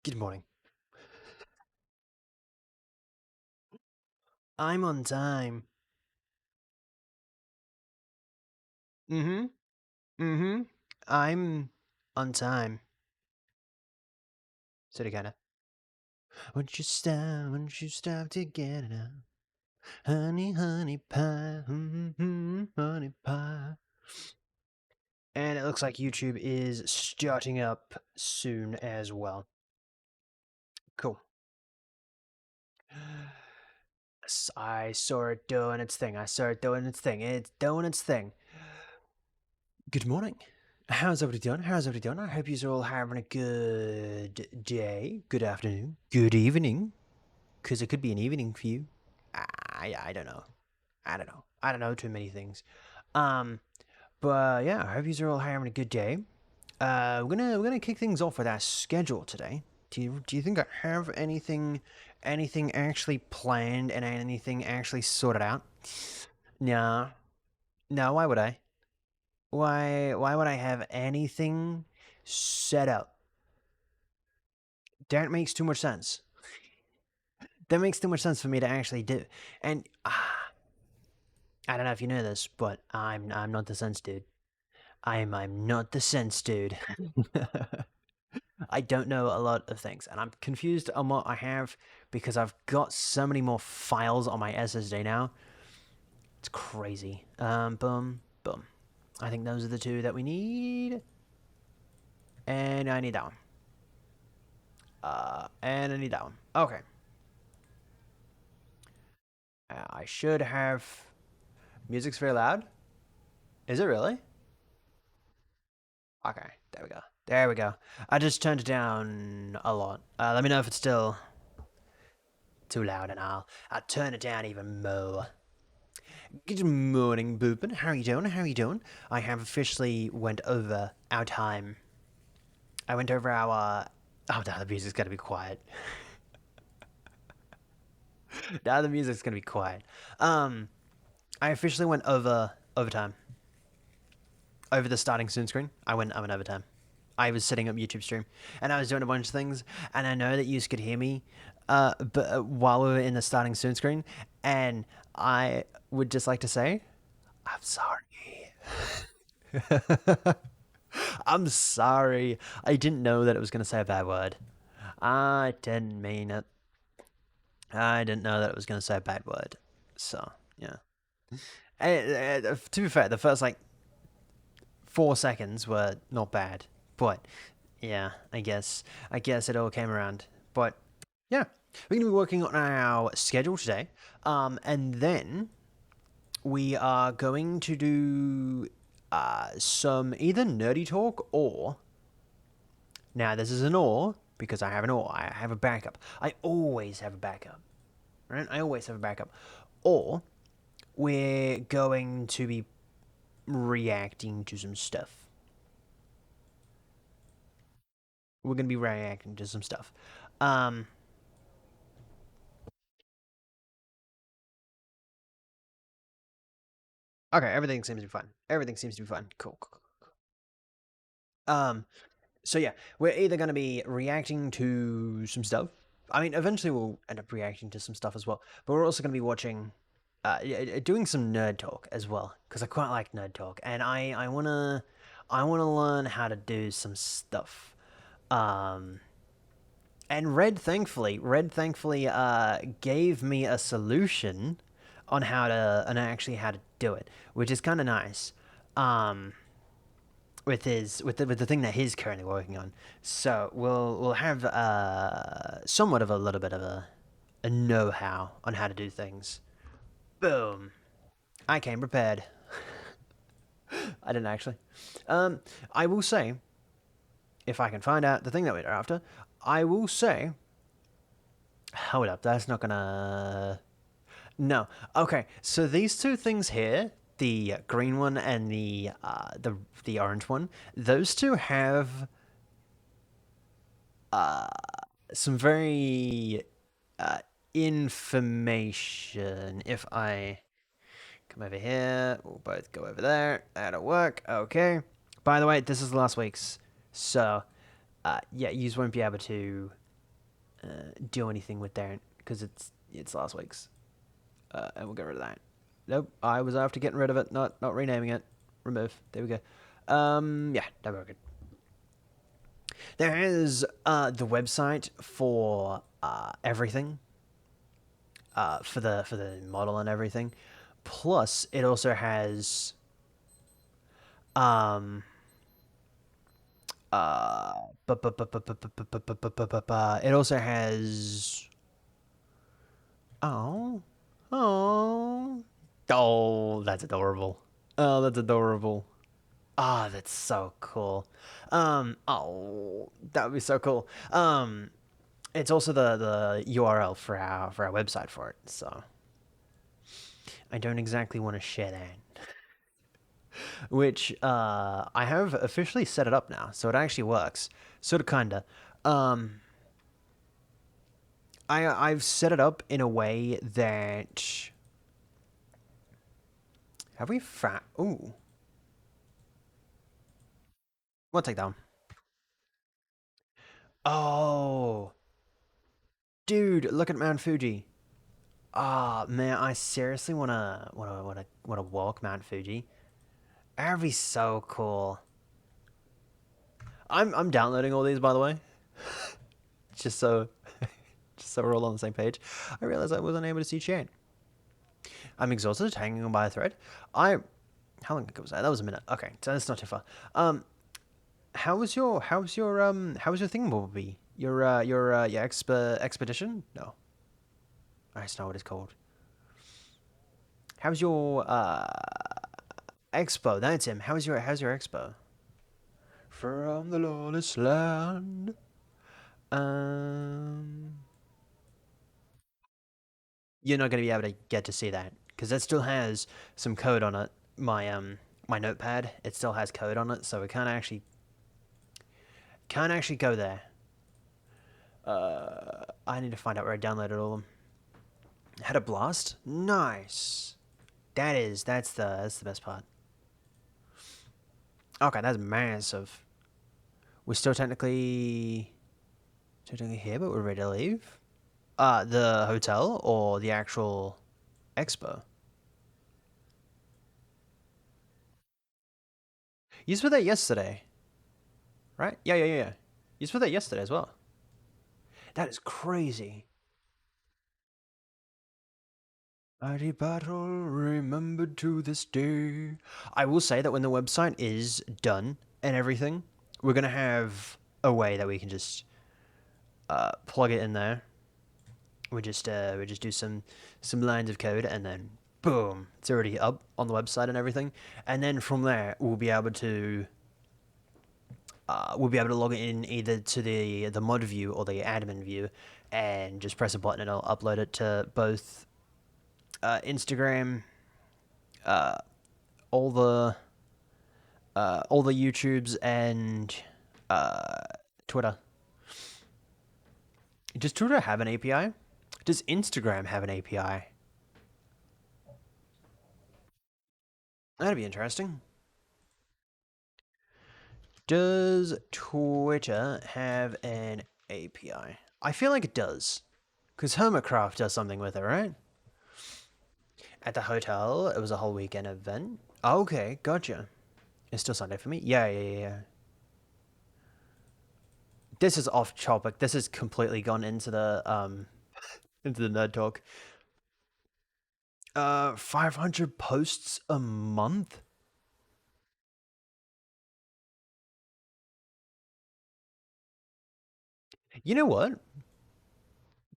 Good morning. I'm on time. Mm-hmm. Mm-hmm. I'm on time. Sort of kinda. Won't you stop to get it out? Honey, honey pie. Honey pie. And it looks like YouTube is starting up soon as well. Cool. I saw it doing its thing. I saw it doing its thing. It's doing its thing. Good morning. How's everybody doing? How's everybody doing? I hope you're all having a good day, good afternoon, good evening, because it could be an evening for you. I don't know. I don't know. I don't know too many things. Um, but yeah, I hope you're all having a good day. We're gonna kick things off with our schedule today. Do you think I have anything actually planned and anything actually sorted out? No, no. Why would I? Why would I have anything set up? That makes too much sense. That makes too much sense for me to actually do. And I don't know if you know this, but I'm not the sense dude. I'm not the sense dude. I don't know a lot of things, and I'm confused on what I have because I've got so many more files on my SSD now. It's crazy. Boom, boom. I think those are the two that we need, and I need that one. And I need that one. Okay. I should have. Music's very loud. Is it really? Okay, there we go. There we go. I just turned it down a lot. Let me know if it's still too loud, and I'll turn it down even more. Good morning, Boopin. How are you doing? How are you doing? I have officially went over our time. I went over our. Oh, now the music's gonna be quiet. Now the music's gonna be quiet. I officially went over overtime. Over the starting soon screen. I went overtime. I was setting up YouTube stream and I was doing a bunch of things, and I know that you could hear me, but while we were in the starting soon screen, and I would just like to say, I'm sorry. I'm sorry. I didn't know that it was going to say a bad word. I didn't mean it. I didn't know that it was going to say a bad word. So, yeah. To be fair, the first like 4 seconds were not bad, but yeah, I guess it all came around. But yeah, we're gonna be working on our schedule today, and then we are going to do some either nerdy talk or now this is an or because I have an or I have a backup. I always have a backup, right? I always have a backup, or we're going to be reacting to some stuff. We're gonna be reacting to some stuff. Um, okay, everything seems to be fun. Everything seems to be fun. Cool, cool, cool. Um, so yeah, we're either gonna be reacting to some stuff. I mean, eventually we'll end up reacting to some stuff as well. But we're also gonna be watching, doing some nerd talk as well because I quite like nerd talk, and I wanna learn how to do some stuff. Um, and Red thankfully gave me a solution on how to and actually how to do it, which is kind of nice. Um, with the thing that he's currently working on, so we'll have somewhat of a little bit of a know-how on how to do things. Boom! I came prepared. I didn't actually. Um, I will say, if I can find out the thing that we're after, I will say. Hold up, that's not gonna. No. Okay. So these two things here, the green one and the orange one, those two have some very uh, information. If I come over here, we'll both go over there. That'll work. Okay. By the way, this is last week's, so yeah, you won't be able to. do anything with that because it's last week's, and we'll get rid of that. Nope, I was after getting rid of it, not renaming it. Remove. There we go. Yeah, that we're good. There is the website for everything, for the model and everything. Plus, it also has um it also has oh oh oh that's adorable. Oh, that's adorable. Ah, oh, that's so cool. Oh, that would be so cool. It's also the URL for our website for it. So I don't exactly want to share that. Which I have officially set it up now, so it actually works. Sort of, kinda. Um, I've set it up in a way that have we found? Ooh, we'll take that one. Oh, dude, look at Mount Fuji. Ah, man, I seriously wanna walk Mount Fuji. That'd be so cool. I'm downloading all these, by the way, just so just so we're all on the same page. I realized I wasn't able to see chat. I'm exhausted, hanging on by a thread. I How long ago was that? That was a minute. Okay, so that's not too far. How was your thingamabobby? Your expedition? No, that's not what it's called. How's your expo? That's him. How's your expo? From the lawless land. Um, you're not gonna be able to get to see that because that still has some code on it. My notepad, it still has code on it, so we can't actually go there. I need to find out where I downloaded all of them. Had a blast? Nice. That's the best part. Okay, that's massive. We're still technically here, but we're ready to leave. The hotel or the actual expo? You were there yesterday, right? Yeah. You were there yesterday as well. That is crazy. Mighty battle remembered to this day. I will say that when the website is done and everything, we're gonna have a way that we can just plug it in there. We just do some lines of code and then boom, it's already up on the website and everything. And then from there, we'll be able to log in either to the mod view or the admin view, and just press a button and it'll upload it to both Instagram, all the YouTubes and uh, Twitter. Does Twitter have an API? Does Instagram have an API? That'd be interesting. Does Twitter have an API? I feel like it does, because Hermitcraft does something with it, right? At the hotel, it was a whole weekend event. Okay, gotcha. It's still Sunday for me. Yeah. This is off topic. This has completely gone into the nerd talk. 500 posts a month. You know what?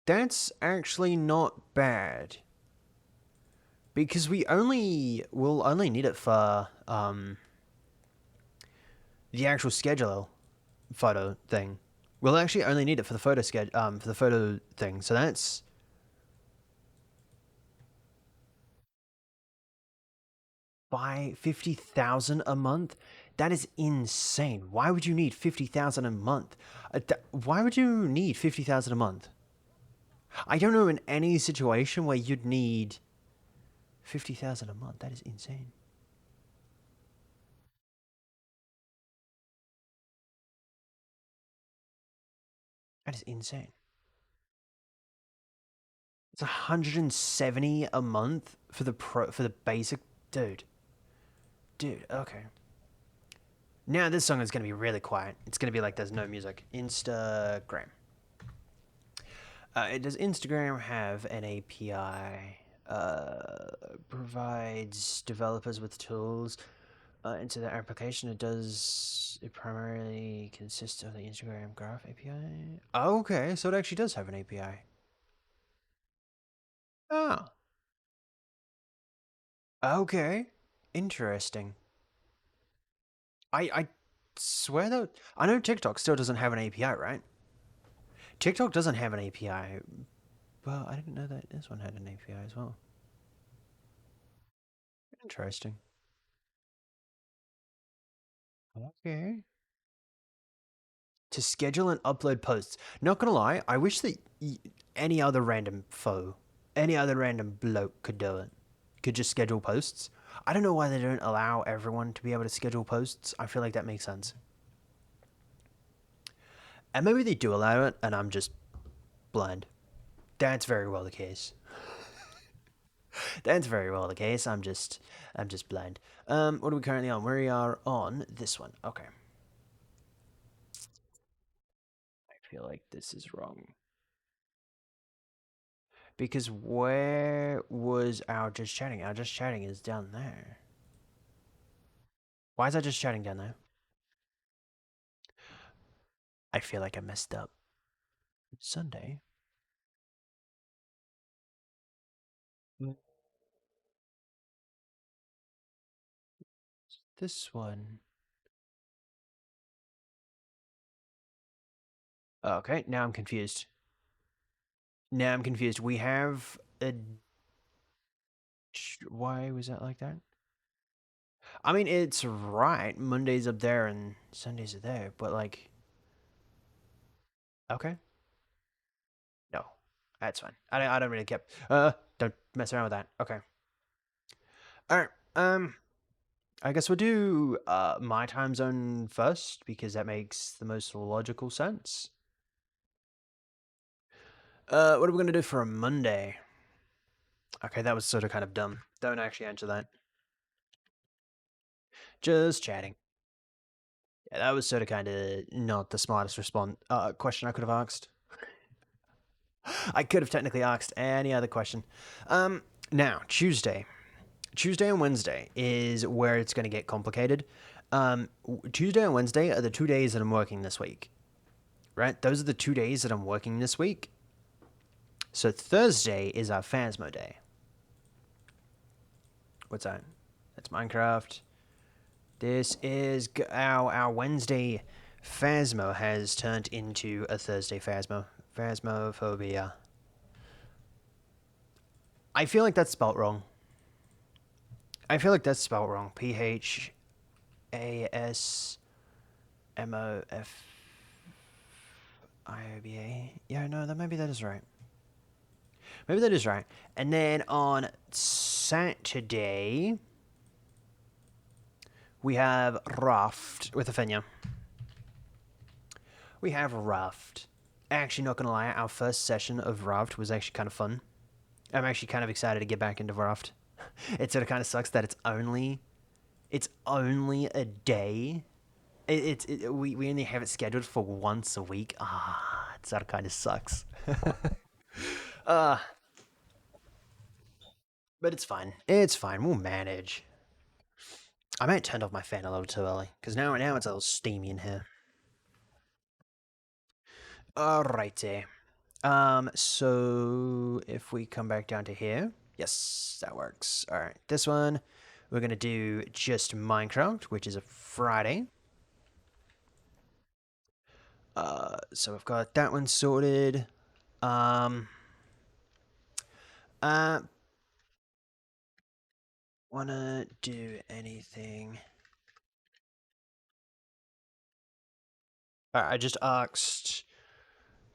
That's actually not bad because we'll only need it for the actual schedule photo thing. We'll actually only need it for the photo thing. So that's by 50,000 a month. That is insane. Why would you need 50,000 a month? Why would you need 50,000 a month? I don't know in any situation where you'd need 50,000 a month. That is insane. That is insane. It's 170 a month for the basic, dude. Dude, okay. Now this song is gonna be really quiet. It's gonna be like there's no music. Instagram. Does Instagram have an API? Provides developers with tools into their application. It does. It primarily consists of the Instagram Graph API. Okay, so it actually does have an API. Oh, okay, interesting. I swear that I know TikTok still doesn't have an API, right? TikTok doesn't have an API. Well, I didn't know that this one had an API as well. Interesting. Okay. To schedule and upload posts. Not gonna lie, I wish that any other random foe, any other random bloke could do it. Could just schedule posts. I don't know why they don't allow everyone to be able to schedule posts. I feel like that makes sense. And maybe they do allow it, and I'm just blind. That's very well the case. That's very well the case. I'm just blind. What are we currently on? We are on this one. Okay. I feel like this is wrong. Because where was our just chatting? Our just chatting is down there. Why is our just chatting down there? I feel like I messed up. Sunday. This one. Okay, now I'm confused. Now I'm confused. We have a. Why was that like that? I mean, it's right. Monday's up there and Sundays are there, but like. Okay. No. That's fine. I don't really care. Don't mess around with that. Okay. Alright. I guess we'll do my time zone first because that makes the most logical sense. What are we gonna do for a Monday? Okay, that was sort of kind of dumb. Don't actually answer that. Just chatting. Yeah, that was sort of kind of not the smartest response question I could have asked. I could have technically asked any other question. Now Tuesday. Tuesday and Wednesday is where it's going to get complicated. Tuesday and Wednesday are the 2 days that I'm working this week, right? Those are the 2 days that I'm working this week. So Thursday is our Phasmo day. What's that? That's Minecraft. This is our Wednesday Phasmo has turned into a Thursday Phasmo. Phasmophobia. I feel like that's spelt wrong. I feel like that's spelled wrong. Phasmophobia. Yeah, no, that maybe that is right. Maybe that is right. And then on Saturday, we have Raft with Athenia. We have Raft. Actually, not gonna lie, our first session of Raft was actually kind of fun. I'm actually kind of excited to get back into Raft. It sort of kind of sucks that it's only a day. We only have it scheduled for once a week. It sort of kind of sucks. uh, but it's fine. It's fine. We'll manage. I might turn off my fan a little too early because now it's a little steamy in here. Alrighty. So if we come back down to here, yes, that works. All right, this one we're gonna do just Minecraft, which is a Friday. So I've got that one sorted. Um, uh, wanna do anything? I just asked,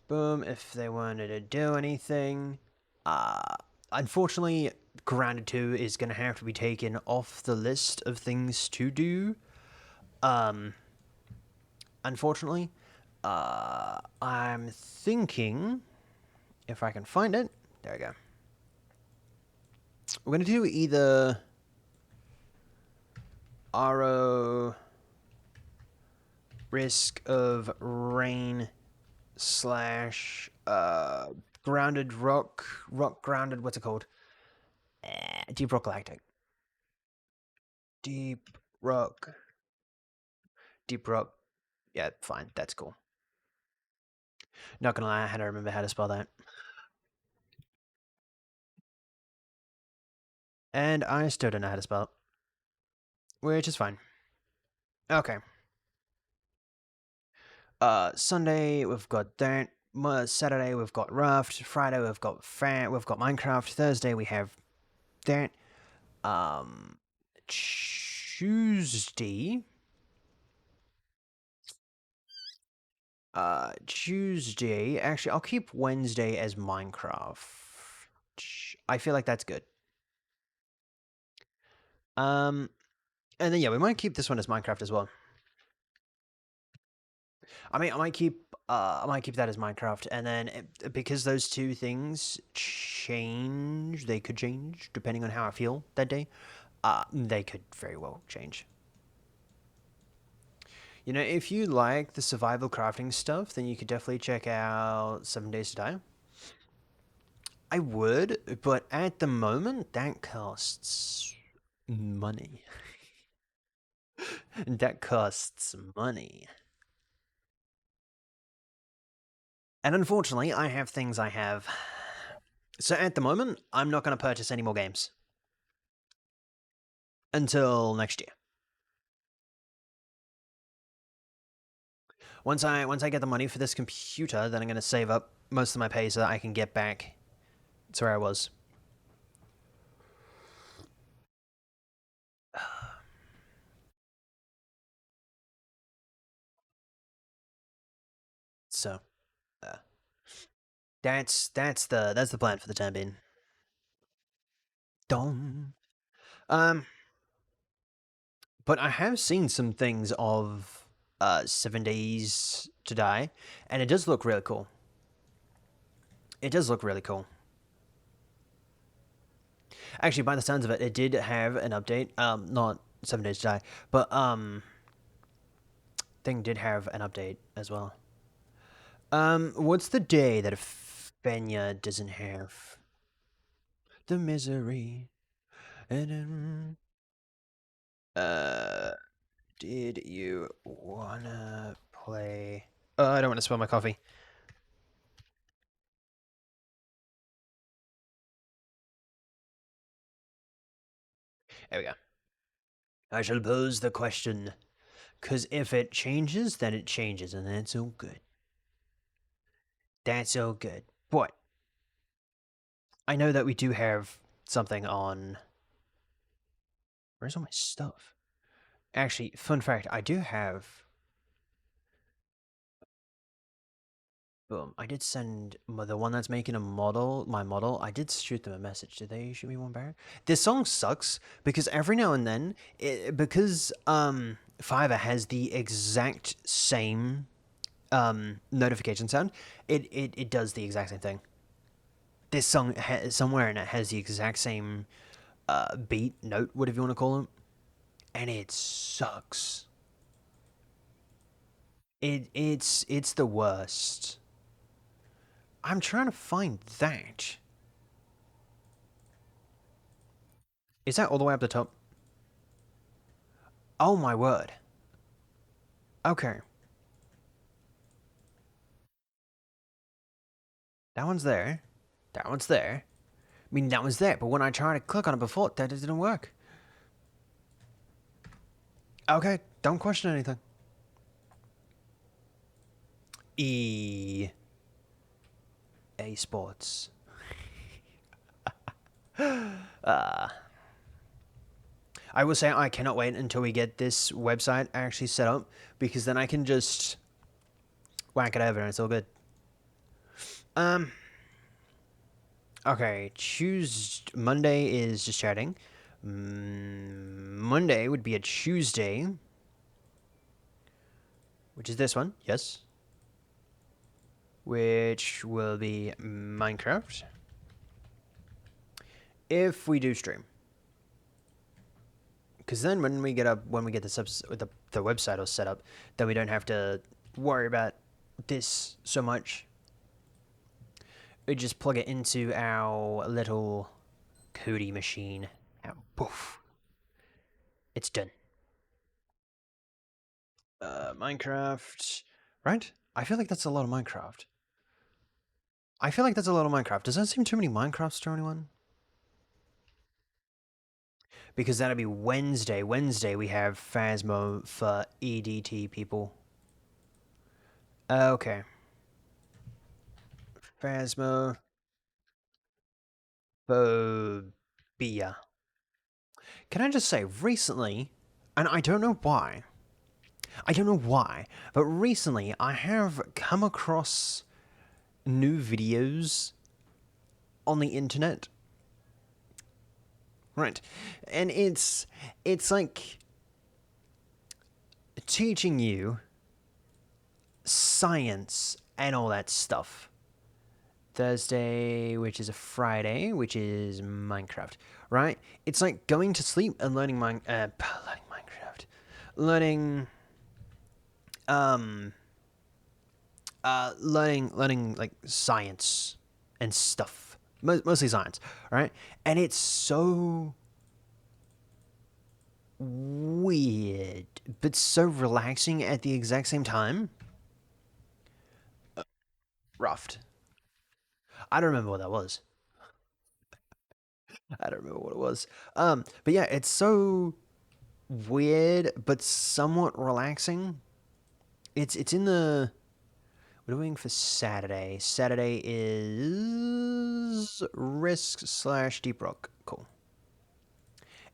boom, if they wanted to do anything. Uh, Unfortunately, Grounded 2 is gonna have to be taken off the list of things to do. Unfortunately, I'm thinking if I can find it. There we go. We're gonna do either RO risk of rain slash grounded rock grounded. What's it called? Deep rock galactic. Deep rock. Deep rock. Yeah, fine. That's cool. Not gonna lie, I had to remember how to spell that. And I still don't know how to spell it. Which is fine. Okay. Sunday we've got that. Saturday we've got Raft. Friday we've got Minecraft. Thursday we have that. Tuesday. Tuesday. Actually, I'll keep Wednesday as Minecraft. I feel like that's good. And then yeah, we might keep this one as Minecraft as well. I mean, I might keep that as Minecraft, and then because those two things change, they could change depending on how I feel that day. They could very well change. You know, if you like the survival crafting stuff, then you could definitely check out 7 Days to Die. I would, but at the moment, that costs money. That costs money. And unfortunately, I have things I have. So at the moment, I'm not going to purchase any more games until next year. Once I get the money for this computer, then I'm going to save up most of my pay so that I can get back to where I was. So, uh, that's the plan for the time being. Dom. Um, but I have seen some things of 7 Days to Die, and it does look really cool. It does look really cool. Actually, by the sounds of it, it did have an update. Not 7 Days to Die, but thing did have an update as well. What's the day that Fenya doesn't have? The misery. And did you wanna play? I don't want to spill my coffee. There we go. I shall pose the question, because if it changes, then it changes, and that's all good. That's all good. But I know that we do have something on. Where's all my stuff? Actually, fun fact, I do have. Boom. I did send the one that's making my model. I did shoot them a message. Did they shoot me one back? This song sucks because every now and then, because Fiverr has the exact same notification sound, it does the exact same thing. This song somewhere in it has the exact same beat, note, whatever you want to call it, and it sucks. It's the worst. I'm trying to find that. Is that all the way up the top? Oh my word. Okay. That one's there. That one's there. I mean, that was there, but when I tried to click on it before, that didn't work. Okay, don't question anything. E. A Sports. I will say I cannot wait until we get this website actually set up, because then I can just whack it over and it's all good. Okay, Monday is just chatting. Monday would be a Tuesday, which is this one, yes. Which will be Minecraft. if we do stream, because then when we get the website all set up, then we don't have to worry about this so much. We just plug it into our little Cody machine, and poof, it's done. Minecraft, right? I feel like that's a lot of Minecraft. I feel like that's a lot of Minecraft. Does that seem too many Minecrafts to anyone? Because that'd be Wednesday. Wednesday we have Phasmo for EDT people. Okay. Phasmophobia. Can I just say, recently, and I don't know why, but recently I have come across new videos on the internet. Right. And it's like teaching you science and all that stuff. Thursday, which is a Friday, which is Minecraft, right? It's like going to sleep and learning Minecraft, learning, um, learning like science and stuff, mostly science, right? And it's so weird, but so relaxing at the exact same time. Ruffed. I don't remember what that was. I don't remember what it was. But yeah, it's so weird but somewhat relaxing. It's in the what are we doing for Saturday? Saturday is Risk slash Deep Rock. Cool.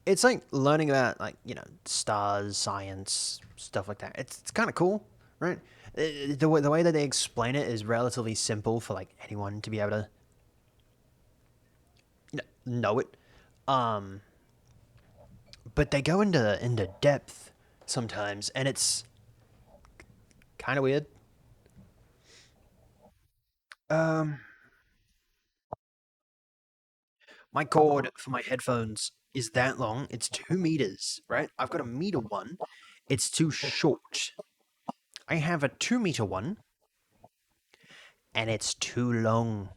It's like learning about like stars, science, stuff like that. It's kind of cool, right? The way that they explain it is relatively simple for like anyone to be able to know it. Um, but they go into depth sometimes, and it's kind of weird. Um, my cord for my headphones is that long. It's 2 meters, right? I've got a meter one. It's too short. I have a 2 meter one, and it's too long.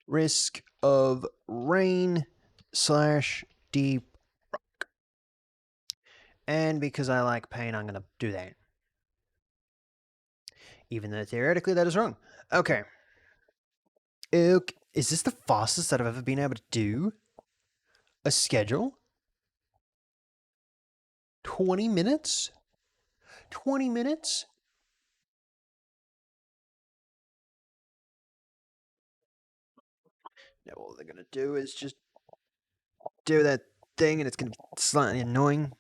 Risk of rain slash deep. And because I like pain, I'm going to do that. Even though theoretically that is wrong. Okay. Okay. Is this the fastest that I've ever been able to do a schedule? 20 minutes? 20 minutes? Now, all they're going to do is just do that thing, and it's going to be slightly annoying.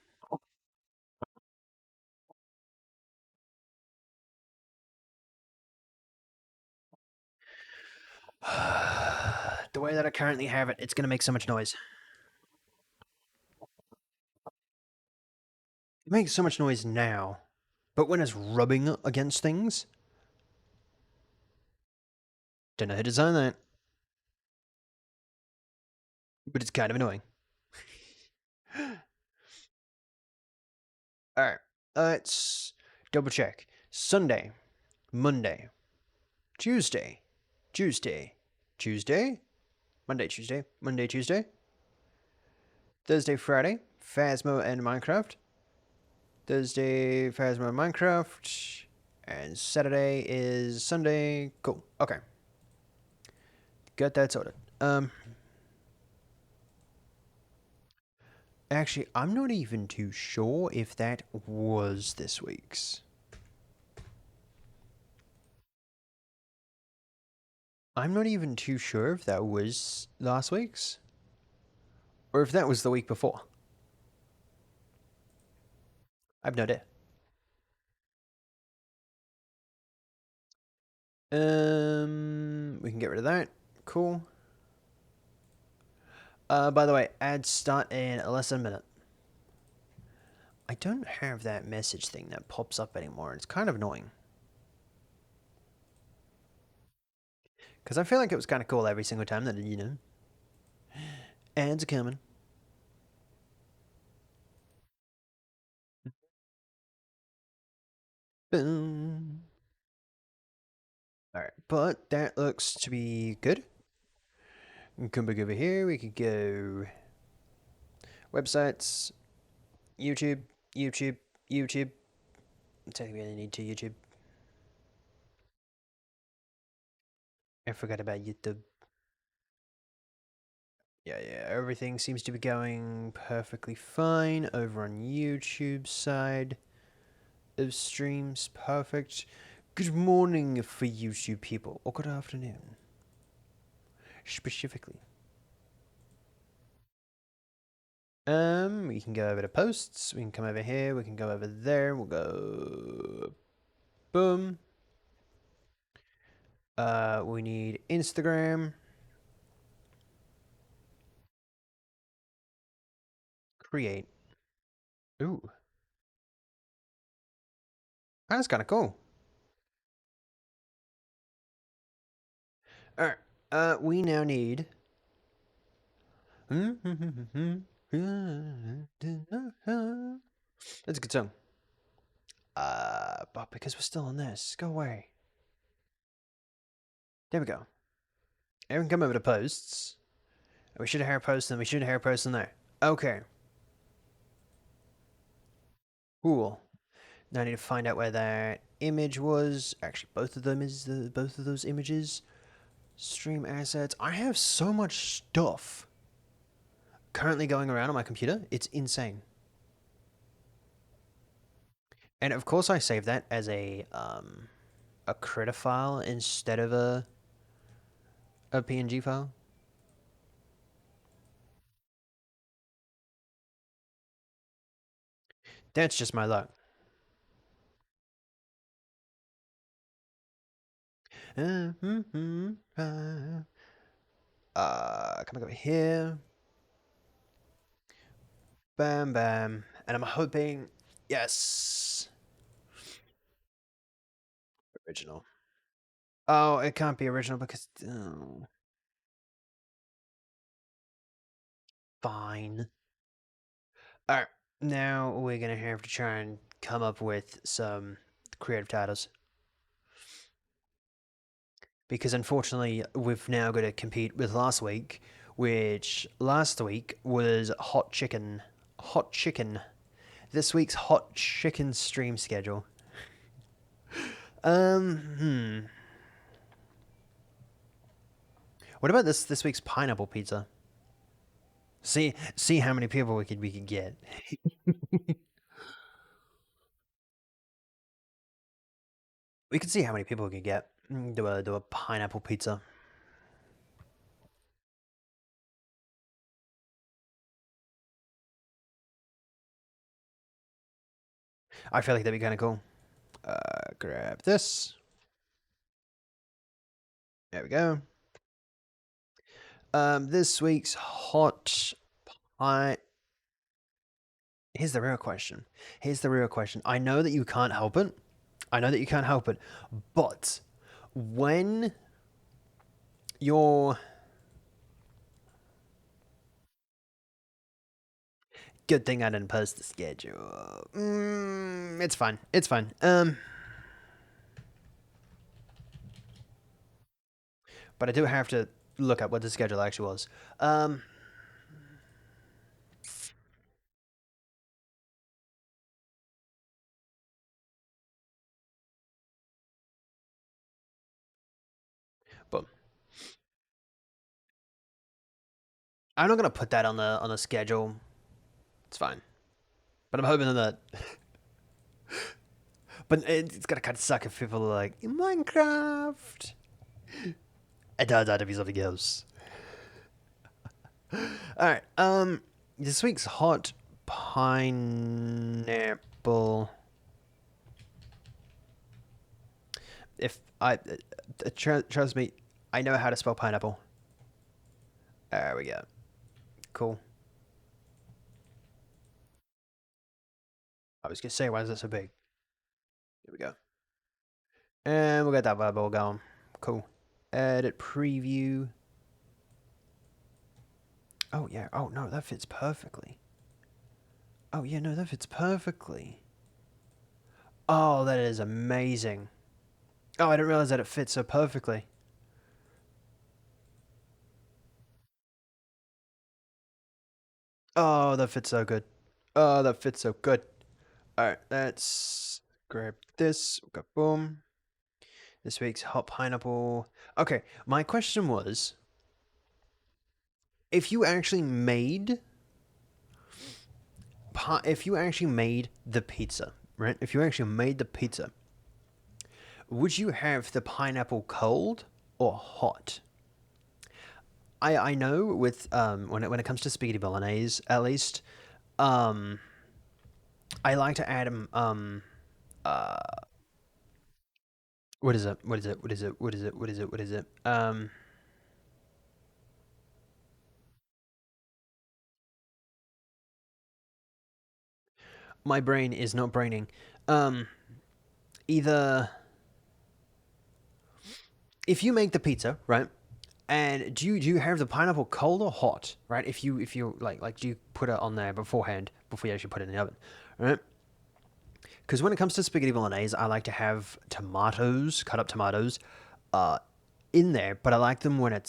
The way that I currently have it, it's going to make so much noise. It makes so much noise now, but when it's rubbing against things, don't know who designed that, but it's kind of annoying. All right, let's double check. Sunday, Monday, Tuesday, Tuesday, Tuesday, Monday, Tuesday, Monday, Tuesday, Thursday, Friday, Phasmo and Minecraft. Thursday, Phasmo and Minecraft. And Saturday is Sunday. Cool. Okay. Got that sorted. Actually, I'm not even too sure if that was this week's. I'm not even too sure if that was last week's. Or if that was the week before. I've no idea. We can get rid of that. Cool. By the way, ads start in less than a minute. I don't have that message thing that pops up anymore. It's kind of annoying. Because I feel like it was kind of cool every single time that. Ads are coming. Boom. Alright, but that looks to be good. We can come back over here. We could go websites, YouTube, YouTube, YouTube. I don't think we only need to YouTube. I forgot about YouTube. Yeah, everything seems to be going perfectly fine over on YouTube side of streams. Perfect. Good morning for YouTube people, or good afternoon, specifically. We can go over to posts. We can come over here. We can go over there. We'll go boom. We need Instagram. Create. Ooh, that's kind of cool. All right. We now need. That's a good song. But because we're still on this, go away. There we go. Everyone come over to posts. We should have hair posts and we should have hair posts in there. Okay. Cool. Now I need to find out where that image was. Actually, both of them is both of those images. Stream assets. I have so much stuff currently going around on my computer. It's insane. And of course, I saved that as a critter file instead of a PNG file. That's just my luck. Coming over here. Bam, bam. And I'm hoping, yes. Original. Oh, it can't be original because, oh, fine. All right. Now we're going to have to try and come up with some creative titles. Because unfortunately, we've now got to compete with last week, which last week was hot chicken. Hot chicken. This week's hot chicken stream schedule. Hmm. What about this week's pineapple pizza? See how many people we could get. We could see how many people we could get. Do a pineapple pizza. I feel like that'd be kind of cool. Grab this. There we go. This week's hot pie. Here's the real question. Here's the real question. I know that you can't help it. I know that you can't help it. But when you're. Good thing I didn't post the schedule. It's fine. It's fine. But I do have to look up what the schedule actually was. But I'm not gonna put that on the schedule. It's fine. But I'm hoping that. But it's gonna kind of suck if people are like Minecraft. It turns out to be something else. All right. This week's hot pineapple. If I trust me, I know how to spell pineapple. There we go. Cool. I was gonna say, why is that so big? Here we go. And we got that bubble going. Cool. Edit preview. Oh yeah. Oh no, that fits perfectly. Oh yeah, no, that fits perfectly. Oh, that is amazing. Oh, I didn't realize that it fits so perfectly. Oh, that fits so good. Oh, that fits so good. All right, let's grab this. Go boom. This week's hot pineapple. Okay, my question was, if you actually made, if you actually made the pizza, right? If you actually made the pizza, would you have the pineapple cold or hot? I know with when it comes to spaghetti bolognese, at least, um I like to add uh what is it? What is it? What is it? What is it? What is it? What is it? My brain is not braining. Um Either if you make the pizza, right? And do you have the pineapple cold or hot, right? If you like do you put it on there beforehand before you actually put it in the oven, right? Because when it comes to spaghetti bolognese, I like to have tomatoes, cut up tomatoes, uh, in there, but I like them when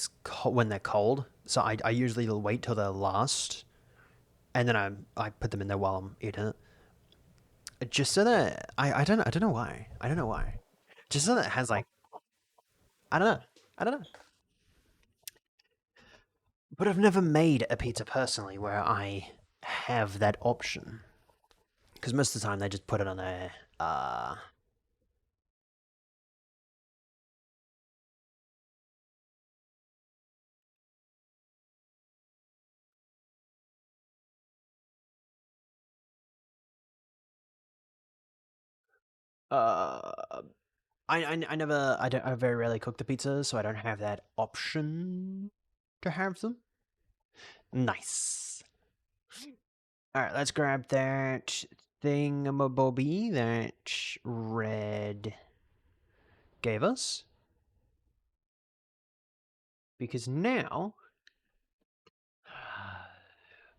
when they're cold. So I usually wait till they're last, and then I put them in there while I'm eating it, just so that I don't know why I don't know why, just so that it has like I don't know I don't know. But I've never made a pizza personally where I have that option because most of the time they just put it on there. Uh, I never I very rarely cook the pizzas, so I don't have that option to have them. Nice. All right, let's grab that thingamabobby that Red gave us because now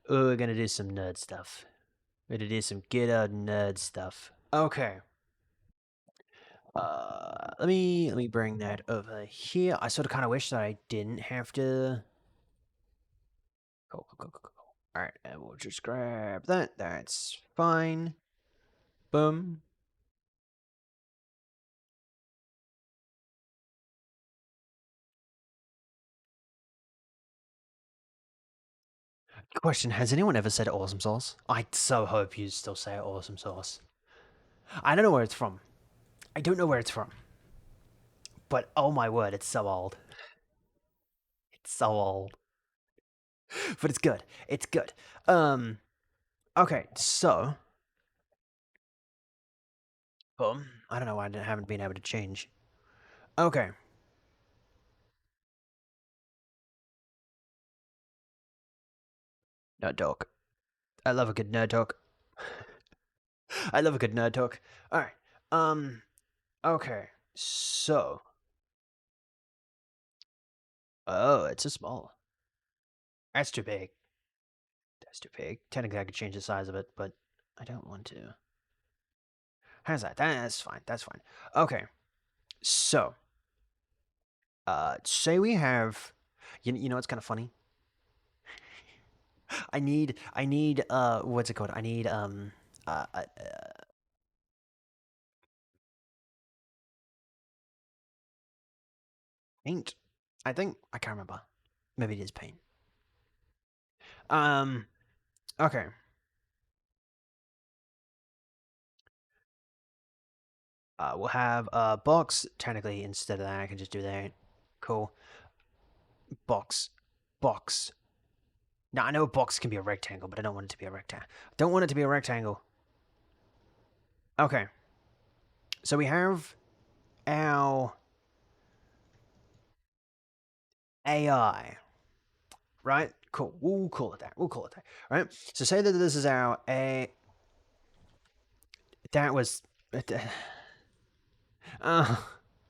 we're gonna do some nerd stuff. We're gonna do some good old nerd stuff. Okay. Let me bring that over here. I sort of kind of wish that I didn't have to. Go. All right, and we'll just grab that. That's fine. Boom. Question: has anyone ever said awesome sauce? I so hope you still say awesome sauce. I don't know where it's from. I don't know where it's from. But oh my word, it's so old. It's so old. But it's good. It's good. Um. Okay, so boom. I don't know why I haven't been able to change. Okay. Nerd talk. I love a good nerd talk. I love a good nerd talk. All right. Um. Okay. So. Oh, it's a small. That's too big. That's too big. Technically, I could change the size of it, but I don't want to. How's that? That's fine. That's fine. Okay. So, say we have. You know what's kind of funny? What's it called? I need, paint. I think I can't remember. Maybe it is paint. Um. Okay. We'll have a box. Technically, instead of that, I can just do that. Cool. Box. Box. Now I know a box can be a rectangle, but I don't want it to be a rectangle. Don't want it to be a rectangle. Okay. So we have our AI, right? Cool. We'll call it that. We'll call it that. Right. So say that this is our A. That was. Uh,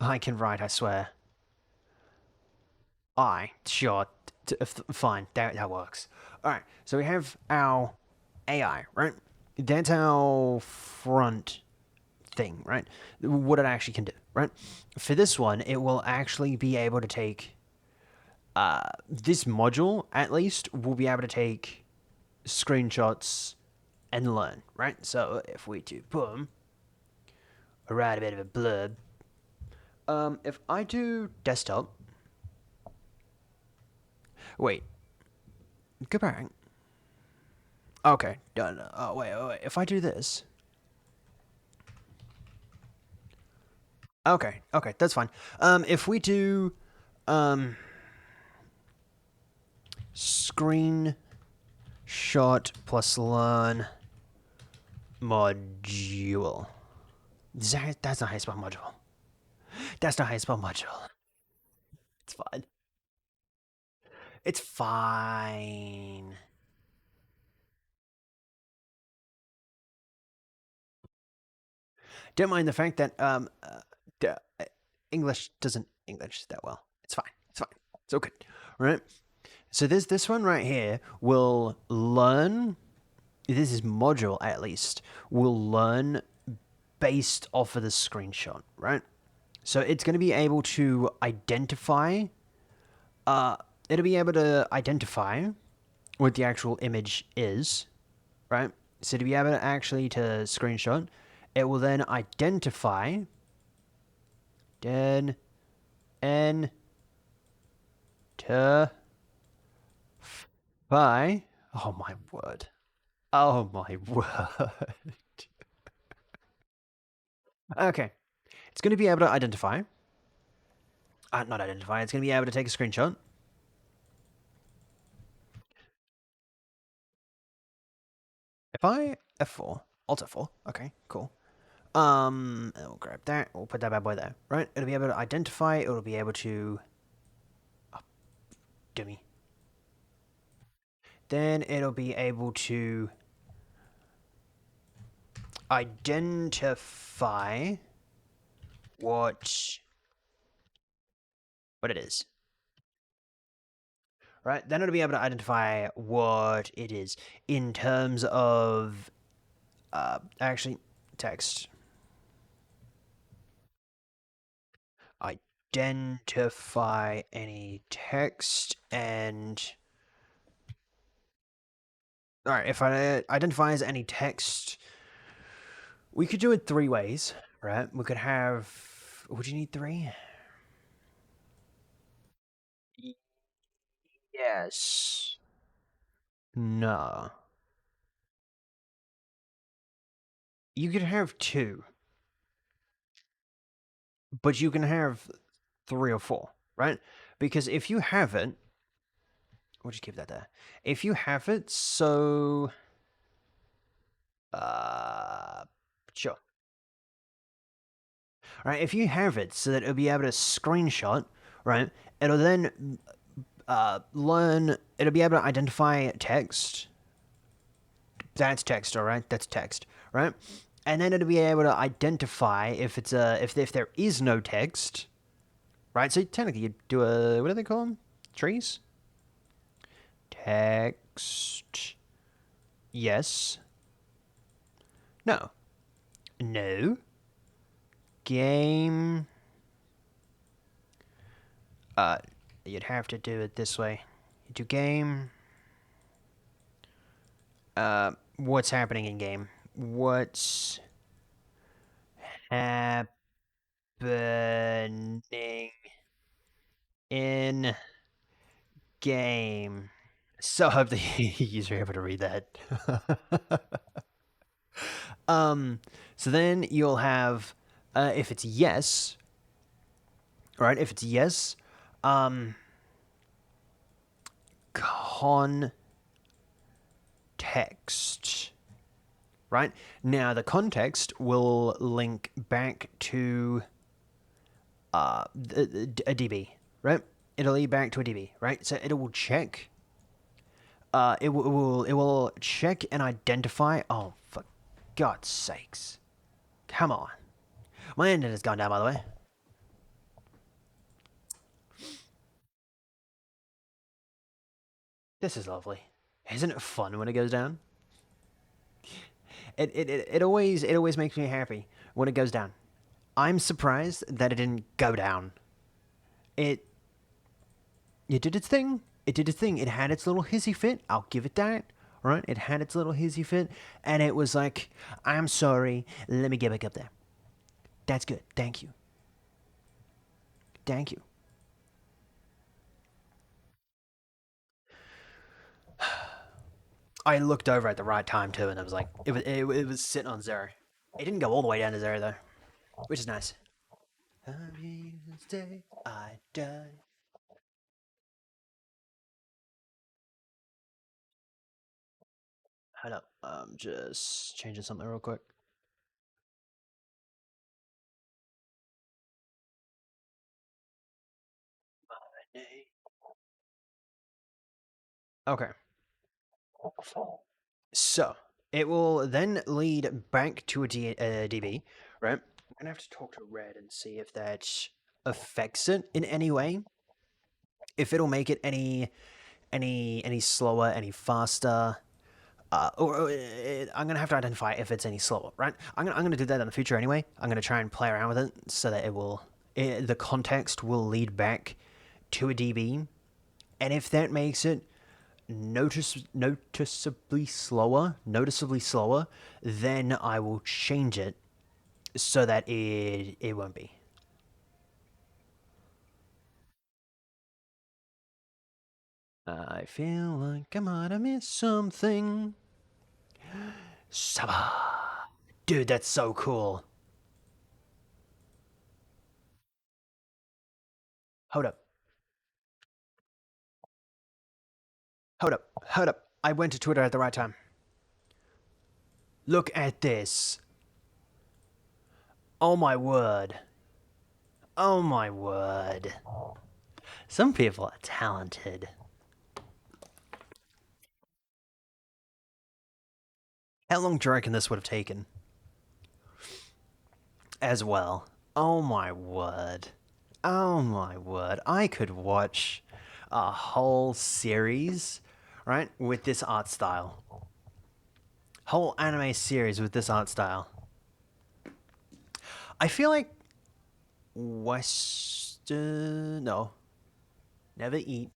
I can write. I swear. I. Sure. Fine. That works. All right. So we have our AI, right? That's our front thing, right? What it actually can do, right? For this one, it will actually be able to take this module, at least, will be able to take screenshots and learn, right? So if we do boom, or write a bit of a blurb, if I do desktop, wait, go back. Okay, done. Oh wait. If I do this, okay, that's fine. If we do, um, screenshot plus learn module. That's not how you spell module. That's not how you spell module. It's fine. It's fine. Don't mind the fact that English doesn't English that well. It's fine. It's fine. It's okay. Right. So this one right here will learn. This is module at least will learn based off of the screenshot, right? So it's going to be able to identify. Uh, it'll be able to identify what the actual image is, right? So to be able to actually to screenshot, it will then identify then and to by oh my word. Oh my word. Okay. It's going to be able to identify. Not identify. It's going to be able to take a screenshot. If I F4, Alt F4. Okay, cool. We'll grab that. We'll put that bad boy there. Right? It'll be able to identify. It'll be able to. Oh, dummy. Then it'll be able to identify what it is. Right? Then it'll be able to identify what it is in terms of actually text. Identify any text and all right, if it identifies any text, we could do it three ways, right? We could have. Would you need three? Yes. No. You could have two, but you can have three or four, right? Because if you have it, we'll just keep that there. If you have it, so uh, sure. Right, if you have it so that it'll be able to screenshot, right, it'll then learn, it'll be able to identify text. That's text, all right? That's text, right? And then it'll be able to identify if it's if there is no text, right? So technically, you do a what do they call them? Trees. Text. Yes. No. No. Game. Uh, you'd have to do it this way. You do game. What's happening in game? What's happening in game? So I hope the user able to read that. um, so then you'll have, if it's yes, right? If it's yes, um, context, right? Now the context will link back to a DB, right? It'll lead back to a DB, right? So it will check. It will check and identify. Oh, for God's sakes! Come on, my internet has gone down. By the way, This is lovely. Isn't it fun when it goes down? It always makes me happy when it goes down. I'm surprised that it didn't go down. It it did its thing. It did its thing. It had its little hissy fit. I'll give it that. Right? It had its little hissy fit, and it was like, "I'm sorry. Let me get back up there." That's good. Thank you. Thank you. I looked over at the right time too, and I was like, it was sitting on zero. It didn't go all the way down to zero though, which is nice. I die. Hold up. Just changing something real quick. Okay. So it will then lead back to a DB, right? I'm gonna have to talk to Red and see if that affects it in any way. If it'll make it any slower, any faster. I'm gonna have to identify if it's any slower, right? I'm gonna do that in the future anyway. I'm gonna try and play around with it so that the context will lead back to a DB, and if that makes it noticeably slower, then I will change it so that it won't be. I feel like I might have missed something. Saba. Dude, that's so cool. Hold up. Hold up. Hold up. I went to Twitter at the right time. Look at this. Oh my word. Oh my word. Some people are talented. How long do you reckon this would have taken? As well. Oh my word. Oh my word. I could watch a whole series, right, with this art style. Whole anime series with this art style. I feel like Western. No. Never eat.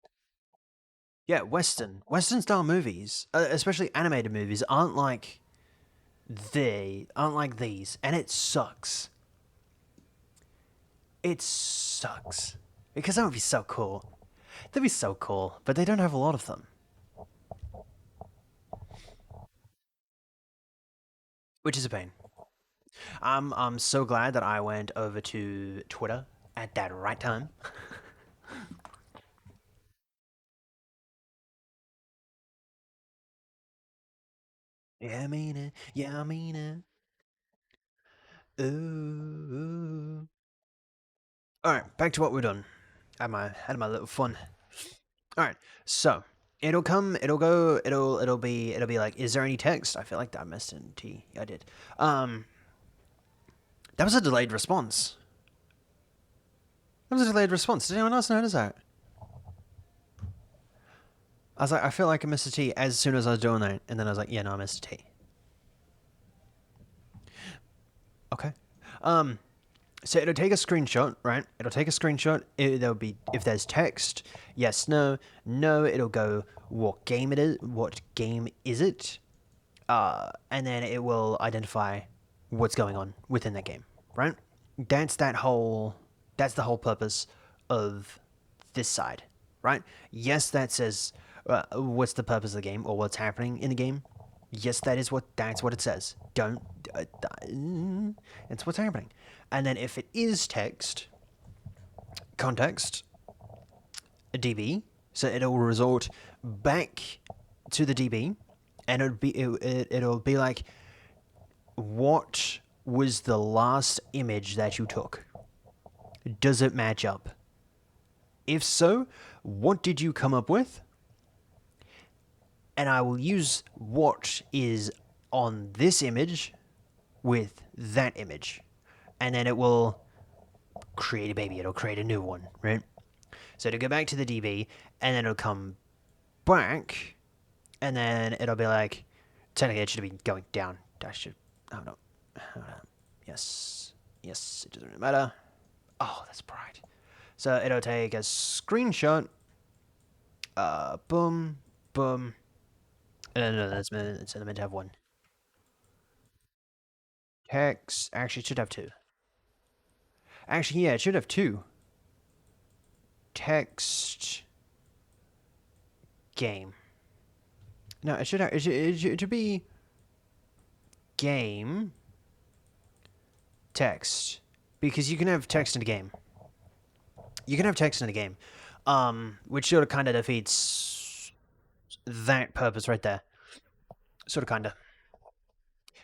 Yeah, Western style movies, especially animated movies, aren't like these, and it sucks. It sucks because that would be so cool. That'd be so cool, but they don't have a lot of them, which is a pain. I'm so glad that I went over to Twitter at that right time. Yeah, I mean it. Yeah, I mean it. Ooh. All right, back to what we're done. Had my little fun. All right, so it'll come, it'll go, it'll be like, is there any text? I feel like I missed in T. Yeah, I did. Um, that was a delayed response. That was a delayed response. Did anyone else notice that? I was like, I feel like I missed a T as soon as I was doing that, and then I was like, yeah, no, I missed a T. Okay. Um, so it'll take a screenshot, right? It'll take a screenshot. There'll be if there's text, yes, no, no. It'll go what game it is, what game is it, and then it will identify what's going on within that game, right? That's that whole. That's the whole purpose of this side, right? Yes, that says what's the purpose of the game or what's happening in the game. Yes, that's what it says. Don't. It's what's happening. And then if it is text, context, a DB, so it'll resort back to the DB, and it'll be like, what was the last image that you took? Does it match up? If so, what did you come up with? And I will use what is on this image with that image. And then it will create a baby. It'll create a new one, right? So it'll go back to the DB, and then it'll come back, and then it'll be like, technically it should be going down. I should, oh no, hold on. Yes, yes, it doesn't really matter. Oh, that's bright. So it'll take a screenshot. Boom, boom. No, that's meant, it's meant to have one. Text, actually it should have two. Actually, yeah, it should have two. Text, game. No, it should have, it should be game, text. Because you can have text in a game. You can have text in a game. Which sort of kind of defeats that purpose right there. Sort of kind of.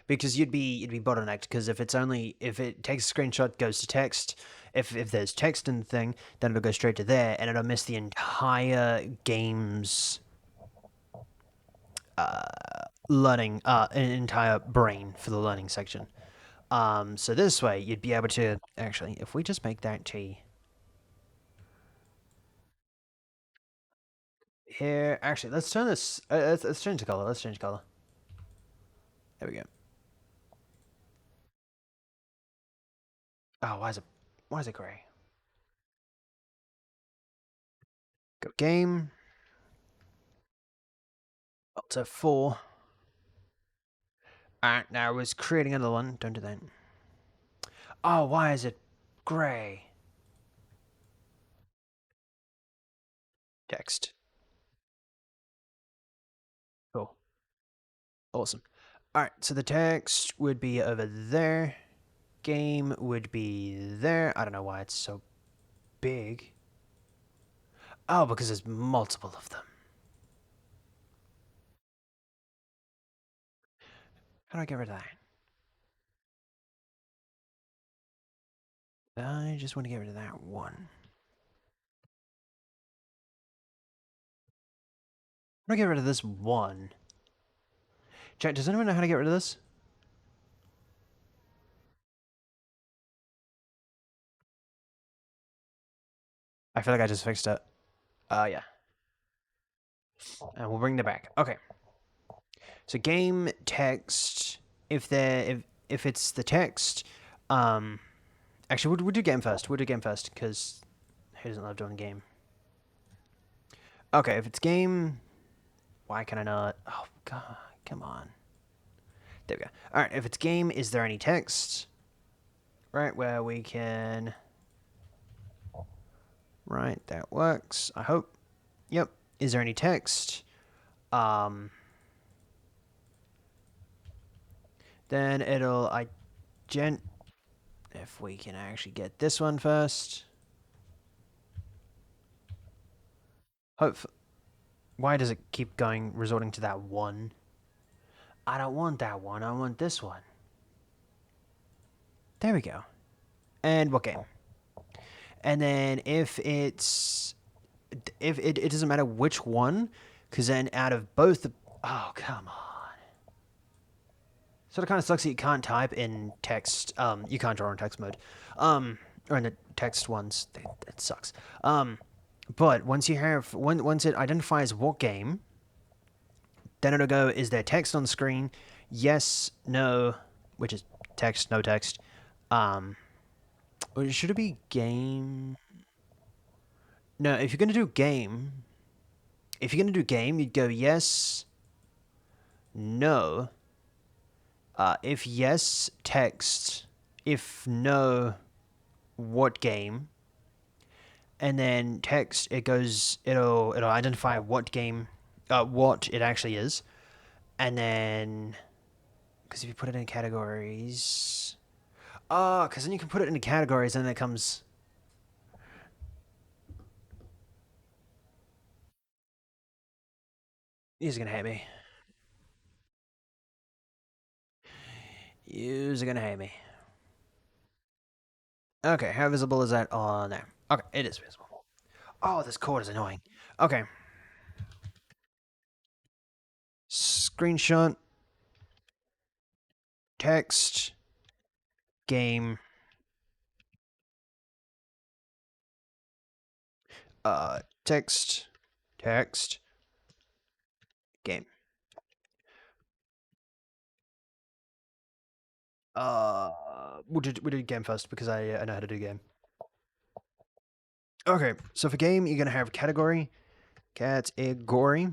Because you'd be bottlenecked, because if it takes a screenshot, goes to text, if there's text in the thing, then it'll go straight to there, and it'll miss the entire game's learning, an entire brain for the learning section. So this way, you'd be able to actually, if we just make that T here, actually, let's turn this. Let's change the color. Let's change color. There we go. Oh, why is it gray? Go game. Alt F4. Alright, now I was creating another one. Don't do that. Oh, why is it gray? Text. Cool. Awesome. Alright, so the text would be over there. Game would be there. I don't know why it's so big. Oh, because there's multiple of them. How do I get rid of that? I just want to get rid of that one. How do I get rid of this one? Chat, does anyone know how to get rid of this? I feel like I just fixed it. Yeah. And we'll bring that back. Okay. So game text. If it's the text, actually we'll do game first. We'll do game first because who doesn't love doing game? Okay, if it's game, why can I not? Oh god, come on. There we go. All right, if it's game, is there any text? Right where we can. Right, that works. I hope. Yep. Is there any text? Then it'll if we can actually get this one first. Hope. Why does it keep going, resorting to that one? I don't want that one. I want this one. There we go. And what game? And then if it's it doesn't matter which one, because then out of both the oh come on. So it kind of sucks that you can't type in text. You can't draw in text mode. Or in the text ones. It sucks. But once you have once it identifies what game, then it'll go, is there text on the screen? Yes, no, which is text, no text. Or should it be game? No, if you're gonna do game, you'd go yes, no. If yes, text. If no, what game? And then text, it'll identify what game, what it actually is, and then because if you put it in categories, because then you can put it into categories, and then it comes. He's gonna hate me. You're gonna hate me. Okay, how visible is that on there? Okay, it is visible. Oh, this cord is annoying. Okay. Screenshot, text, game, text, text, Game. We'll do game first because I know how to do game. Okay, so for game, you're gonna have category, category,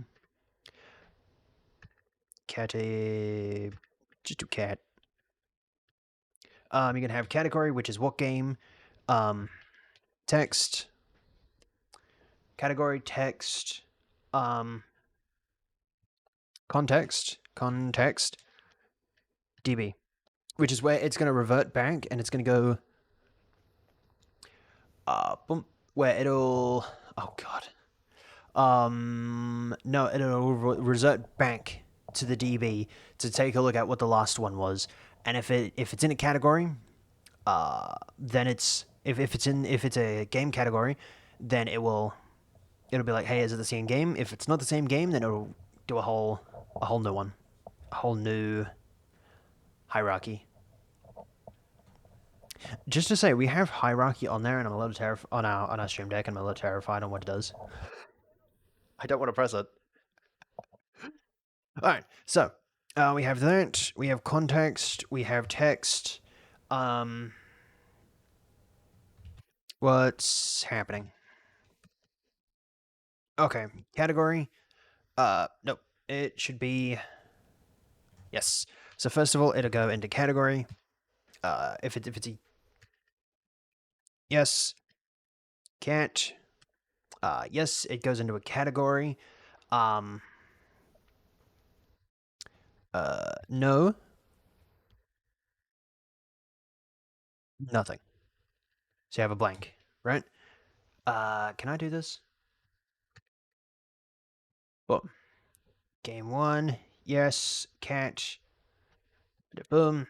just do cat. You're gonna have category, which is what game, text, category, text, context, DB, which is where it's gonna revert back and it's gonna go, boom, where it'll, oh god, no, it'll revert back to the DB to take a look at what the last one was, and if it's in a category, then it's if it's a game category, then it'll be like, hey, is it the same game? If it's not the same game, then it'll do a whole new one, a whole new hierarchy. Just to say, we have hierarchy on there, and I'm a little terrified on our stream deck, and I'm a little terrified on what it does. I don't want to press it. All right, so we have that. We have context. We have text. What's happening? Okay, category. Nope. It should be yes. So first of all, it'll go into category. If it's a yes, cat. Yes, it goes into a category. No, nothing. So you have a blank, right? Can I do this? Boom. Game one. Yes, cat. Boom.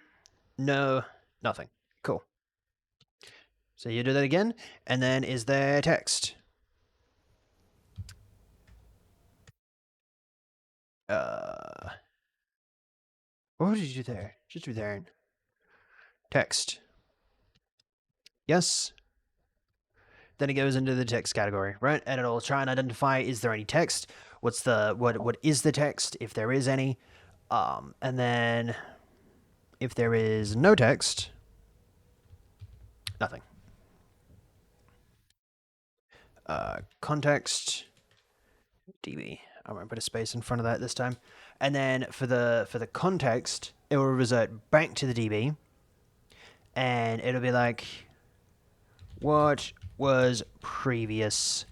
No, nothing. Cool. So you do that again, and then is there text? What did you do there? Just do there. Text. Yes. Then it goes into the text category, right? And it'll try and identify, is there any text? What is the text, if there is any? And then if there is no text, nothing. Context DB. I won't put a space in front of that this time. And then for the context, it will revert back to the DB, and it'll be like, what was previous?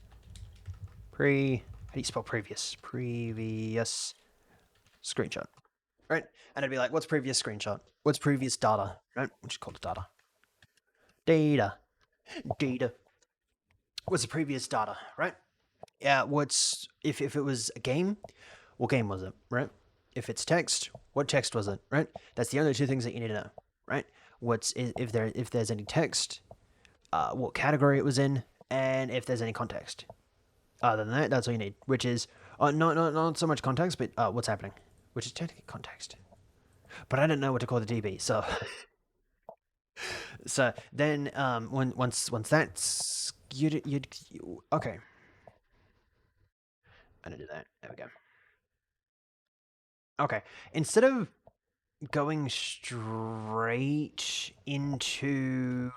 How do you spell previous? Previous screenshot, right? And it'd be like, what's previous screenshot? What's previous data, right? We'll just call it data. Data. What's the previous data, right? Yeah, what's if it was a game, what game was it, right? If it's text, what text was it, right? That's the only two things that you need to know, right? If there's any text, what category it was in, and if there's any context. Other than that, that's all you need, which is not so much context, but what's happening, which is technically context. But I don't know what to call the DB, so so then once that's you'd okay. I'm gonna do that. There we go. Okay, instead of going straight into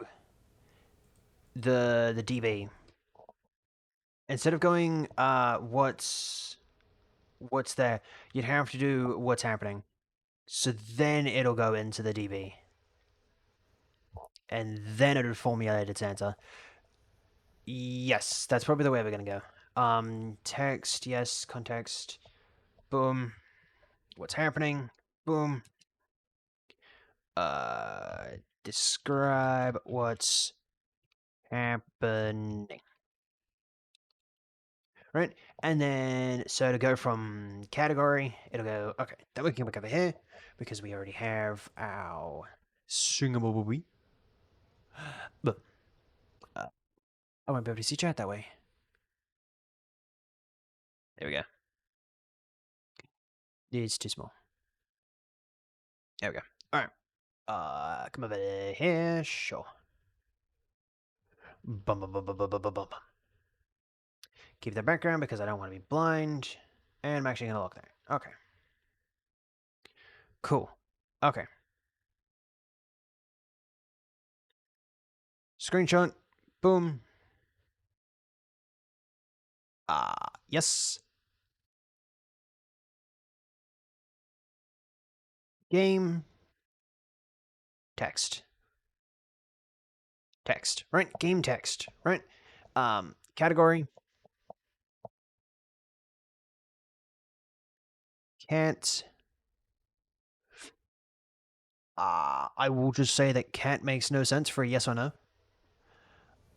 the DB, instead of going what's there, you'd have to do what's happening. So then it'll go into the DB. And then it would formulate its answer. Yes, that's probably the way we're gonna go. Text, yes, context. Boom. What's happening? Boom. Describe what's happening. Right? And then, so to go from category, it'll go, okay, then we can come back over here because we already have our singable. But I won't be able to see chat that way. There we go. It's too small. There we go. All right. Come over here. Sure. Bum, bum, bum, bum, bum, bum, bum, bum. Keep the background because I don't want to be blind. And I'm actually going to look there. Okay. Cool. Okay. Screenshot. Boom. Yes. Game. Text. Text. Right? Game text. Right? Category. Can't. I will just say that can't makes no sense for a yes or no.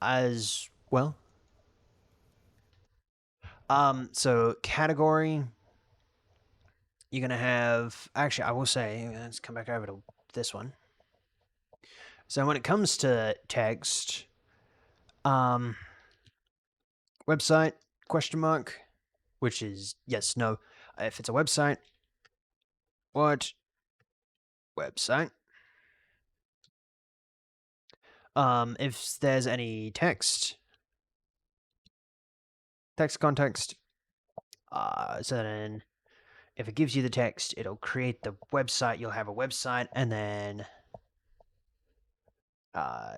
As well. So category, you're gonna have. Actually, I will say. Let's come back over to this one. So when it comes to text, um, website question mark, which is yes, no. If it's a website, what website? If there's any text context, so then if it gives you the text, it'll create the website. You'll have a website, and then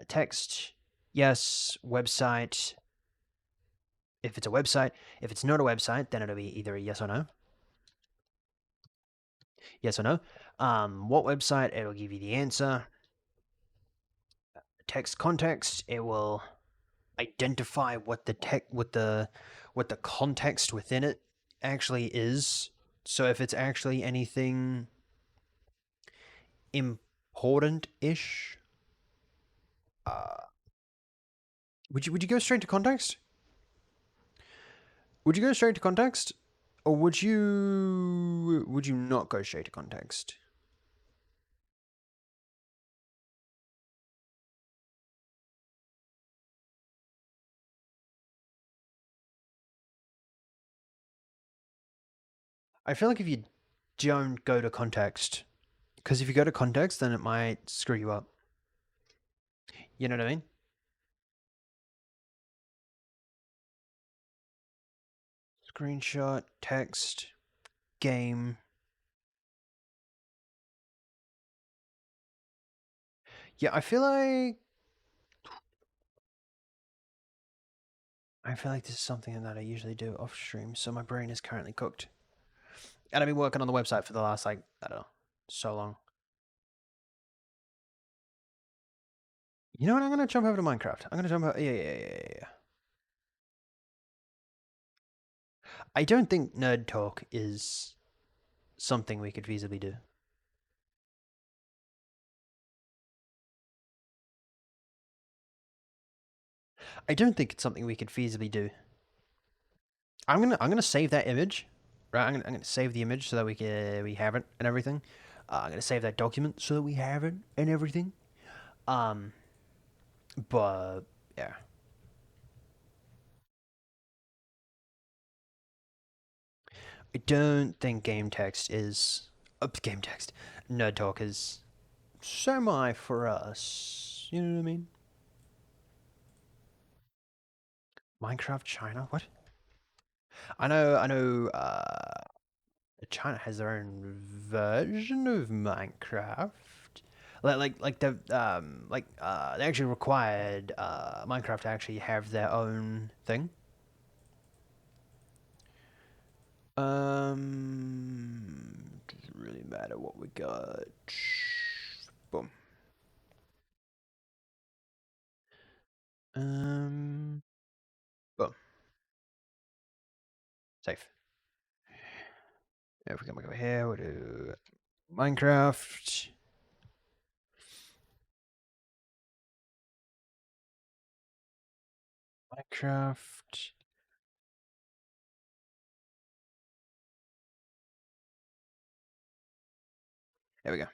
text, yes, website. If it's a website, if it's not a website, then it'll be either a yes or no. Yes or no. What website? It'll give you the answer. Text context. It will identify what the what the context within it actually is. So if it's actually anything important-ish, uh, would you go straight to context? Would you go straight to context, or would you not go straight to context? I feel like if you don't go to context, because if you go to context, then it might screw you up. You know what I mean? Screenshot, text, game. Yeah, I feel like this is something that I usually do off stream, so my brain is currently cooked. And I've been working on the website for the last I don't know, so long. You know what? I'm gonna jump over to Minecraft. I'm gonna jump over. Yeah. I don't think nerd talk is something we could feasibly do. I don't think it's something we could feasibly do. I'm gonna save that image, right? I'm gonna save the image so that we have it and everything. I'm gonna save that document so that we have it and everything. Um, but yeah, I don't think game text nerd talk is semi for us. You know what I mean? Minecraft China? What? I know. China has their own version of Minecraft. Like they actually required Minecraft to actually have their own thing. Doesn't really matter what we got. Boom. Um, boom. Safe. If we come over here, we'll do Minecraft. Minecraft. There we go.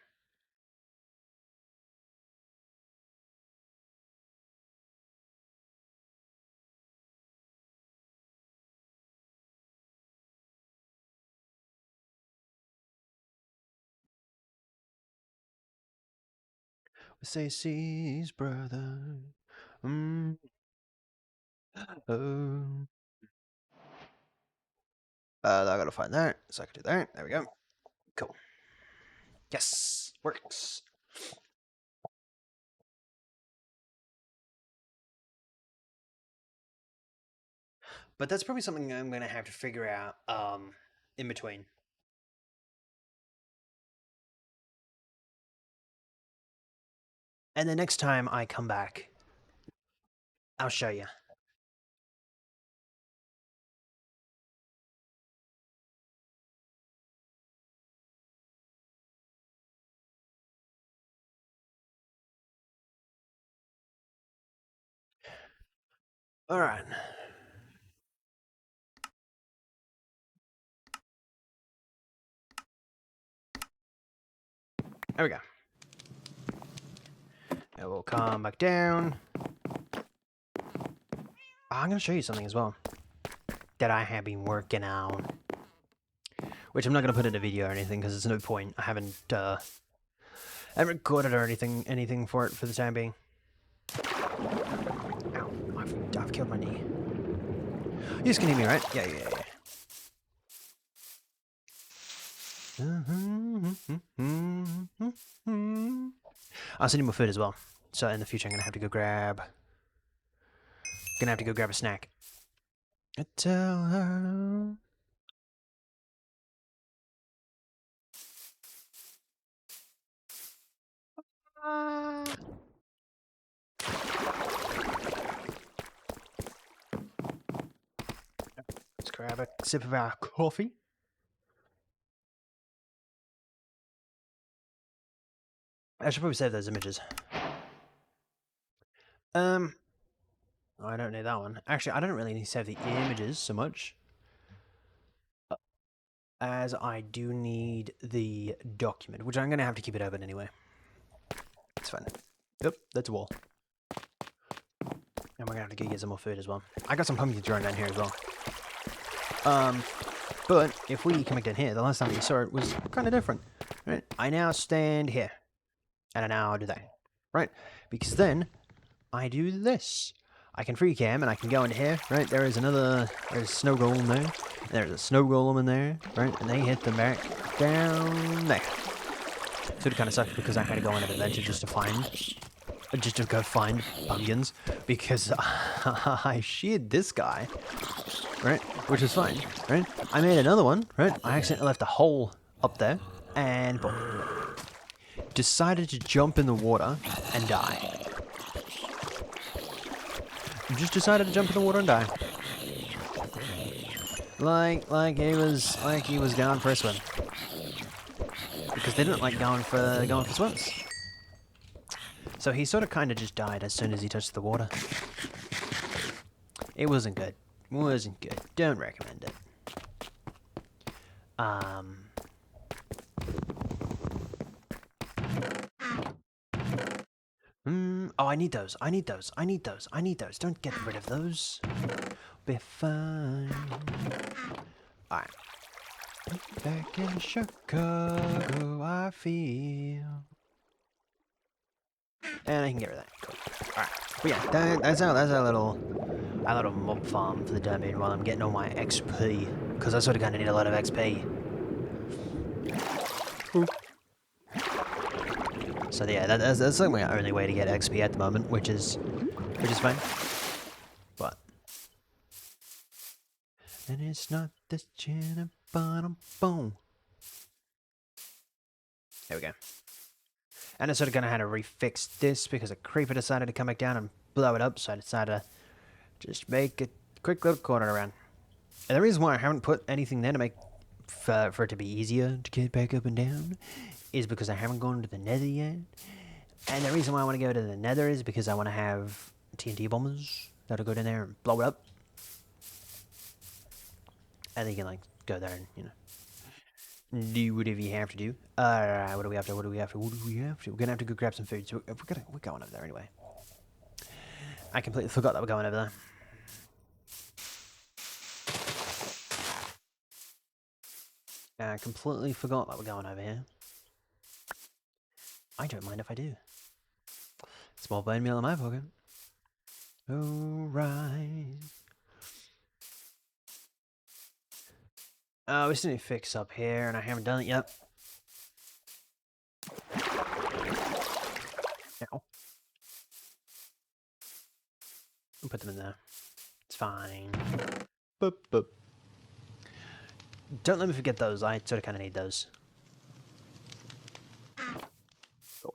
Stacy's brother. Mm, oh. I gotta find that, so I can do that. There we go. Cool. Yes, works. But that's probably something I'm gonna have to figure out in between. And the next time I come back, I'll show you. All right. There we go. And we'll come back down. I'm going to show you something as well that I have been working on, which I'm not going to put in a video or anything because there's no point. I haven't recorded or anything for it for the time being. Ow, I've killed my knee. You just can hear me, right? Yeah. I'll send you more food as well. So in the future, I'm gonna have to go grab a snack. I tell her. Let's grab a sip of our coffee. I should probably save those images. I don't need that one. Actually, I don't really need to save the images so much as I do need the document, which I'm going to have to keep it open anyway. It's fine. Yep, that's a wall. And we're going to have to go get some more food as well. I got some pumpkins growing down here as well. But if we come back down here, the last time we saw it was kind of different. Right? I now stand here. And I now do that. Right? Because then I do this. I can free cam and I can go in here, right? There's a snow golem there. There's a snow golem in there, right? And they hit the back down there. So it kind of sucks because I had to go on an adventure just to go find pumpkins because I sheared this guy, right? Which is fine, right? I made another one, right? I accidentally left a hole up there and boom. Decided to jump in the water and die. Just decided to jump in the water and die. Like he was going for a swim. Because they didn't like going for swims. So he sort of kind of just died as soon as he touched the water. It wasn't good. Wasn't good. Don't recommend it. Oh, I need those. I need those. I need those. I need those. Don't get rid of those. Be fine. Alright. Back in Chicago, I feel. And I can get rid of that. Cool. Alright. But yeah, that's our little mob farm for the time being while I'm getting all my XP. Because I sort of kind of need a lot of XP. Ooh. So yeah, that's like my only way to get XP at the moment, which is fine. But and it's not the chin bottom bone. There we go. And I sort of gonna have to refix this because a creeper decided to come back down and blow it up, so I decided to just make a quick little corner around. And the reason why I haven't put anything there to make for it to be easier to get back up and down is because I haven't gone to the nether yet. And the reason why I want to go to the nether is because I want to have TNT bombers that'll go down there and blow it up. And then you can, like, go there and, you know, do whatever you have to do. Alright, what do we have to? We're gonna have to go grab some food. So we're going over there anyway. I completely forgot that we're going over there. I completely forgot that we're going over here. I don't mind if I do. Small bone meal in my pocket. Alright. We still need to fix up here, and I haven't done it yet. No. I'll put them in there. It's fine. Boop, boop. Don't let me forget those. I sort of kind of need those. Cool.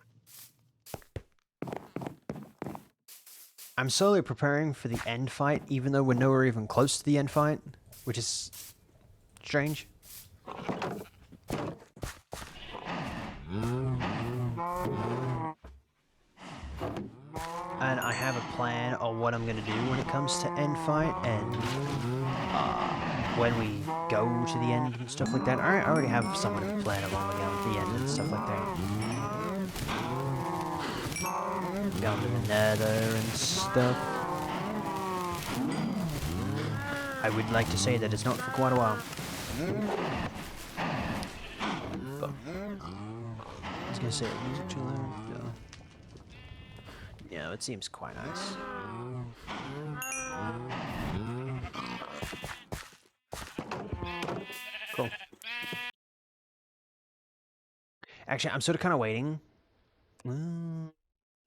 I'm slowly preparing for the end fight, even though we're nowhere even close to the end fight, which is strange. And I have a plan on what I'm going to do when it comes to end fight, and when we go to the end and stuff like that. I already have someone to plan along with the end and stuff like that. Down to the nether and stuff. I would like to say that it's not for quite a while. But I was going to say, music too loud? No. Yeah, it seems quite nice. Cool. Actually, I'm sort of kind of waiting.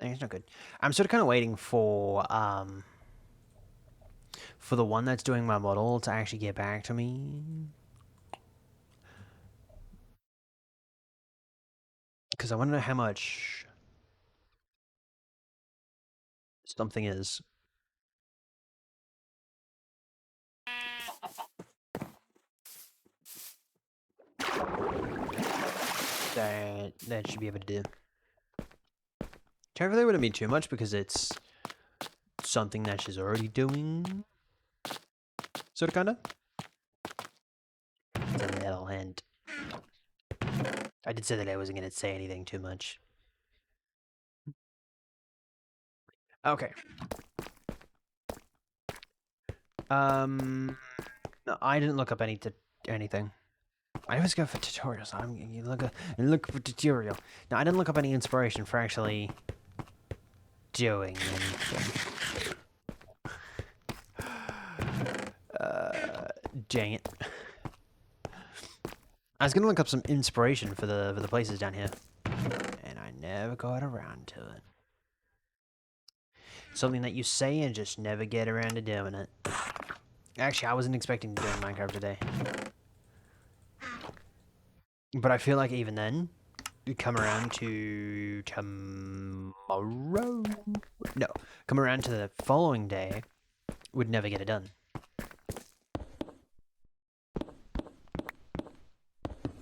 It's not good. I'm sort of kind of waiting for the one that's doing my model to actually get back to me. Because I want to know how much something is. That should be able to do. Technically, it wouldn't be too much because it's something that she's already doing. Sort of, kinda. It's a little hint. I did say that I wasn't going to say anything too much. Okay. No, I didn't look up anything. I always go for tutorials. You look for tutorial. No, I didn't look up any inspiration for actually doing anything. Dang it. I was gonna look up some inspiration for the places down here, and I never got around to it. Something that you say and just never get around to doing it. Actually, I wasn't expecting to do Minecraft today. But I feel like even then, you come around to tomorrow? No, come around to the following day, would never get it done.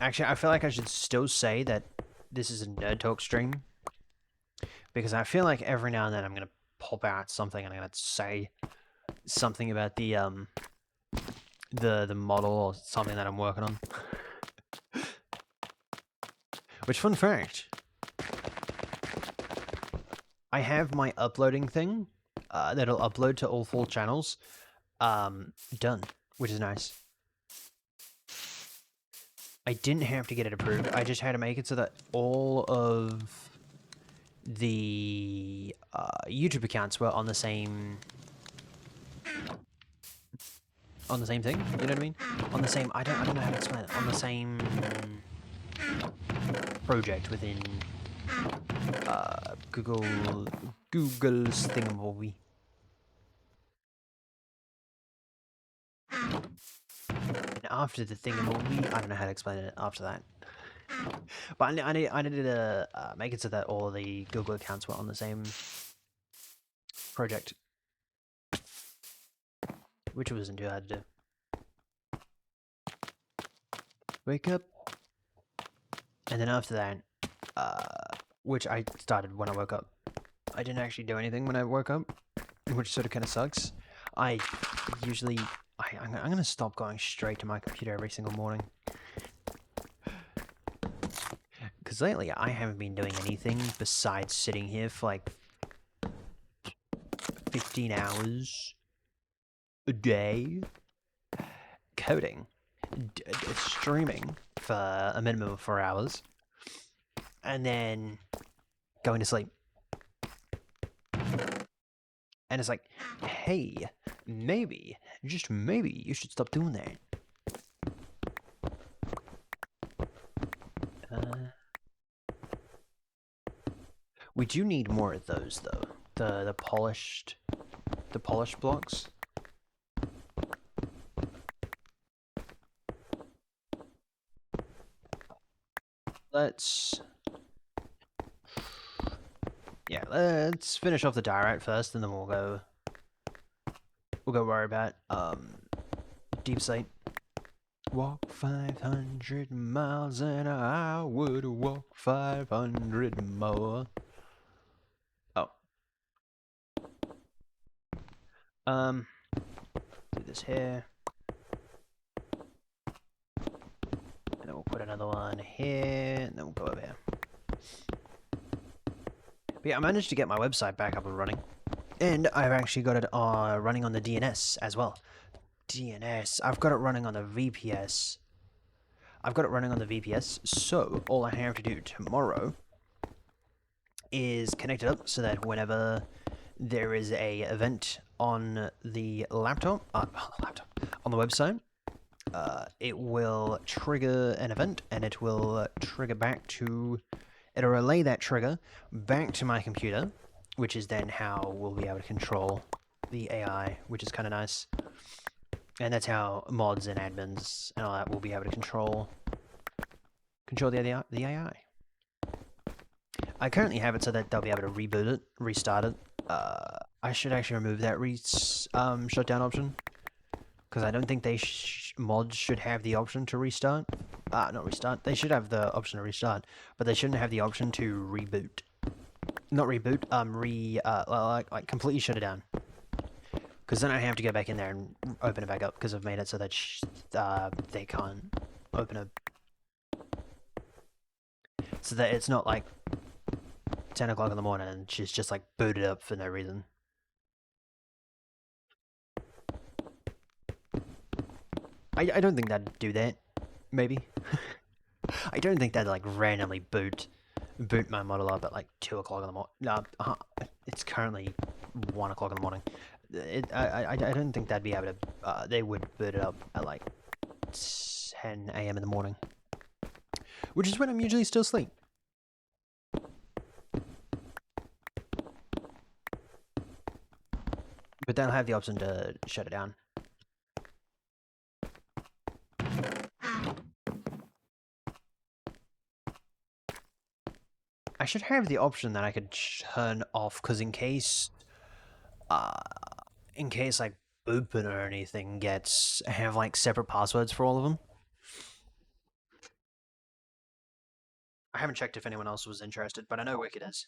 Actually, I feel like I should still say that this is a Nerd Talk stream. Because I feel like every now and then I'm going to pop out something and I'm going to say something about the model or something that I'm working on. Which, fun fact, I have my uploading thing that'll upload to all 4 channels done, which is nice. I didn't have to get it approved. I just had to make it so that all of the YouTube accounts were on the same thing. You know what I mean? On the same. I don't know how to explain it. On the same project within Google's thingamabobby. And after the thingamabobby, I don't know how to explain it after that. But I needed to make it so that all the Google accounts were on the same project, which wasn't too hard to do. Wake up, and then after that, which I started when I woke up. I didn't actually do anything when I woke up, which sort of kind of sucks. I'm gonna stop going straight to my computer every single morning. Because lately, I haven't been doing anything besides sitting here for like 15 hours a day, coding, streaming for a minimum of 4 hours, and then going to sleep. And it's like, hey, maybe, just maybe, you should stop doing that. We do need more of those though. The polished blocks. Let's finish off the diorite first, and then we'll go worry about deep slate. Walk 500 miles and I would walk 500 more. Oh. Do this here. And then we'll put another one here, and then we'll go over here. But yeah, I managed to get my website back up and running. And I've actually got it running on the DNS as well. DNS. I've got it running on the VPS. So all I have to do tomorrow is connect it up so that whenever there is a event on the laptop, on the website, it will trigger an event, and it will trigger back to... It'll relay that trigger back to my computer, which is then how we'll be able to control the AI, which is kind of nice. And that's how mods and admins and all that will be able to control the AI. I currently have it so that they'll be able to reboot it, restart it. I should actually remove that shutdown option, because I don't think mods should have the option to restart. Not restart. They should have the option to restart, but they shouldn't have the option to reboot. Not reboot. Like completely shut it down. Because then I have to go back in there and open it back up, because I've made it so that they can't open it. So that it's not like 10 o'clock in the morning and she's just like booted up for no reason. I don't think that'd do that. Maybe. I don't think that'd like randomly boot my model up at like 2 o'clock in the morning. No, it's currently 1 o'clock in the morning. I don't think they'd be able to. They would boot it up at like 10 a.m. in the morning, which is when I'm usually still asleep. But they'll have the option to shut it down. I should have the option that I could turn off, because in case like Boopin or anything have like separate passwords for all of them. I haven't checked if anyone else was interested, but I know Wicked is.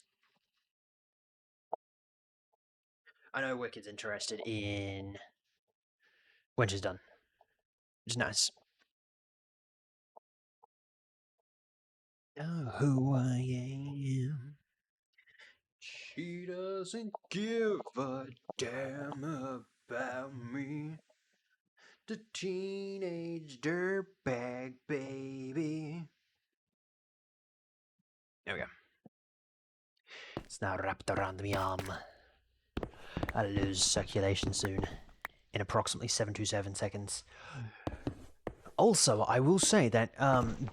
I know Wicked's interested in when she's done. Which is nice. Know who I am. She doesn't give a damn about me. The teenage dirtbag baby. There we go. It's now wrapped around my arm. I'll lose circulation soon, in approximately 7 to 7 seconds. Also, I will say that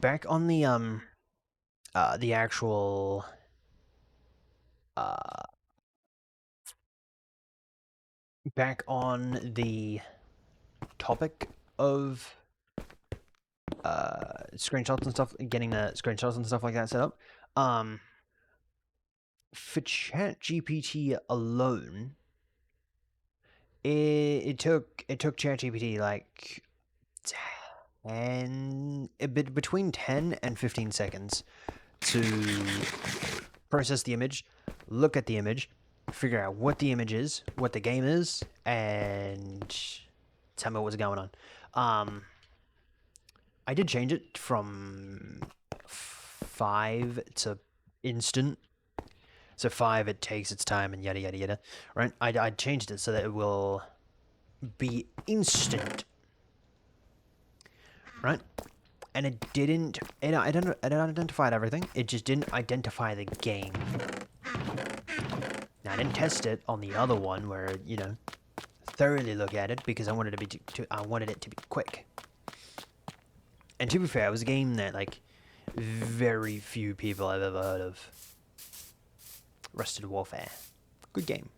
back on the actual back on the topic of screenshots and stuff, getting the screenshots and stuff like that set up. For ChatGPT alone, it took ChatGPT like between 10 and 15 seconds to process the image, look at the image, figure out what the image is, what the game is, and tell me what's going on. I did change it from 5 to instant. So 5, it takes its time and yada yada yada, right? I changed it so that it will be instant, right? And it didn't. It identified everything. It just didn't identify the game. Now I didn't test it on the other one where thoroughly look at it, because I wanted it to be quick. And to be fair, it was a game that like very few people I've ever heard of. Rusted Warfare. Good game.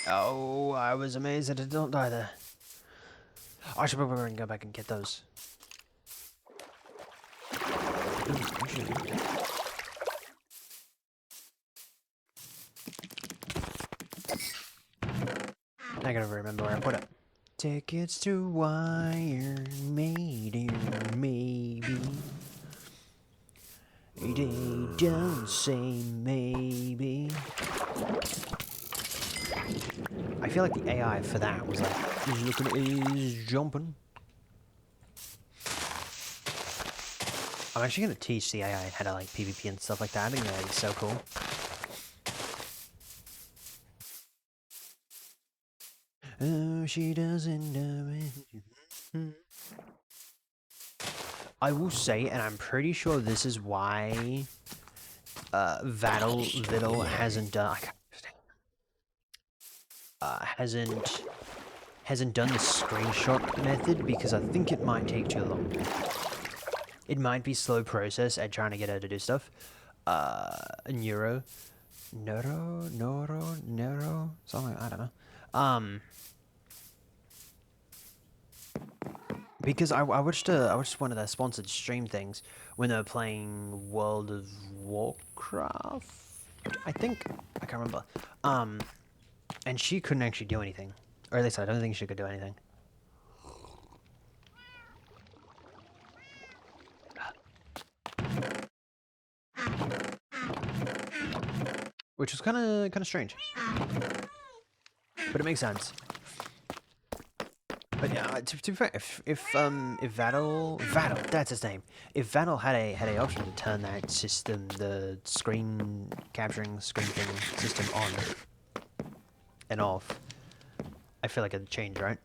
Oh, I was amazed that it didn't die there. I should probably go back and get those. I gotta remember where I put it. Tickets to Iron Maiden, maybe. They don't say maybe. I feel like the AI for that was like, he's looking at his jumping. I'm actually gonna teach the AI how to like PvP and stuff like that. I think that is so cool. Oh, she doesn't know it. I will say, and I'm pretty sure this is why Vidal hasn't done. Hasn't done the screenshot method because I think it might take too long. It might be slow process at trying to get her to do stuff. Neuro, something, I don't know. Because I watched one of their sponsored stream things when they were playing World of Warcraft. I think I can't remember. And she couldn't actually do anything, or at least I don't think she could do anything. Which was kind of strange, but it makes sense. But yeah, to be fair, if Vadal, that's his name. If Vadal had a option to turn that system, the screen capturing screen thing system on and off, I feel like it'd change, right?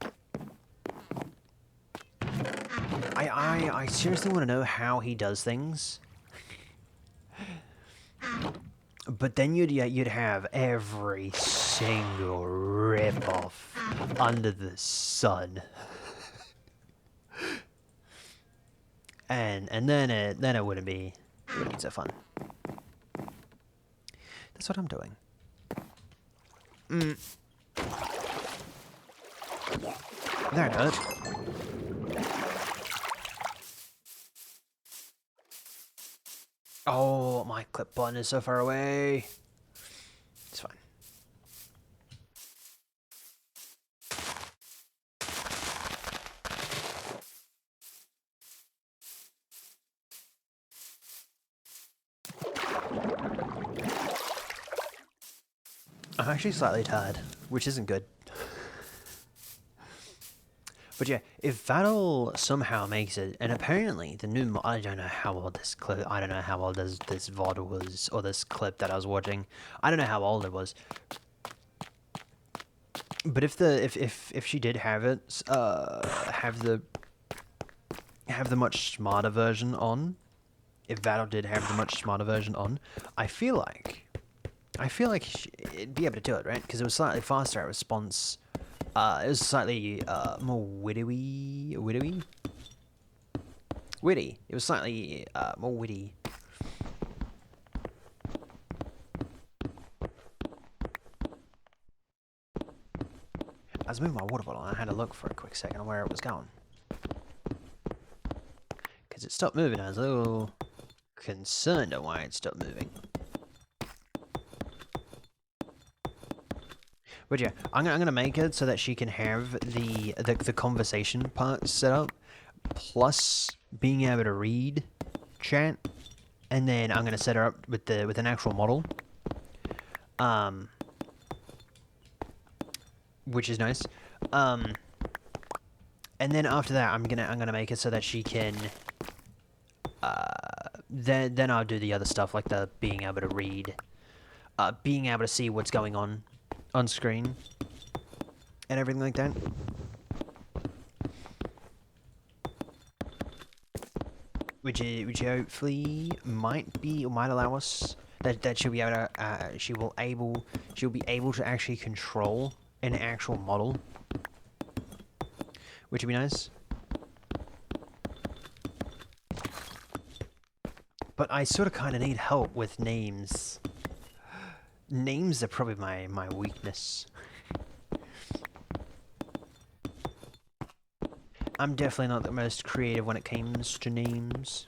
I seriously want to know how he does things. But then you'd have every single ripoff under the sun, and then it wouldn't be so fun. That's what I'm doing. That hurt. Oh, my clip button is so far away. It's fine. I'm actually slightly tired, which isn't good. But yeah, if Vadal somehow makes it, and apparently the new I don't know how old this clip, I don't know how old this VOD was, or this clip that I was watching, I don't know how old it was. But if she did have it, have the much smarter version on, if Vadal did have the much smarter version on, I feel like it'd be able to do it, right? Because it was slightly faster at response. It was slightly more witty. It was slightly more witty. I was moving my water bottle and I had to look for a quick second on where it was going. Because it stopped moving. I was a little concerned on why it stopped moving. But yeah, I'm gonna make it so that she can have the conversation part set up, plus being able to read chat, and then I'm gonna set her up with an actual model, which is nice, and then after that I'm gonna make it so that she can, then I'll do the other stuff like the being able to read, being able to see what's going on screen and everything like that. Which hopefully might allow us that she'll be able to she'll be able to actually control an actual model which would be nice. But I sort of kind of need help with names. Names are probably my weakness. I'm definitely not the most creative when it comes to names.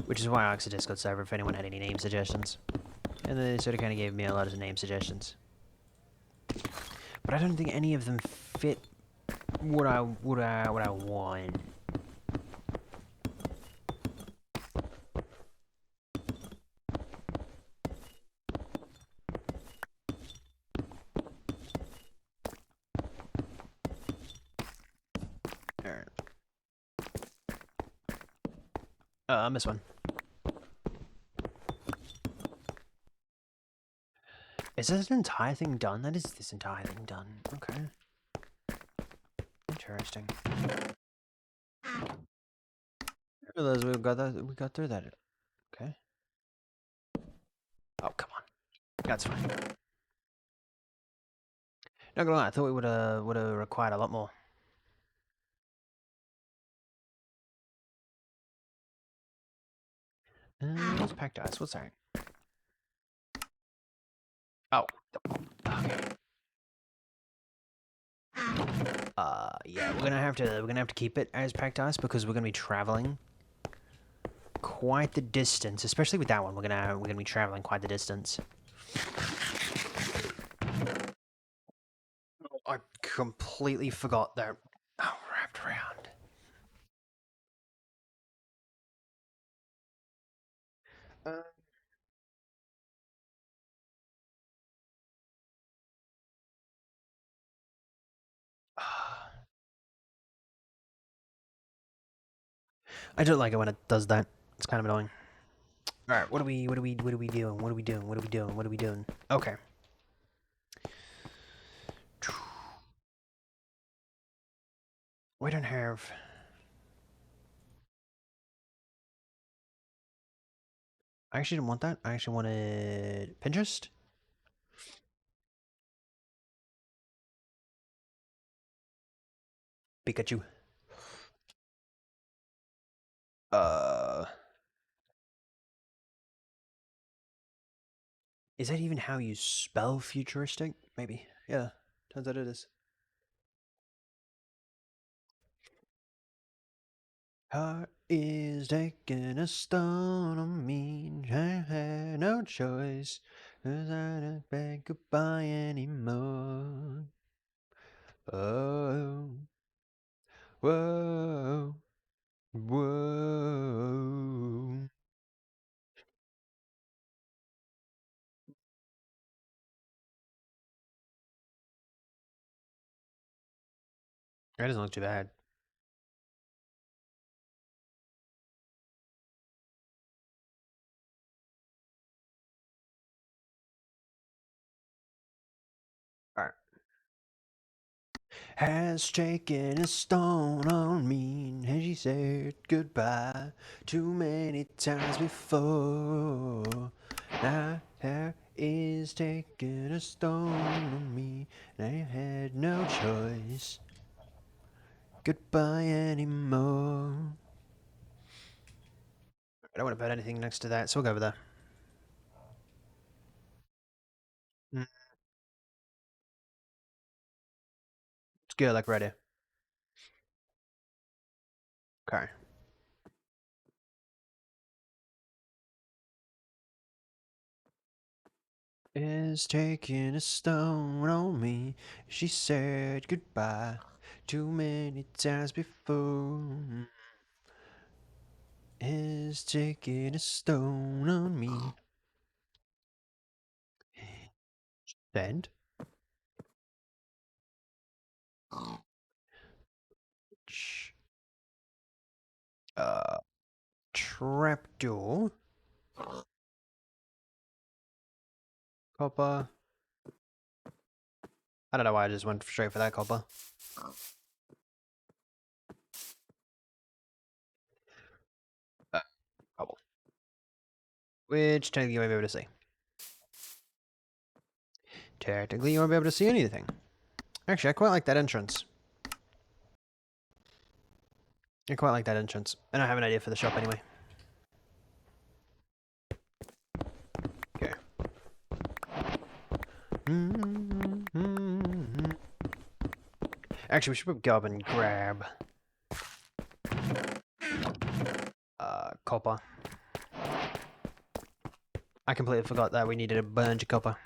Which is why I asked the Discord server if anyone had any name suggestions. And they sort of kind of gave me a lot of name suggestions. But I don't think any of them fit what I want. Alright. I missed one. Is this entire thing done? That is this entire thing done. Okay. Interesting. I realized we got through that. Okay. Oh, come on. That's fine. Not gonna lie, I thought we would have required a lot more. What's packed ice? What's that? Oh. Okay. Yeah, we're gonna have to keep it as packed ice because we're gonna be traveling quite the distance, especially with that one. We're gonna be traveling quite the distance. I completely forgot that. Oh, wrapped around. I don't like it when it does that. It's kind of annoying. All right, what are we doing? What are we doing? Okay. We don't have. I actually didn't want that. I actually wanted Pinterest. Pikachu. Uh, is that even how you spell futuristic? Maybe. Yeah. Turns out it is. Heart is taking a stone on me. I had no choice. 'Cause I don't beg goodbye anymore. Oh. Whoa. Whoa. That doesn't look too bad. Alright. Has taken a stone on me, and she said goodbye too many times before. Now there is taking a stone on me, and I had no choice. Goodbye anymore. I don't want to put anything next to that, so we'll go over there. Let's go like ready. Okay. Is taking a stone on me. She said goodbye too many times before. Is taking a stone on me. Send. Uh, trapdoor. Copper. I don't know why I just went straight for that copper. Cobble. Which technically you won't be able to see. Technically you won't be able to see anything. Actually, I quite like that entrance. I quite like that entrance. And I have an idea for the shop anyway. Okay. Actually, we should go up and grab copper. I completely forgot that we needed a bunch of copper.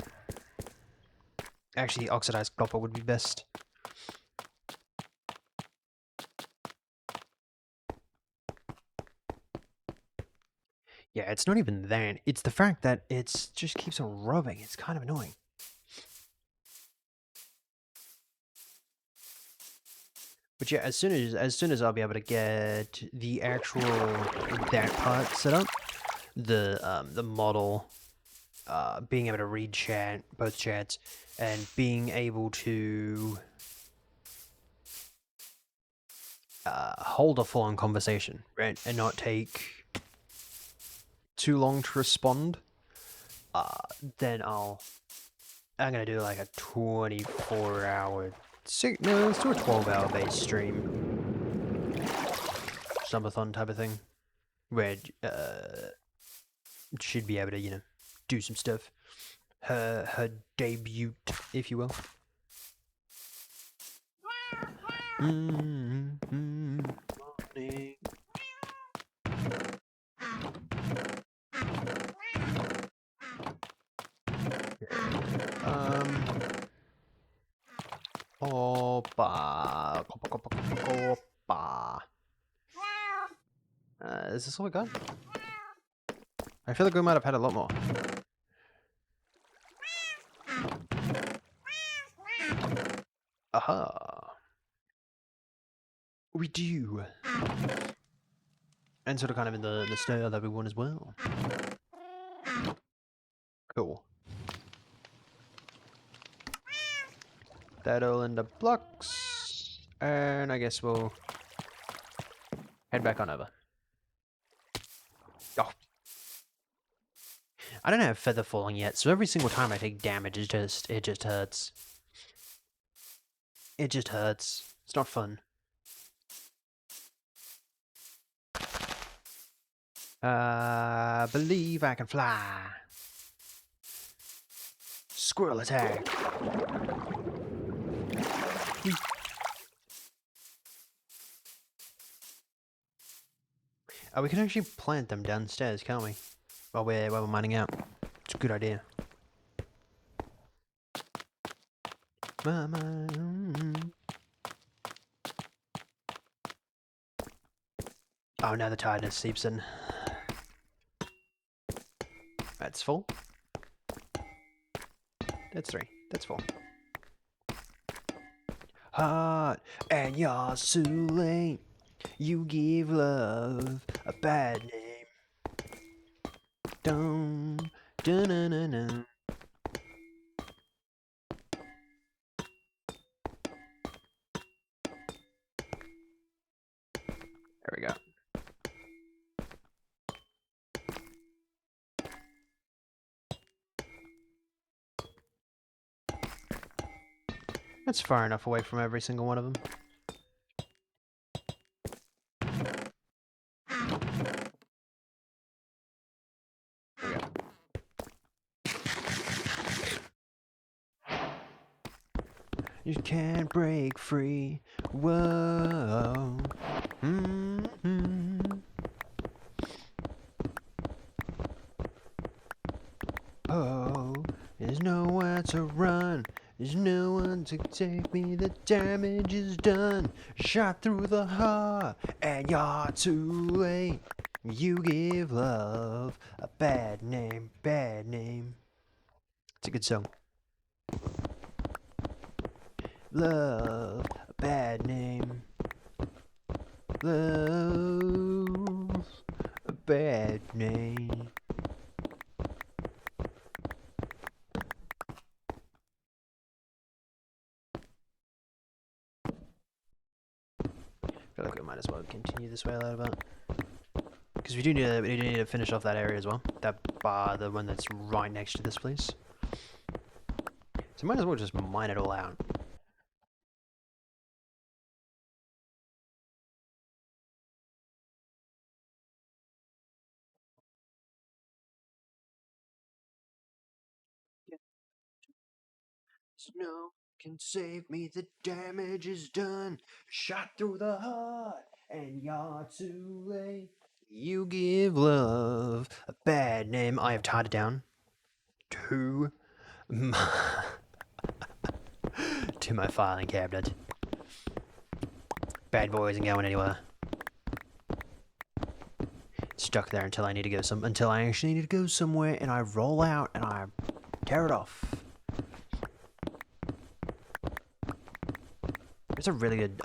Actually, oxidized copper would be best. Yeah, it's not even that. It's the fact that it just keeps on rubbing. It's kind of annoying. But yeah, as soon as I'll be able to get the actual that part set up, the model, being able to read both chats, and being able to hold a full-on conversation, right, and not take too long to respond, then I'm gonna do like a 24-hour. No, let's do a 12-hour base stream, subathon type of thing, where should be able to do some stuff. Her debut, if you will. Morning. Opa. Opa. Is this all we got? I feel like we might have had a lot more. Aha. We do. And sort of kind of in the style that we want as well. Cool. That'll end up blocks. And I guess we'll head back on over. Oh. I don't have feather falling yet, so every single time I take damage, it just hurts. It just hurts. It's not fun. Believe I can fly. Squirrel attack. We can actually plant them downstairs, can't we? While we're mining out. It's a good idea. Mama. Oh, now the tiredness seeps in. That's full. That's 3. That's 4. Hot and you're so late. You give love a bad name. Dun, dun, dun, dun, dun. There we go. That's far enough away from every single one of them. There we go. You can't break free. Whoa. Oh, there's nowhere to run. There's no one to take me. The damage is done. Shot through the heart, and you're too late. You give love a bad name, bad name. It's a good song. Love a bad name. Love a bad name. I feel like we might as well continue this way a little bit. Because we do need to finish off that area as well. That bar, the one that's right next to this place. So might as well just mine it all out. No can save me, the damage is done. Shot through the heart, and you're too late. You give love a bad name. I have tied it down to my, to my filing cabinet. Bad boy isn't going anywhere. Stuck there until I need to go until I actually need to go somewhere, and I roll out and I tear it off. These are really good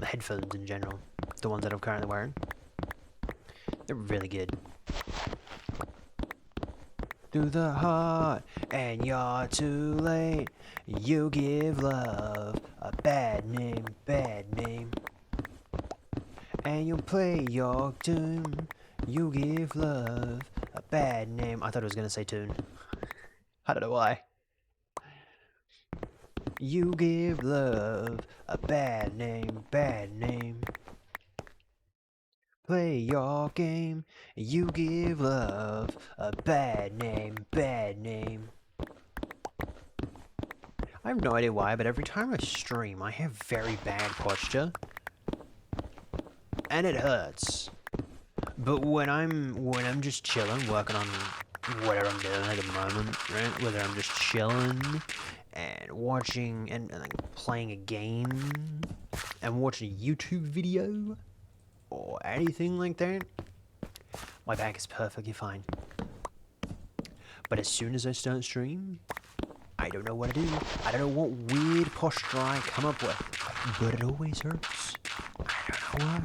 headphones in general. The ones that I'm currently wearing. They're really good. Through the heart, and you're too late. You give love a bad name, bad name. And you play your tune. You give love a bad name. I thought it was gonna say tune. I don't know why. You give love a bad name, bad name. Play your game. You give love a bad name, bad name. I have no idea why, but every time I stream, I have very bad posture. And it hurts. But when I'm just chilling, working on whatever I'm doing at the moment, right? Whether I'm just chilling and watching and like playing a game and watching a YouTube video or anything like that, my back is perfectly fine. But as soon as I start stream, I don't know what to do. I don't know what weird posture I come up with, but it always hurts. I don't know why.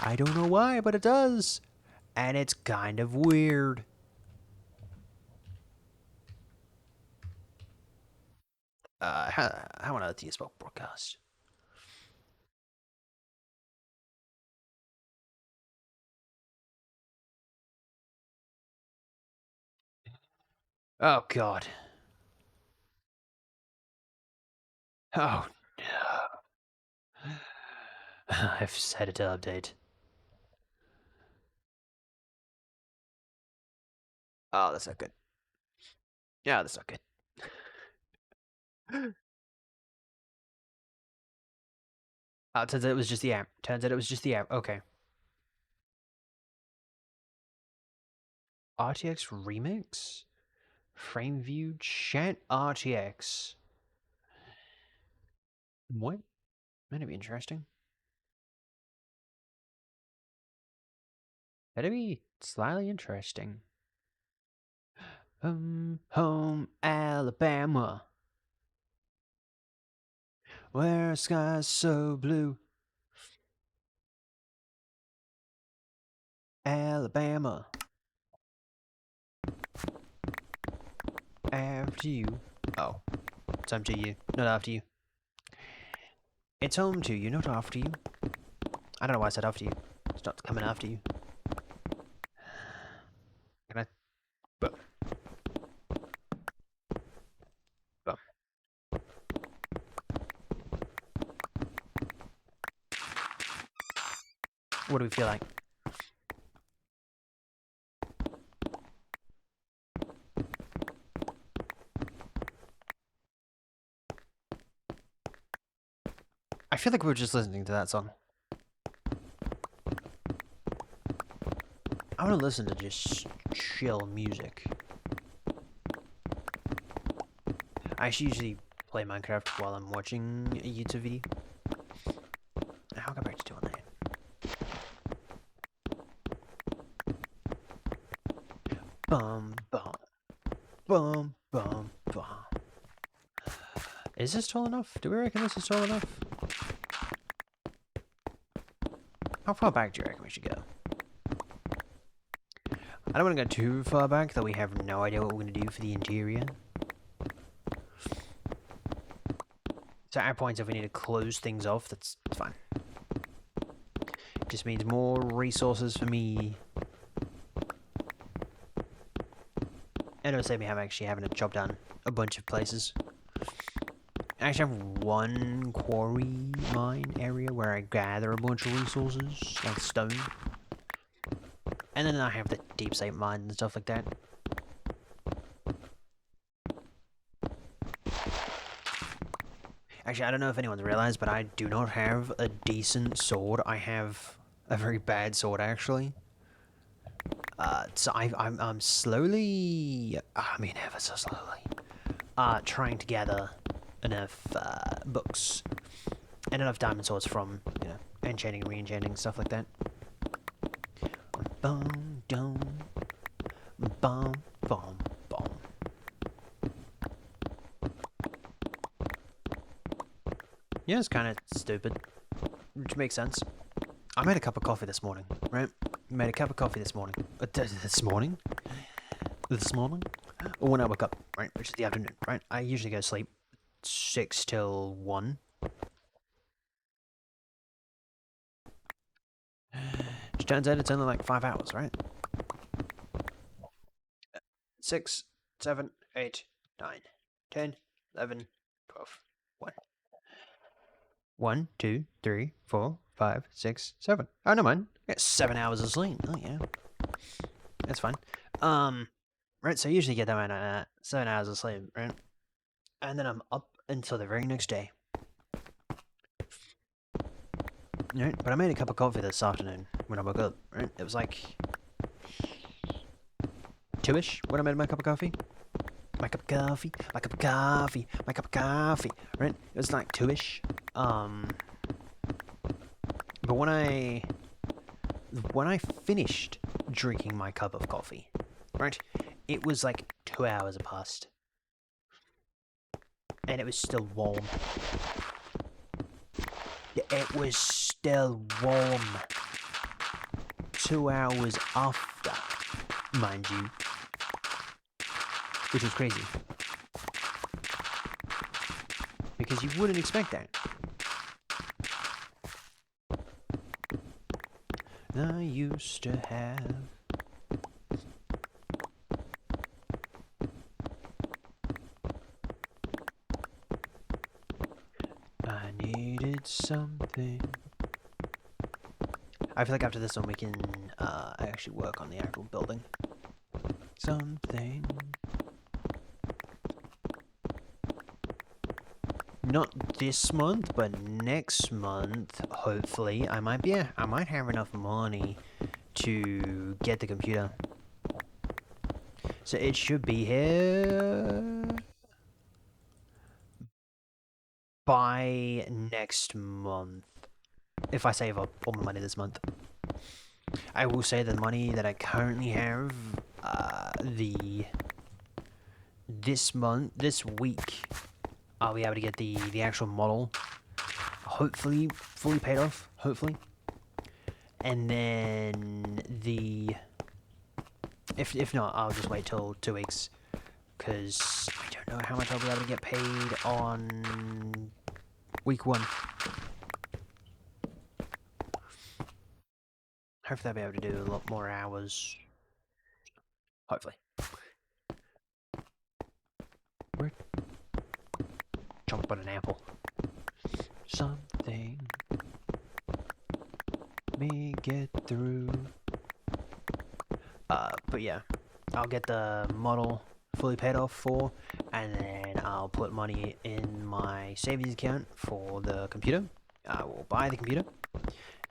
I don't know why, but it does. And it's kind of weird. How on earth do you spell broadcast? Oh, God. Oh, no. I've set it to update. Oh, that's not good. Yeah, that's not good. Turns out it was just the app. Turns out it was just the app. Okay. RTX Remix? Frame View Chat RTX. What? That'd be interesting. That'd be slightly interesting. Home Alabama, where skies so blue. Alabama. After you. Oh, it's home to you, not after you. It's home to you, not after you. I don't know why I said after you. It's not coming after you. Can I? Boom. Boom. What do we feel like? I feel like we were just listening to that song. I want to listen to just chill music. I usually play Minecraft while I'm watching a YouTube video. I'll go back to doing that. Bum bum. Bum bum bum. Is this tall enough? Do we reckon this is tall enough? How far back do you reckon we should go? I don't want to go too far back, though we have no idea what we're going to do for the interior. So at points, if we need to close things off, that's fine. It just means more resources for me. And it'll save me actually having to chop down a bunch of places. I actually have one quarry mine area where I gather a bunch of resources, like stone. And then I have the deep site mine and stuff like that. Actually, I don't know if anyone's realized, but I do not have a decent sword. I have a very bad sword, actually. So I'm slowly, I mean, ever so slowly, trying to gather enough books and enough diamond swords from, you know, enchanting and re-enchanting, stuff like that. Boom, boom, boom, boom, boom. Yeah, it's kind of stupid, which makes sense. I made a cup of coffee this morning, right? Made a cup of coffee this morning. This morning? This morning? Or when I woke up, right? Which is the afternoon, right? I usually go to sleep 6 till 1. Which turns out it's only like 5 hours, right? 6, 7, 8, 9, 10, 11, 12, 1. 1, 2, 3, 4, 5, 6, 7. Oh, no mind. I got 7 hours of sleep. Oh, yeah. That's fine. Right, so I usually get that 7 hours of sleep, right? And then I'm up until the very next day. Right, but I made a cup of coffee this afternoon when I woke up, right? It was like 2-ish when I made my cup of coffee. My cup of coffee, my cup of coffee, my cup of coffee, right? It was like 2-ish. But when I finished drinking my cup of coffee, right, it was like 2 hours past. And it was still warm. It was still warm. 2 hours after, mind you. Which was crazy. Because you wouldn't expect that. I used to have... I needed something. I feel like after this one we can actually work on the actual building. Something. Not this month, but next month, hopefully, I might have enough money to get the computer. So it should be here by next month. If I save up all my money this month. I will say the money that I currently have, this week, I'll be able to get the actual model, hopefully fully paid off, hopefully. And then if not, I'll just wait till 2 weeks, because I don't know how much I'll be able to get paid on week 1. Hopefully I'll be able to do a lot more hours. Hopefully. We're chomping an apple. Something me get through. But yeah, I'll get the model fully paid off for, and then I'll put money in my savings account for the computer. I will buy the computer,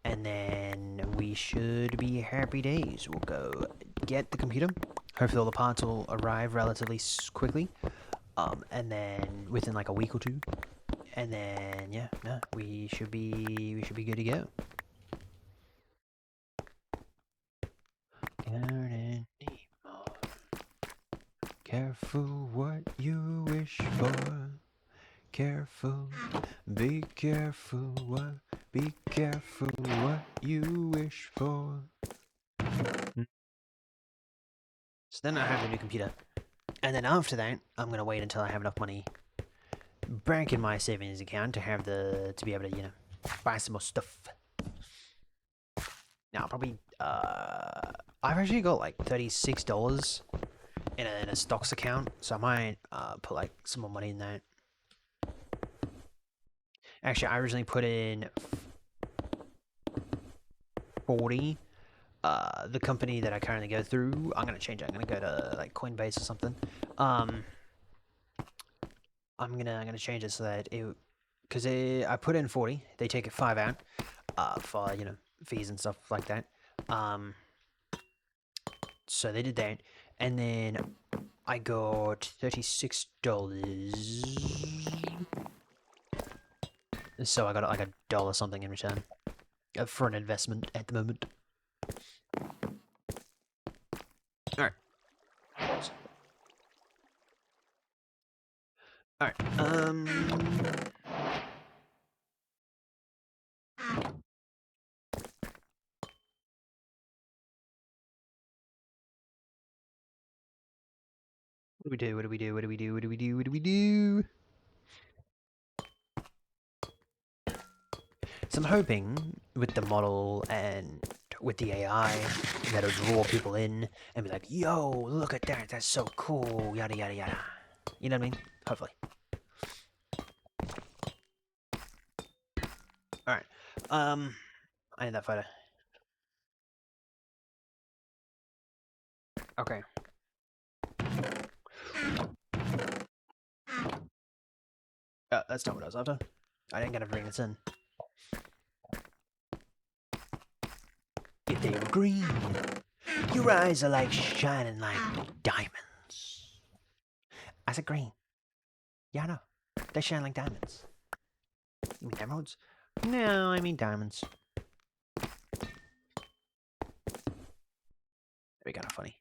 and then we should be happy days. We'll go get the computer. Hopefully all the parts will arrive relatively quickly, and then within like a week or 2, and then yeah, no, we should be good to go. Careful what you wish for. Careful, be careful what you wish for. So then I have the new computer. And then after that, I'm gonna wait until I have enough money back in my savings account to be able to, you know, buy some more stuff. Now probably I've actually got like $36 in a stocks account, so I might put like some more money in that. Actually, I originally put in 40. The company that I currently go through, I'm gonna change it. I'm gonna go to like Coinbase or something. I'm gonna change it so that because I put in 40, they take it 5 out, for, you know, fees and stuff like that. So they did that, and then I got $36. So I got like $1 something in return for an investment at the moment. Alright. Alright, what do we do? What do we do? What do we do? What do we do? What do we do? So I'm hoping with the model and with the AI that'll draw people in and be like, yo, look at that, that's so cool, yada yada yada. You know what I mean? Hopefully. Alright. I need that photo. Okay. That's not what I was after. I didn't gotta bring this in. If they were green, your eyes are like shining like diamonds. I said green. Yeah, I know. They shine like diamonds. You mean emeralds? No, I mean diamonds. That'd be kind of funny.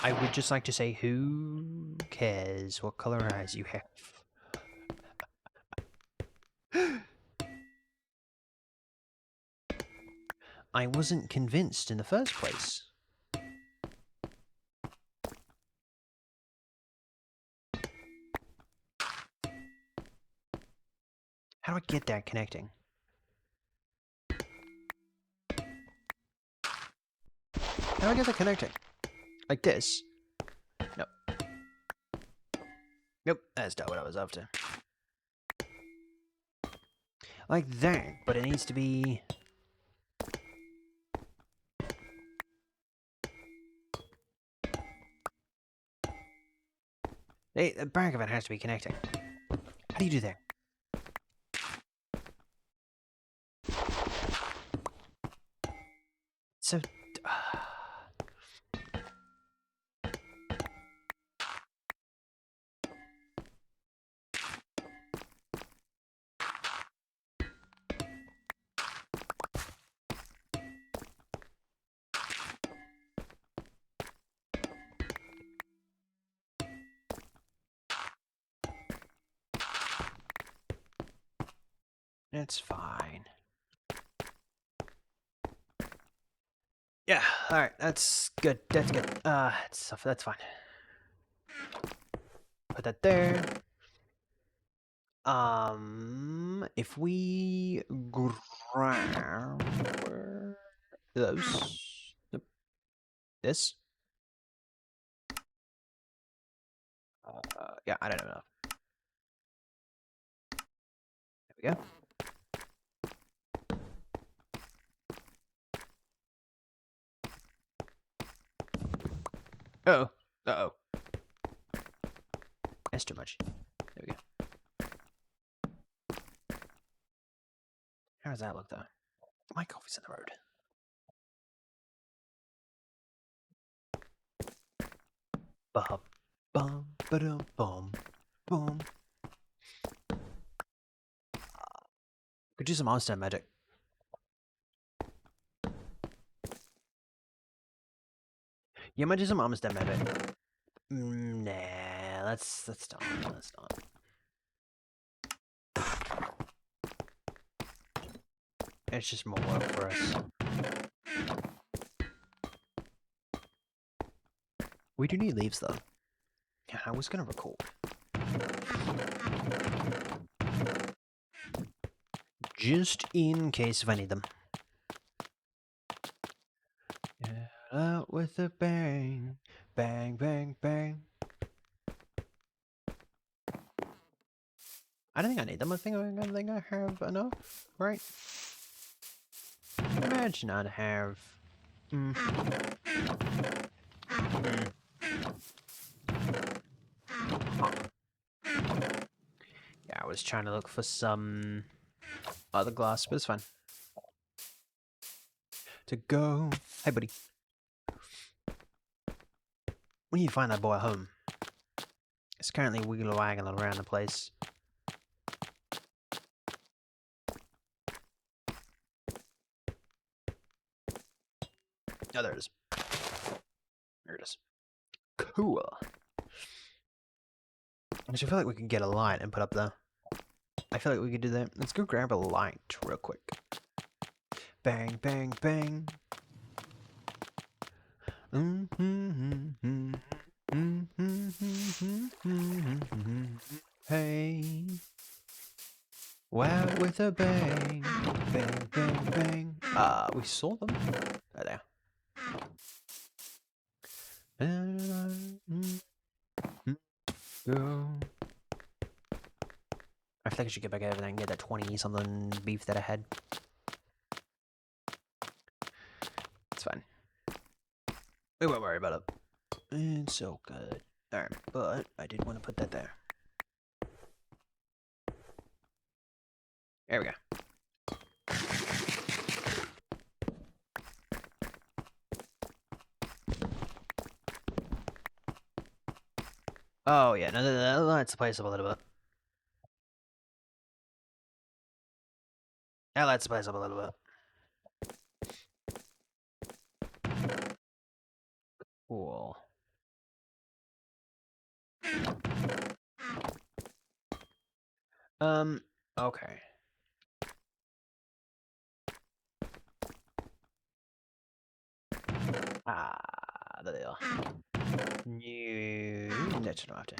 I would just like to say, who cares what color eyes you have? I wasn't convinced in the first place. How do I get that connecting? How do I get that connecting? Like this? Nope. Nope, that's not what I was after. Like that, but it needs to be... Hey, the back of it has to be connecting. How do you do that? So... It's fine. Yeah, alright, that's good. That's good. That's fine. Put that there. If we grab those, this, yeah, I don't know. There we go. Uh-oh. Uh-oh. That's too much. There we go. How does that look, though? My coffee's in the road. Ba bum ba dum bum boom. Could do some monster magic. Yeah, might do some monster magic. Nah, let's not. Let's not. It's just more work for us. We do need leaves, though. Yeah, I was gonna record. Just in case if I need them. Yeah, out with a bang. Bang, bang, bang. I don't think I need them. I think I have enough, right? Imagine I'd have... was trying to look for some other glass, but it's fine. To go. Hey, buddy. We need to find that boy home. It's currently wiggle-waggling around the place. Oh, there it is. There it is. Cool. Which I feel like we could get a light and put up there. I feel like we could do that. Let's go grab a light real quick. Bang, bang, bang. Hey. Wow, with a bang. Bang, bang, bang. We saw them. Oh, there. Go. I feel like I should get back over there and get that 20-something beef that I had. It's fine. We won't worry about it. It's so good. Alright, but I did want to put that there. There we go. Oh, yeah, no, that lights the place up a little bit. That lights the place up a little bit. Cool. Okay. There they are. New. No, don't have to.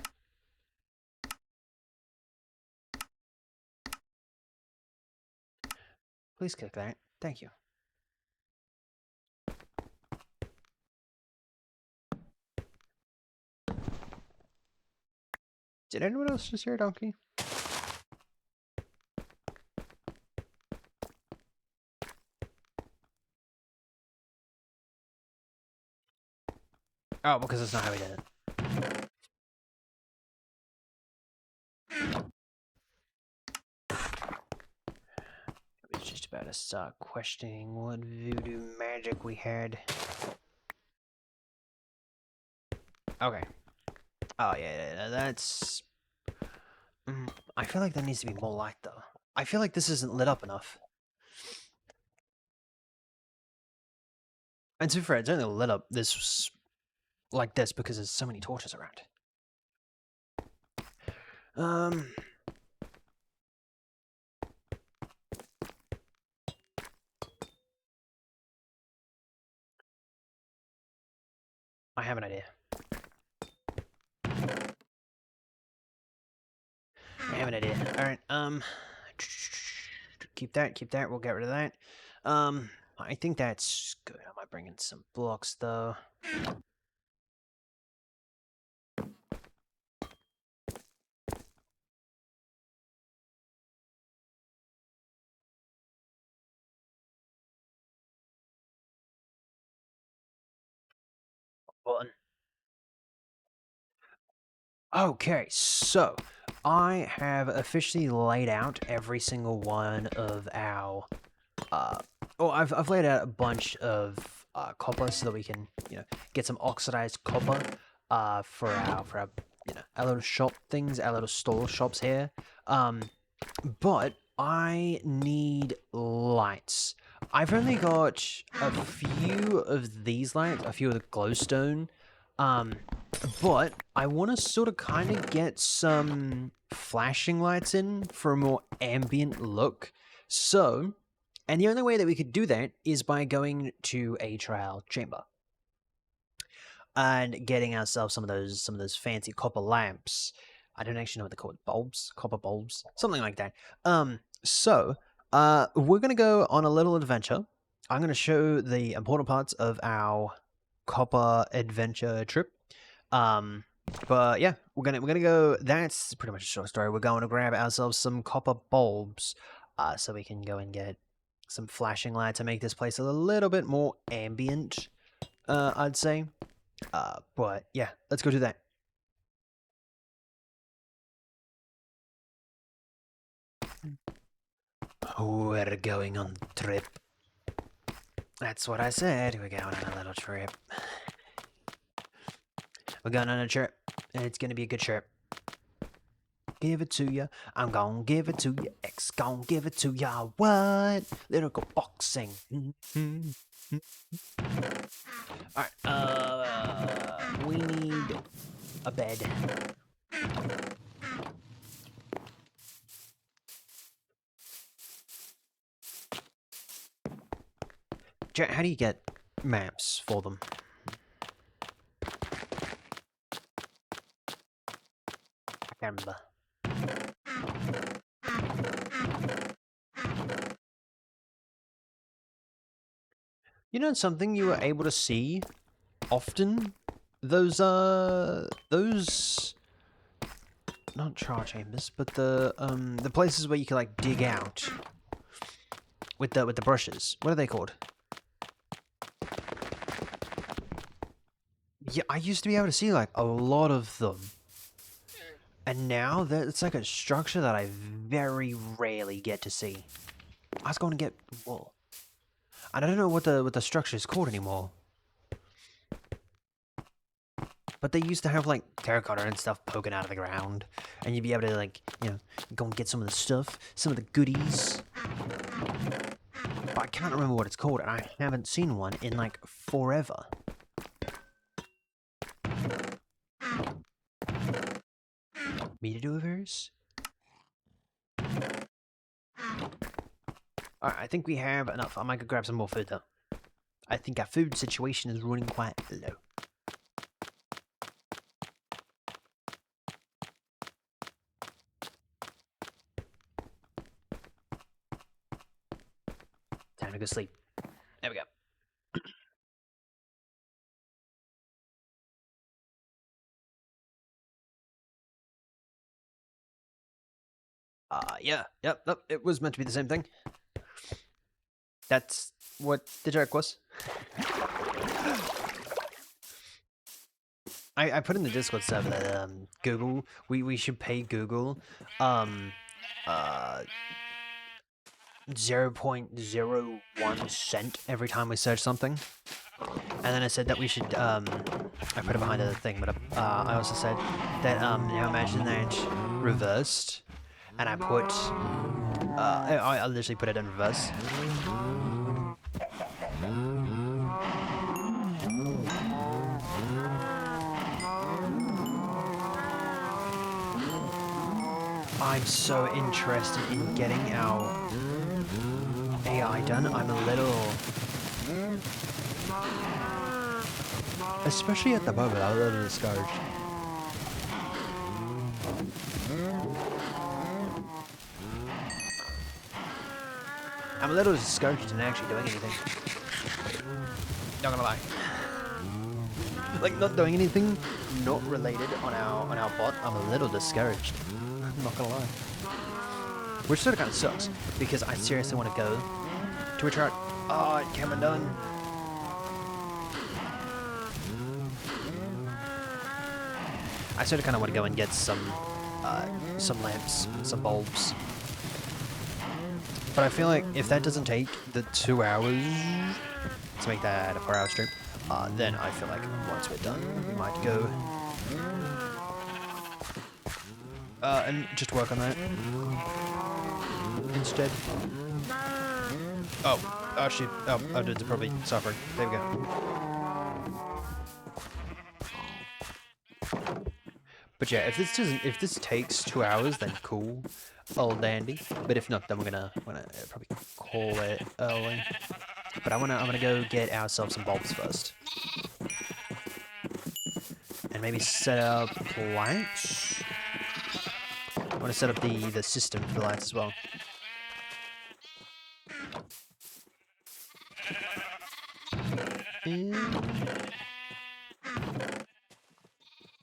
Please click that. Thank you. Did anyone else just hear a donkey? Oh, because that's not how we did it. I was just about to start questioning what voodoo magic we had. Okay. Oh, yeah, that's... I feel like there needs to be more light, though. I feel like this isn't lit up enough. And to be fair, it's only lit up this like this because there's so many torches around. I have an idea. Alright, keep that, we'll get rid of that. I think that's good. I might bring in some blocks, though. Button. Okay, so I have officially laid out every single one of our I've laid out a bunch of copper so that we can, get some oxidized copper for our our little shop things, our little store shops here. But I need lights. I've only got a few of these lights, a few of the glowstone. But I want to sort of kind of get some flashing lights in for a more ambient look. So, and the only way that we could do that is by going to a trial chamber and getting ourselves some of those fancy copper lamps. I don't actually know what they're called. Bulbs? Copper bulbs? Something like that. So, we're going to go on a little adventure. I'm going to show the important parts of our copper adventure trip. But yeah, we're gonna go. That's pretty much a short story. We're going to grab ourselves some copper bulbs, so we can go and get some flashing lights to make this place a little bit more ambient. I'd say. But yeah, let's go do that. We're going on a trip. That's what I said. We're going on a little trip. We're going on a trip, and it's gonna be a good trip. Give it to ya. I'm gonna give it to ya. X gonna give it to ya. What? Lyrical boxing. Alright, we need a bed. Jack, how do you get maps for them? I can't remember. You know something you were able to see often? Those not char chambers, but the places where you can like dig out with the brushes. What are they called? Yeah, I used to be able to see like a lot of them. And now it's like a structure that I very rarely get to see. I was going to get wool. I don't know what the structure is called anymore. But they used to have like terracotta and stuff poking out of the ground, and you'd be able to like, you know, go and get some of the stuff, some of the goodies. But I can't remember what it's called, and I haven't seen one in like forever. Me to do a verse? Alright, I think we have enough. I might go grab some more food though. I think our food situation is running quite low. Time to go sleep. There we go. Yeah, yep, it was meant to be the same thing. That's what the joke was. I put in the Discord server that Google, we should pay Google 0.01 cent every time we search something. And then I said that we should I put it behind the thing, but I also said that now imagine that reversed, and I put I literally put it in reverse. I'm so interested in getting our AI done. I'm a little... Especially at the moment, I'm a little discouraged. I'm a little discouraged in actually doing anything. Not gonna lie. Like, not doing anything not related on our bot, I'm a little discouraged. I'm not gonna lie. Which sort of kind of sucks, because I seriously want to go to a chart. Oh, it came undone. I sort of kind of want to go and get some lamps, some bulbs. But I feel like if that doesn't take the 2 hours to make that a 4-hour stream, then I feel like once we're done, we might go and just work on that instead. Oh shit! Oh, dude's probably suffering. There we go. But yeah, if this takes 2 hours, then cool, all dandy. But if not, then we're gonna probably call it early. But I'm gonna go get ourselves some bulbs first, and maybe set up lights. I want to set up the system for the lights as well.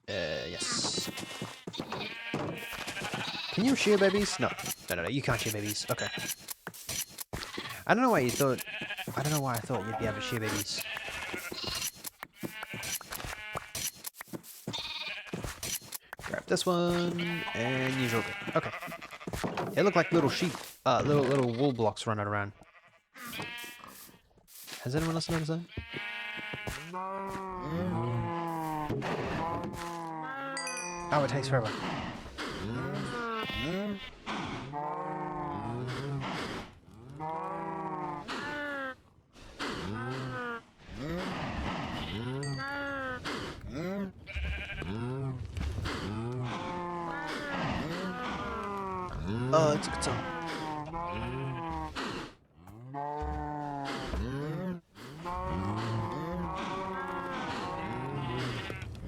Yes. Can you shear babies? No, you can't shear babies. Okay. I don't know why I thought we'd be able to shear babies. Grab this one and use your... Okay. They look like little sheep. little wool blocks running around. Has anyone else noticed that? Oh, it takes forever. Oh, it's a good song.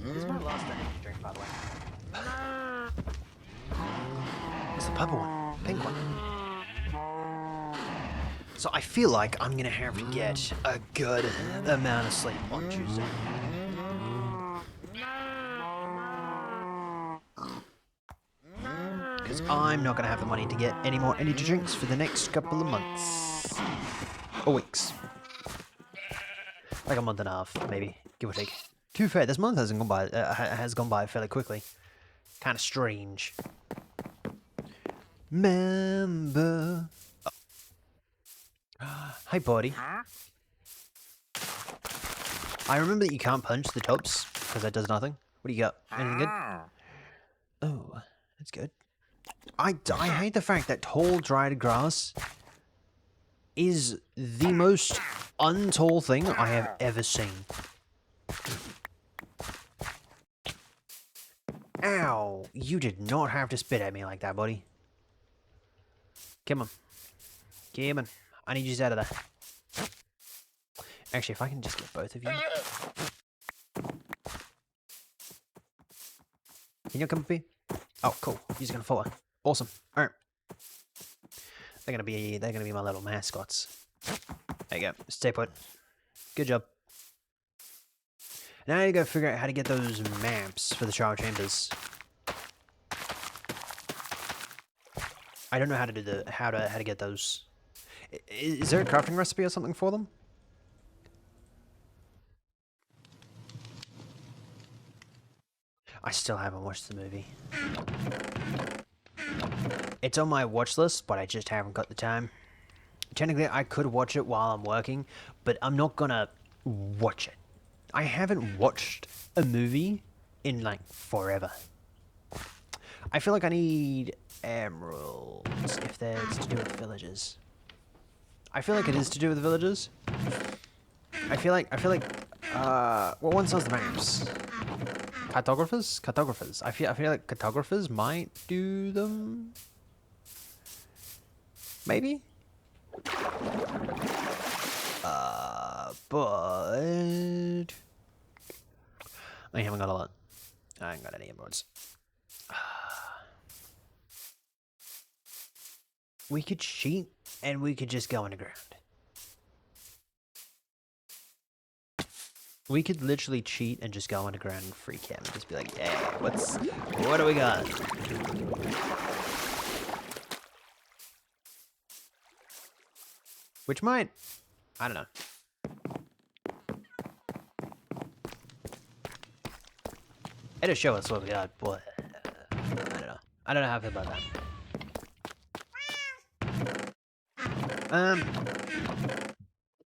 This is my last energy drink, by the way. It's the purple one, pink one. So I feel like I'm gonna have to get a good amount of sleep on Tuesday. Because I'm not gonna have the money to get any more energy drinks for the next couple of months. Or weeks. Like a month and a half, maybe, give or take. To be fair, this month has gone by fairly quickly. Kind of strange. Member. Oh. Hi, buddy. I remember that you can't punch the tops because that does nothing. What do you got? Anything good? Oh, that's good. I hate the fact that tall dried grass is the most untall thing I have ever seen. Ow! You did not have to spit at me like that, buddy. Come on. Come on. I need you out of there. Actually, if I can just get both of you. Can you come up here? Oh, cool. You're gonna follow. Awesome. Alright. They're gonna be my little mascots. There you go. Stay put. Good job. Now you gotta figure out how to get those maps for the shower chambers. I don't know how to do how to get those. Is there a crafting recipe or something for them? I still haven't watched the movie. It's on my watch list, but I just haven't got the time. Technically, I could watch it while I'm working, but I'm not gonna watch it. I haven't watched a movie in, like, forever. I feel like I need emeralds, if that's to do with villagers. I feel like it is to do with villagers. I feel like, what one sells the maps? Cartographers? Cartographers. I feel like cartographers might do them. Maybe? But I haven't got a lot. I ain't got any emeralds. We could cheat and we could just go underground. We could literally cheat and just go underground and freak him and just be like, yeah, what do we got? Which might, I don't know. It'll show us what we got, but I don't know. I don't know how I feel about that.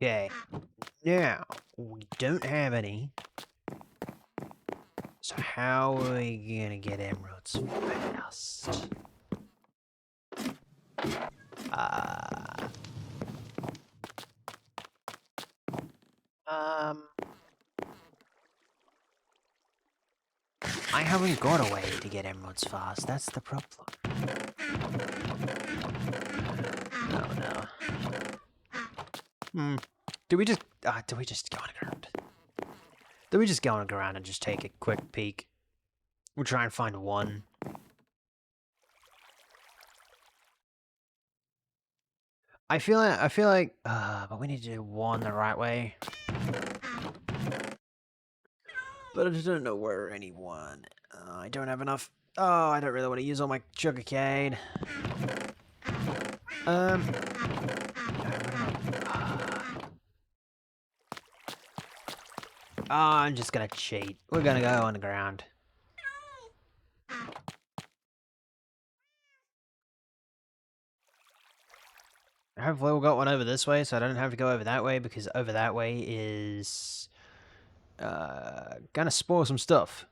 Okay. Now, we don't have any. So how are we gonna get emeralds fast? I haven't got a way to get emeralds fast. That's the problem. Oh no. Do we just go underground? Do we just go underground and just take a quick peek? We'll try and find one. I feel like, but we need to do one the right way. But I just don't know where anyone. I don't have enough. Oh, I don't really want to use all my sugar cane. I'm just gonna cheat. We're gonna go underground. Hopefully we'll got one over this way, so I don't have to go over that way, because over that way is gonna spoil some stuff.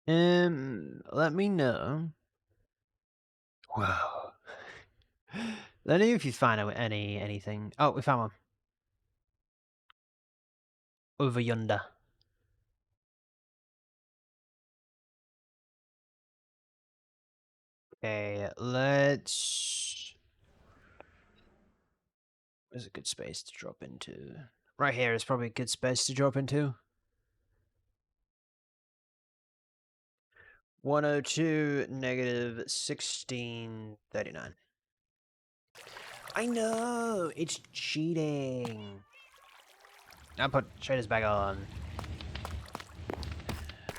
Let me know. Whoa. Let me know if you find anything. Oh, we found one. Over yonder. Okay, let's... Where's a good space to drop into? Right here is probably a good space to drop into. 102 negative 1639. I know! It's cheating! I put shaders back on.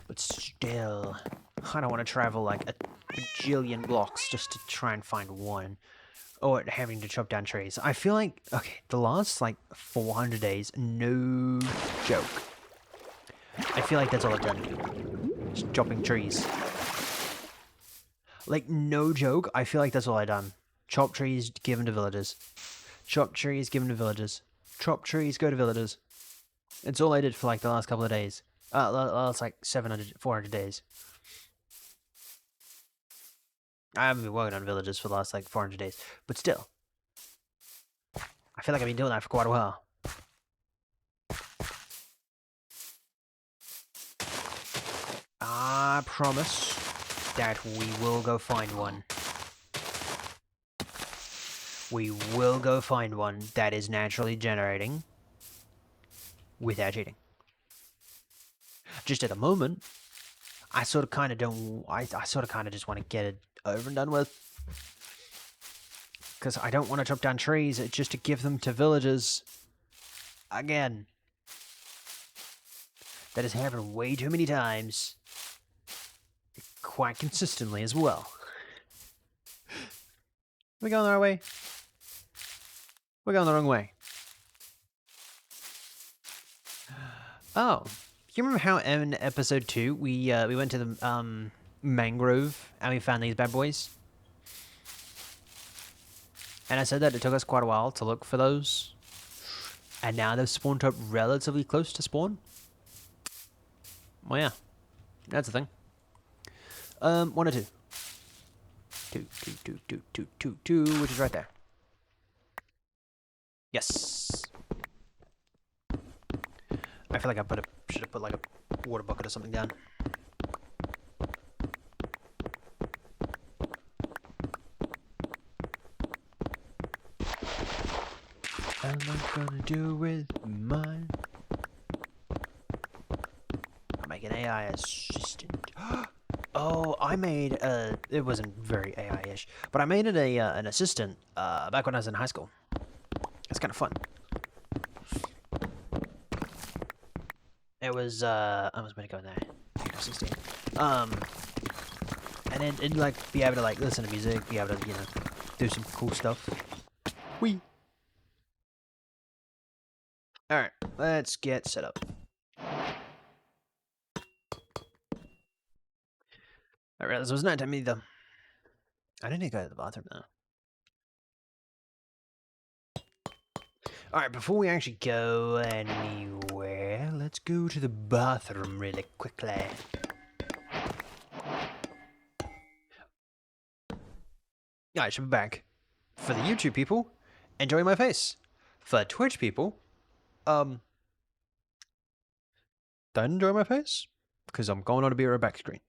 But still, I don't want to travel like a bajillion blocks just to try and find one. Or having to chop down trees. I feel like, okay, the last like 400 days, no joke. I feel like that's all I've done. Just chopping trees. Like, no joke, I feel like that's all I've done. Chop trees, give them to villagers. Chop trees, give them to villagers. Chop trees, go to villagers. It's all I did for like the last couple of days. Last like 400 days. I haven't been working on villagers for the last like 400 days. But still. I feel like I've been doing that for quite a while. I promise that we will go find one. We will go find one that is naturally generating without cheating. Just at the moment, I sort of kind of don't... I sort of kind of just want to get it over and done with. Because I don't want to chop down trees just to give them to villagers. Again. That has happened way too many times. Quite consistently as well. We're going the right way. We're going the wrong way. Oh. You remember how in episode 2 we went to the mangrove and we found these bad boys? And I said that it took us quite a while to look for those. And now they've spawned up relatively close to spawn. Well, yeah. That's the thing. 1 or 2. 2, which is right there. Yes. I feel like I should have put like a water bucket or something down. What am I gonna do with mine? I'm making AI assistant. Oh, I made it wasn't very AI-ish, but I made it an assistant back when I was in high school. It's kind of fun. It was I was going to go in there. 16. And then it'd like be able to like listen to music, be able to, you know, do some cool stuff. Whee! Alright, let's get set up. I realized it was nighttime either. I didn't need to go to the bathroom though. Alright, before we actually go anywhere, let's go to the bathroom really quickly. I should be back. For the YouTube people, enjoy my face. For Twitch people, don't enjoy my face, because I'm going on to be a back screen.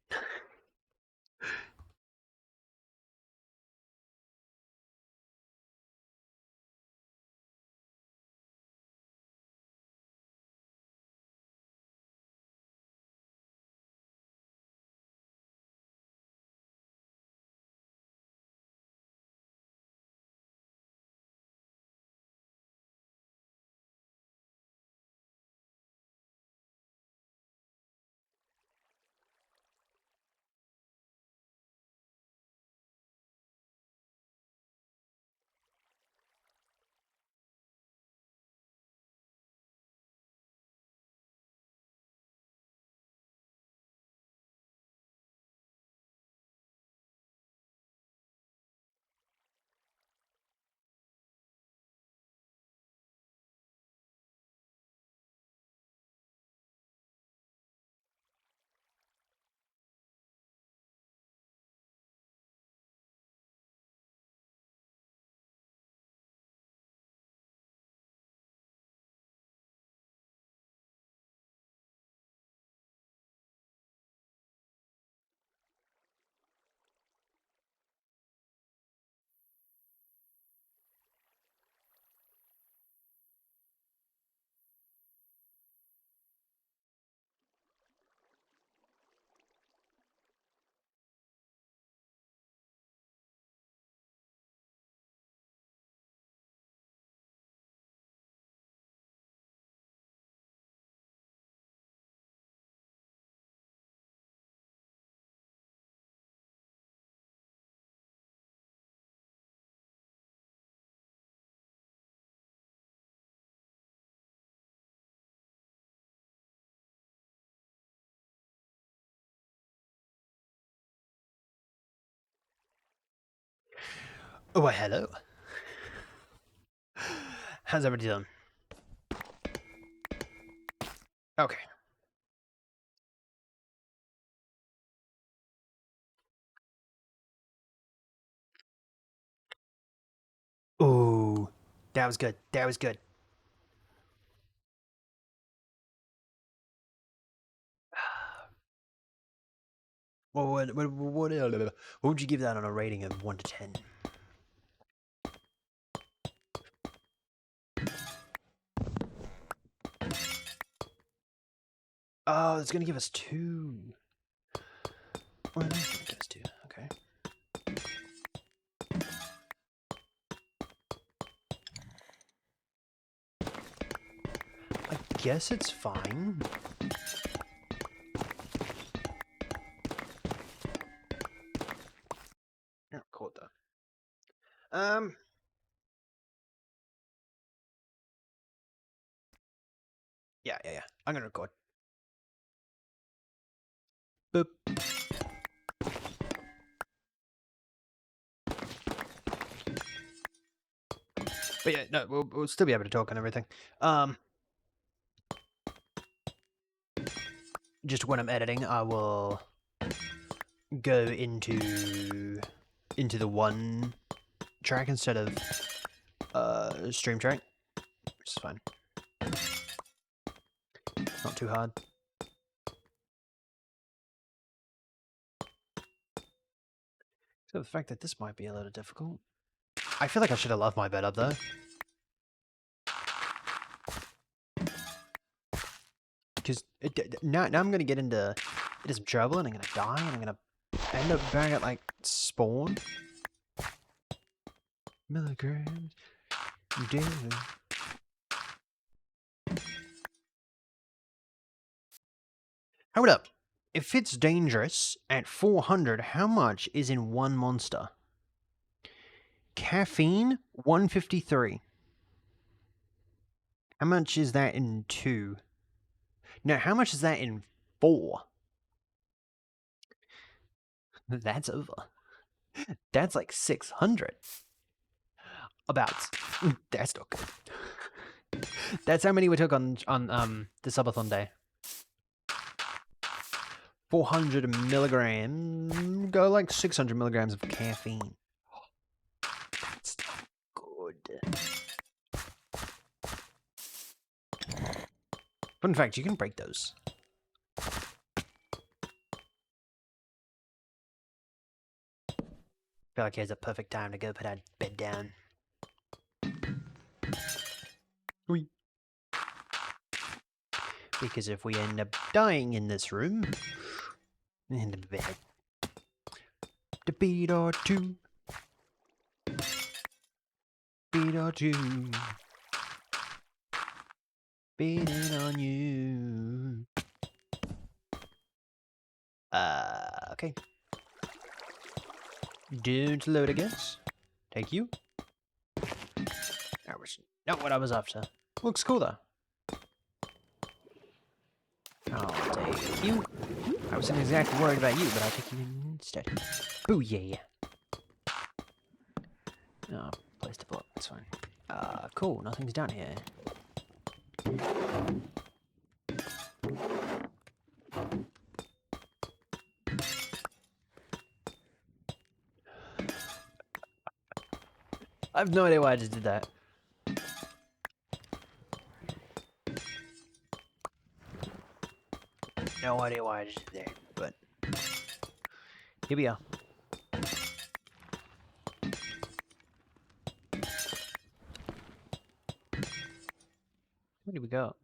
Oh, well, hello. How's everybody doing? Okay. Ooh, that was good. That was good. Well, what would you give that on a rating of 1 to 10? Oh, it's gonna give us 2. Well, it's gonna give us 2. Okay. I guess it's fine. Yeah, record that. Yeah. I'm gonna record. Boop. But yeah, no, we'll still be able to talk and everything. Just when I'm editing, I will go into the one track instead of stream track, which is fine. Not too hard. So the fact that this might be a little difficult. I feel like I should have left my bed up though. Because now I'm gonna get into some trouble and I'm gonna die and I'm gonna end up back at like spawn. Milligrams daily. Hold up. If it's dangerous at 400, how much is in one monster? Caffeine, 153. How much is that in 2? Now, how much is that in 4? That's over. That's like 600. About. That's not good. That's how many we took on the subathon day. 400 milligrams. Go like 600 milligrams of caffeine. That's good. But in fact, you can break those. I feel like here's a perfect time to go put our bed down. Oui. Because if we end up dying in this room, in the bed, the beat or two, beat or two, beating on you. Okay. Don't load again. Take you. That was not what I was after. Looks cool though. I'll take you. I wasn't exactly worried about you, but I'll take you instead. Booyah. Oh, place to block. That's fine. Cool. Nothing's down here. I have no idea why I just did that. No idea why I just did that, but here we are. Where did we go?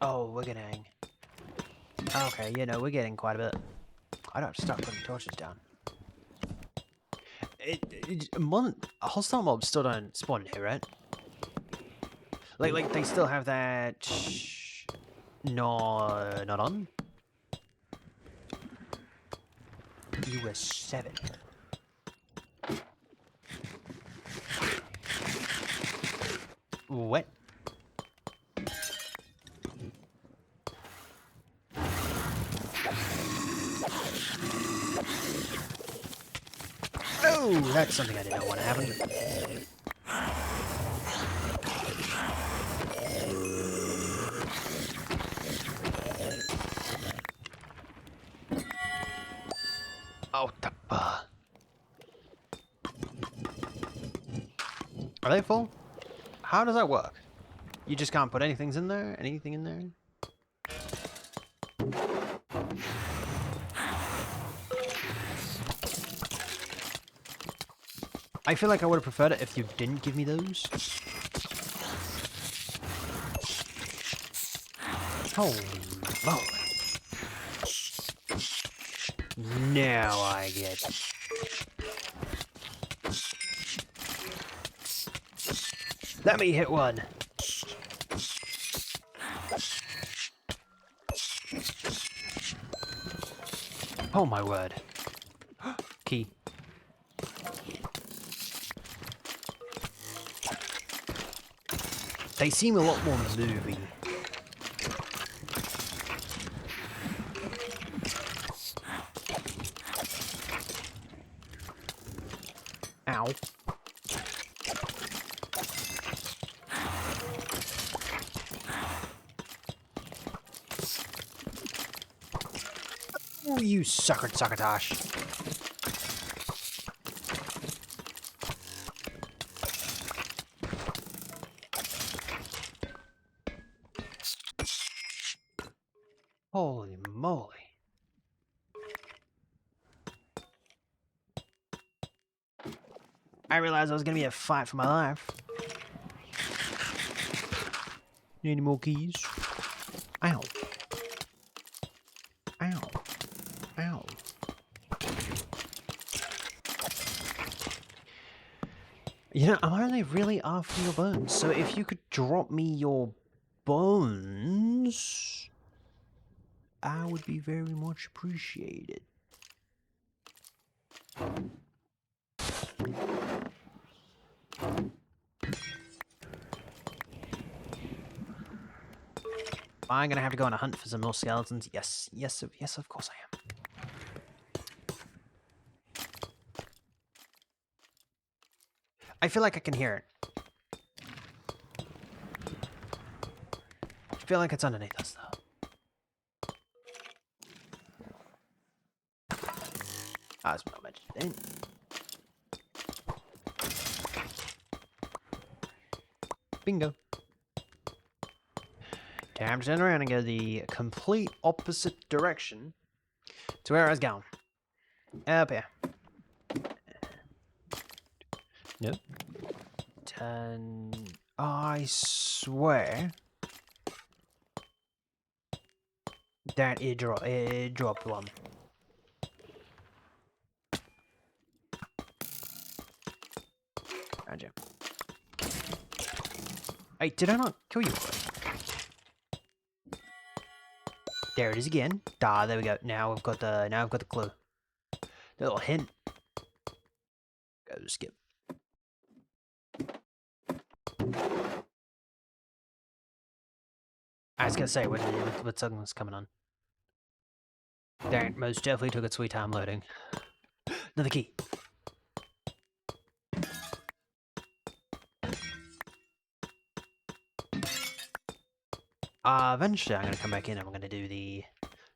Oh, we're getting... Okay, you know, we're getting quite a bit. I don't have to start putting torches down. Hostile mobs still don't spawn here, right? Like they still have that... No, not on? US 7. What? Oh! that's something I did not want to happen. Oh, are they full? How does that work? You just can't put anything in there? Anything in there? I feel like I would have preferred it if you didn't give me those. Holy moly. Now I get it. Let me hit one. Oh my word. Key. They seem a lot more movie. Ow. Oh, you succotash. Holy moly. I realized I was gonna be a fight for my life. Need any more keys? Ow. Ow. Ow. You know, I'm only really after your bones, so if you could drop me your bones, I would be very much appreciated. I'm gonna have to go on a hunt for some more skeletons. Yes, yes, yes, of course I am. I feel like I can hear it. I feel like it's underneath us, though. Ah, it's not mentioned. Bingo. Time to turn around and go the complete opposite direction to where I was going. Up here. Nope. I swear that it dropped one. Gotcha. Hey, did I not kill you already? There it is again. Ah, there we go. Now I've got the clue. The little hint. Go skip. I was gonna say what song was coming on. Darn, most definitely took its sweet time loading. Another key. Eventually I'm gonna come back in and we're gonna do the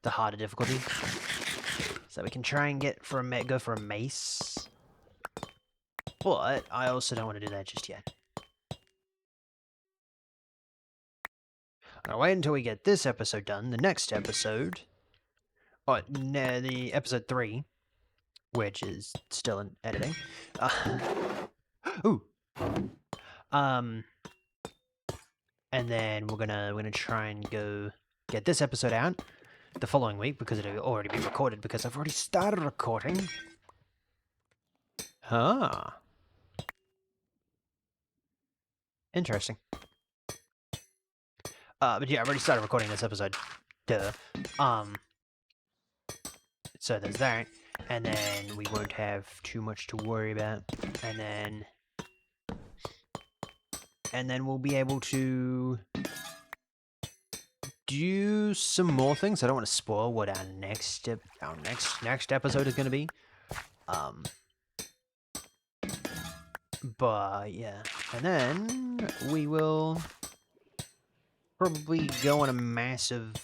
harder difficulty. So we can try and go for a mace. But I also don't want to do that just yet. I'll wait until we get this episode done. The next episode, the episode 3, which is still in editing. Ooh. And then we're gonna try and go get this episode out the following week because it'll already be recorded because I've already started recording. Huh. Interesting. But yeah, I've already started recording this episode. Duh. So there's that. And then we won't have too much to worry about. And then we'll be able to do some more things. I don't want to spoil what our next episode is going to be. But yeah, and then we will probably go on a massive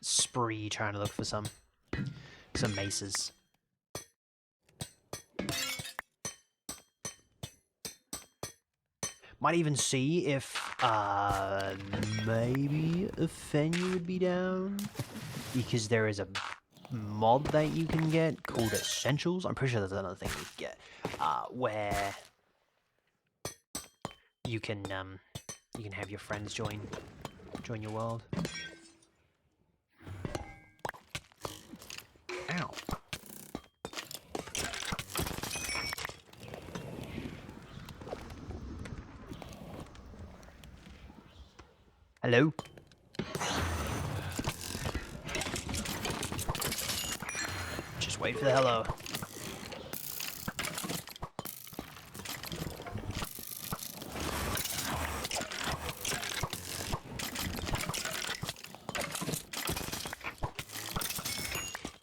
spree trying to look for some maces. Might even see if maybe a Fenny would be down, because there is a mod that you can get called Essentials. I'm pretty sure there's another thing you can get where you can have your friends join your world. Ow. Hello? Just wait for the hello.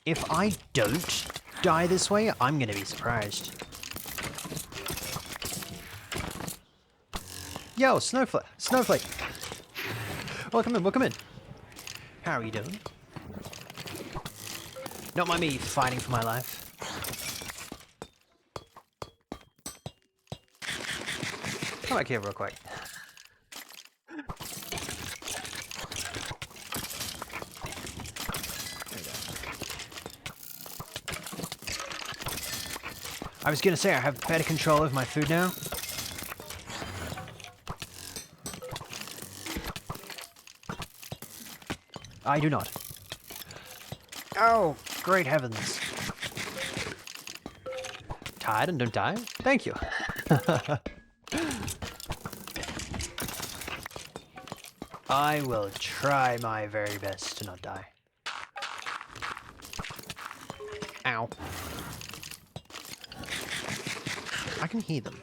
If I don't die this way, I'm gonna be surprised. Yo, Snowflake! Snowflake! Welcome in, welcome in. How are you doing? Not mind me fighting for my life. Come back here real quick. There we go. I was gonna say I have better control of my food now. I do not. Oh, great heavens. Tired and don't die? Thank you. I will try my very best to not die. Ow. I can hear them.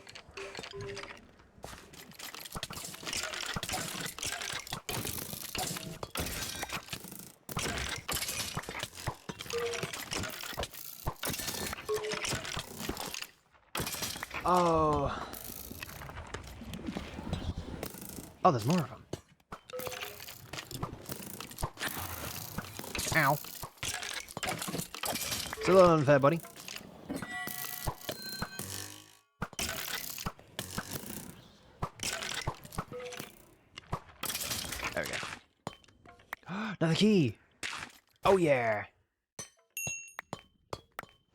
Oh. Oh, there's more of them. Ow. It's a little unfair, buddy. There we go. Another key! Oh yeah!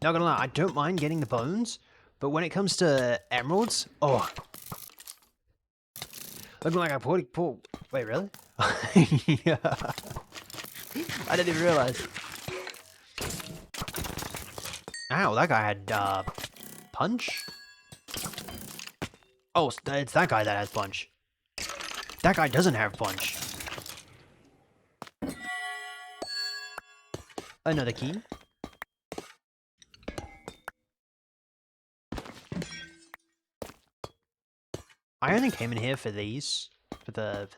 Not gonna lie, I don't mind getting the bones, but when it comes to emeralds, oh. Looking like I pulled. Wait, really? Yeah. I didn't even realize. Ow, that guy had, punch? Oh, it's that guy that has punch. That guy doesn't have punch. Another key. I only came in here for these. For the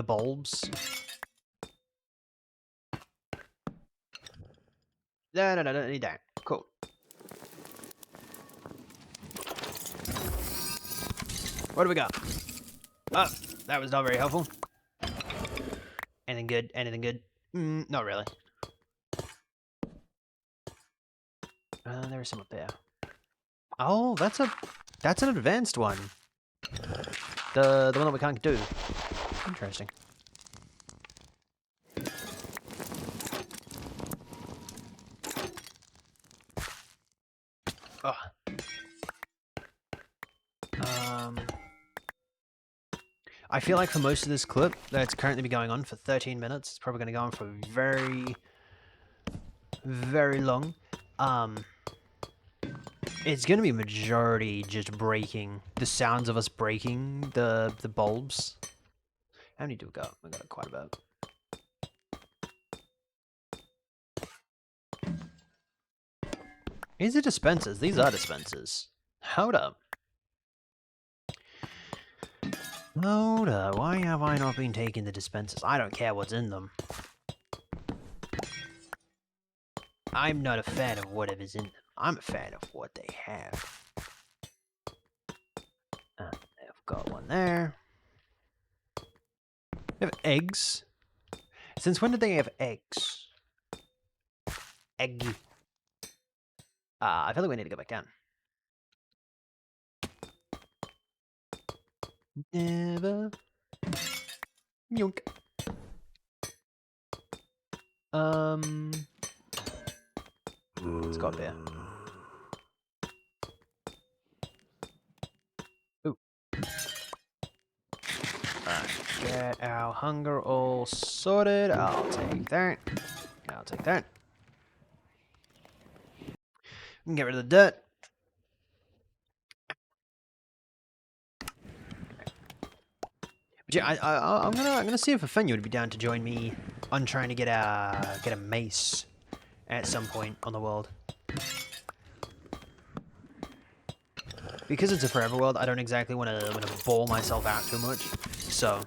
bulbs. No, don't need that. Cool. What do we got? Oh, that was not very helpful. Anything good? Anything good? Not really. There's some up there. Oh, that's an advanced one. The one that we can't do. Interesting. Oh. I feel like for most of this clip, that's currently been going on for 13 minutes. It's probably going to go on for very, very long. It's going to be majority just breaking, the sounds of us breaking the bulbs. How many do we got? We got quite a bit. These are dispensers. These are dispensers. Hold up. Hold up. Why have I not been taking the dispensers? I don't care what's in them. I'm not a fan of whatever's in them. I'm a fan of what they have. I've got one there. They have eggs. Since when did they have eggs? Eggy. I feel like we need to go back down. Never. Yoink. Let's go up here. Ooh. Alright, get our hunger all sorted. I'll take that. I'll take that. We can get rid of the dirt. But yeah, I'm gonna see if Fenya would be down to join me on trying to get a mace at some point on the world. Because it's a forever world, I don't exactly want to ball myself out too much. So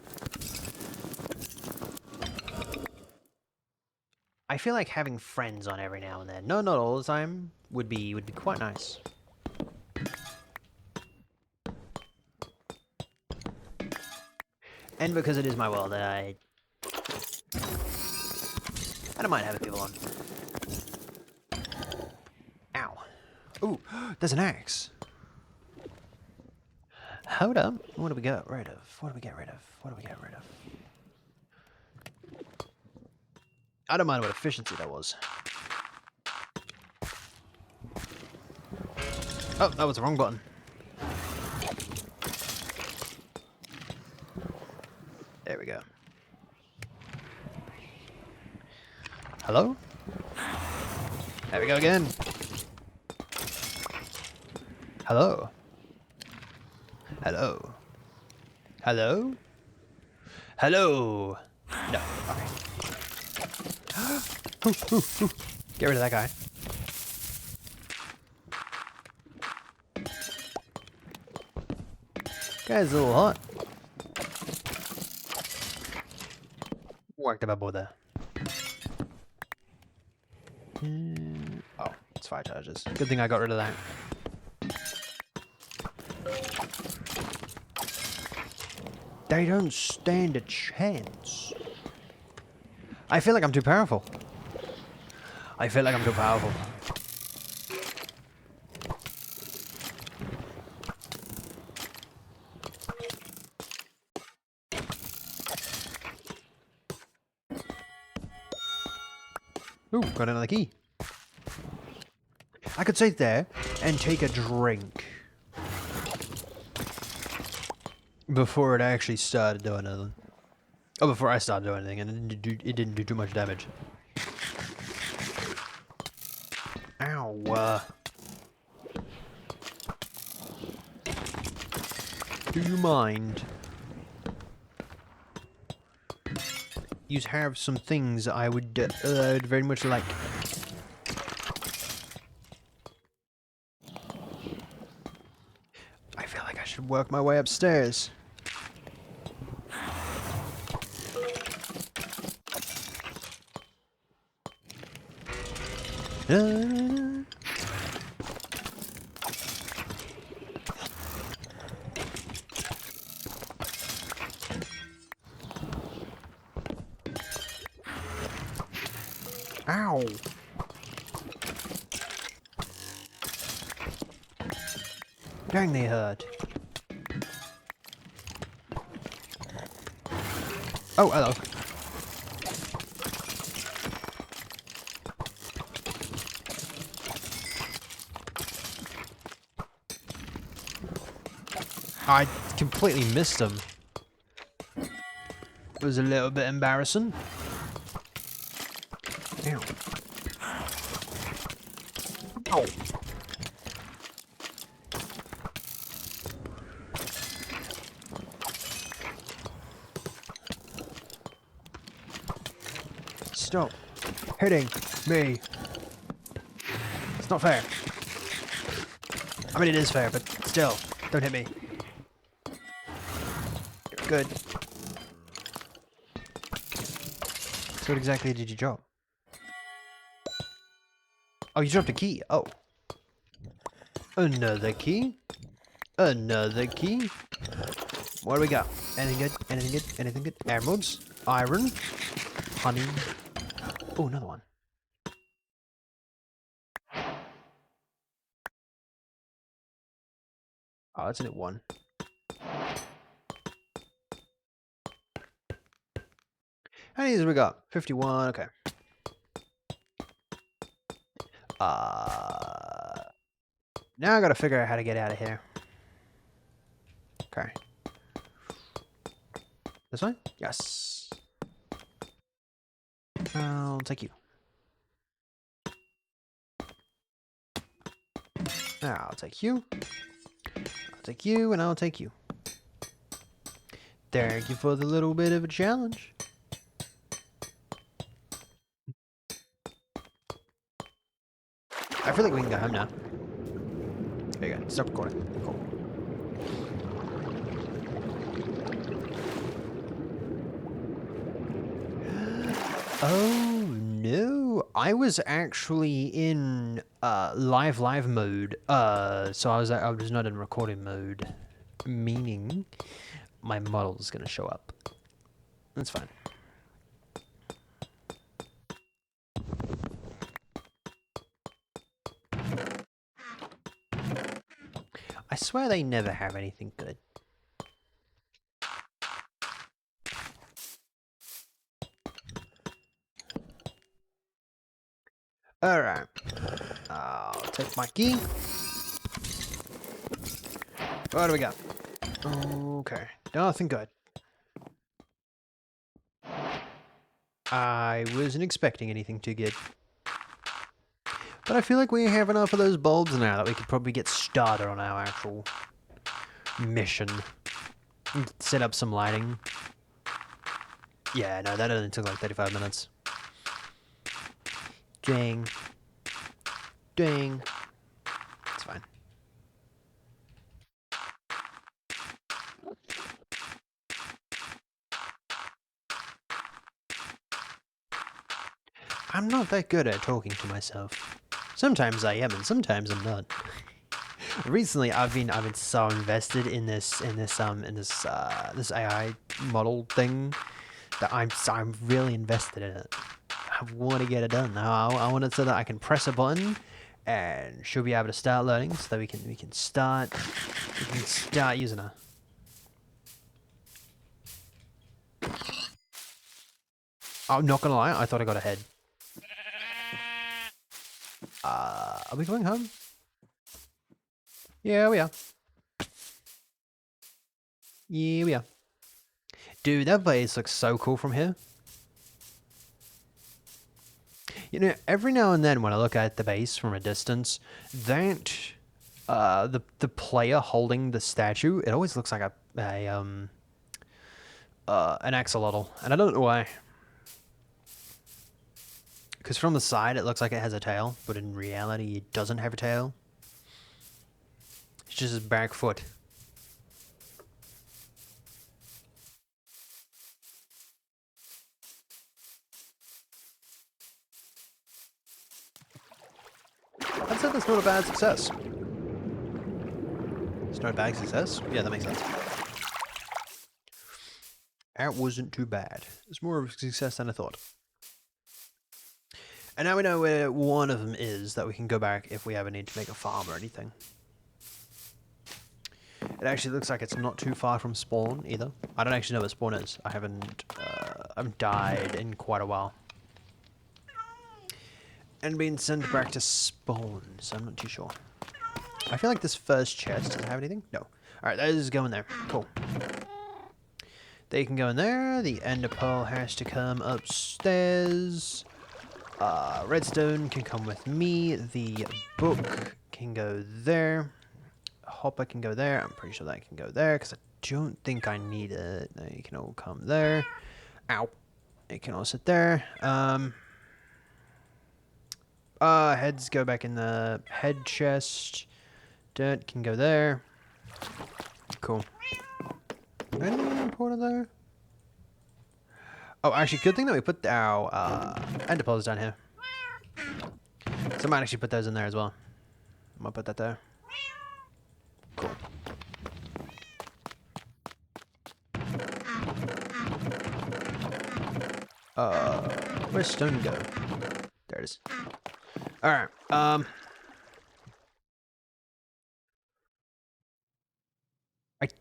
I feel like having friends on every now and then, no, not all the time, would be quite nice. And because it is my world, I don't mind having people on. Ow. Ooh, there's an axe. Hold up. What do we get rid of? What do we get rid of? What do we get rid of? I don't mind what efficiency that was. Oh, that was the wrong button. There we go. Hello? There we go again. Hello? Hello? Hello? Hello? No. Okay. Get rid of that guy. Guy's a little hot. Worked about both there. Oh, it's fire charges. Good thing I got rid of that. They don't stand a chance. I feel like I'm too powerful. I feel like I'm too powerful. Ooh, got another key. I could sit there and take a drink before it actually started doing anything. Oh, before I started doing anything, and it didn't do too much damage. Ow. Do you mind? You have some things I would very much like. I feel like I should work my way upstairs. Ow! Dang, they hurt. Oh, hello. I completely missed him. It was a little bit embarrassing. Ow. Oh. Stop hitting me. It's not fair. I mean, it is fair, but still, don't hit me. You're good. So what exactly did you drop? Oh, you dropped a key. Oh. Another key. Another key. What do we got? Anything good? Anything good? Anything good? Emeralds. Iron. Honey. Oh, another one. Oh, that's in it one. How many have we got? 51. Okay. Now I gotta figure out how to get out of here. Okay. This one? Yes. I'll take you. I'll take you. I'll take you, and I'll take you. Thank you for the little bit of a challenge. I feel like we can go home now. There you go. Stop recording. Cool. Oh no! I was actually in live mode. So I was not in recording mode, meaning my model is gonna show up. That's fine. I swear they never have anything good. Alright. I'll take my key. What do we got? Okay. Nothing good. I wasn't expecting anything too good. But I feel like we have enough of those bulbs now that we could probably get started on our actual mission. Set up some lighting. Yeah, no, that only took like 35 minutes. Dang. Dang. It's fine. I'm not that good at talking to myself. Sometimes I am, and sometimes I'm not. Recently, I've been so invested in this AI model thing that I'm really invested in it. I want to get it done. I want it so that I can press a button, and she'll be able to start learning, so that we can start using her. I'm not gonna lie, I thought I got ahead. Are we going home? Yeah, we are. Yeah, we are. Dude, that place looks so cool from here. You know, every now and then when I look at the base from a distance, that the player holding the statue, it always looks like an axolotl, and I don't know why. Because from the side, it looks like it has a tail, but in reality, it doesn't have a tail. It's just his back foot. I'd say that's not a bad success. It's not a bad success? Yeah, that makes sense. That wasn't too bad. It's more of a success than I thought. And now we know where one of them is, that we can go back if we ever need to make a farm or anything. It actually looks like it's not too far from spawn either. I don't actually know what spawn is. I haven't died in quite a while. And been sent back to spawn, so I'm not too sure. I feel like this first chest doesn't have anything. No. Alright, that is going there. Cool. They can go in there. The ender pearl has to come upstairs. Redstone can come with me. The book can go there. Hopper can go there. I'm pretty sure that can go there because I don't think I need it. No, you can all come there. Ow. It can all sit there. Heads go back in the head chest. Dirt can go there. Cool. Anything important there? Oh, actually, good thing that we put our ender pearls down here. So So I might actually put those in there as well. I'm gonna put that there. Cool. Where's stone go? There it is. Alright, I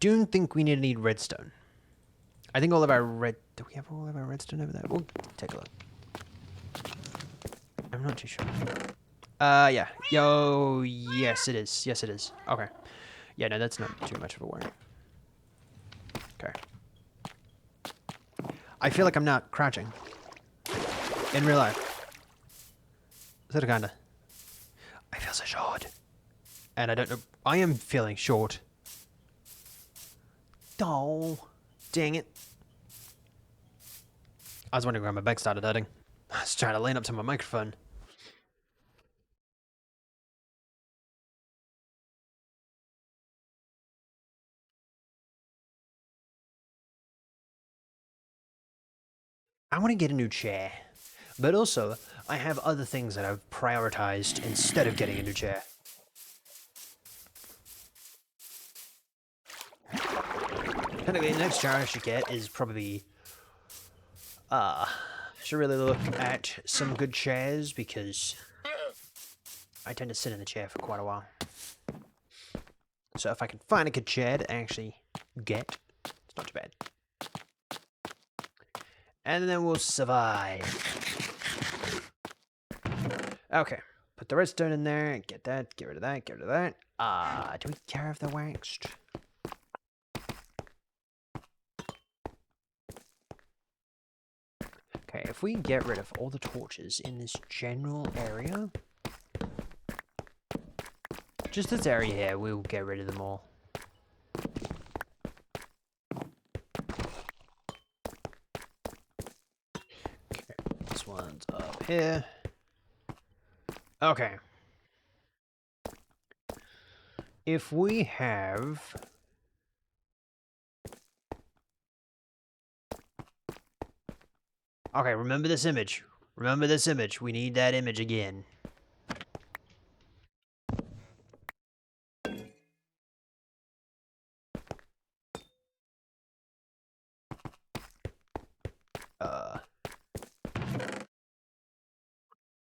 don't think we need redstone. I think all of our do we have all of our redstone over there? We'll take a look. I'm not too sure. Yeah. Yo, yes it is. Yes it is. Okay. Yeah, no, that's not too much of a worry. Okay. I feel like I'm not crouching. In real life. Sort of kinda. I feel so short. And I don't know. I am feeling short. Oh, dang it. I was wondering why my back started hurting. I was trying to lean up to my microphone. I want to get a new chair. But also, I have other things that I've prioritized instead of getting a new chair. Technically, the next chair I should get is probably... I should really look at some good chairs because I tend to sit in the chair for quite a while. So if I can find a good chair to actually get, it's not too bad. And then we'll survive. Okay, put the redstone in there, get that, get rid of that, get rid of that. Do we care if they're waxed? Okay, if we get rid of all the torches in this general area, just this area here, we'll get rid of them all. Okay, this one's up here. Okay. If we have... Okay, remember this image. Remember this image. We need that image again.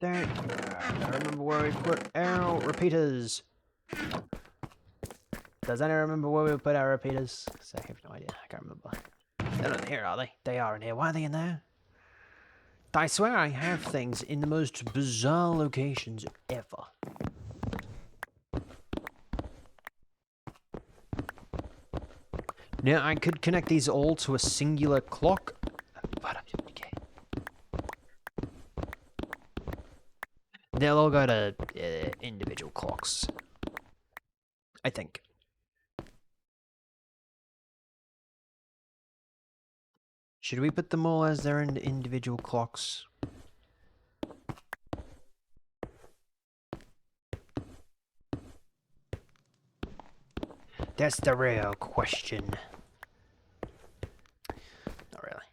Dang. I gotta remember where we put our repeaters. Does anyone remember where we put our repeaters? Because I have no idea. I can't remember. They're not in here, are they? They are in here. Why are they in there? I swear I have things in the most bizarre locations ever. Now, I could connect these all to a singular clock. But okay. They'll all go to individual clocks. I think. Should we put them all as their individual clocks? That's the real question. Not really.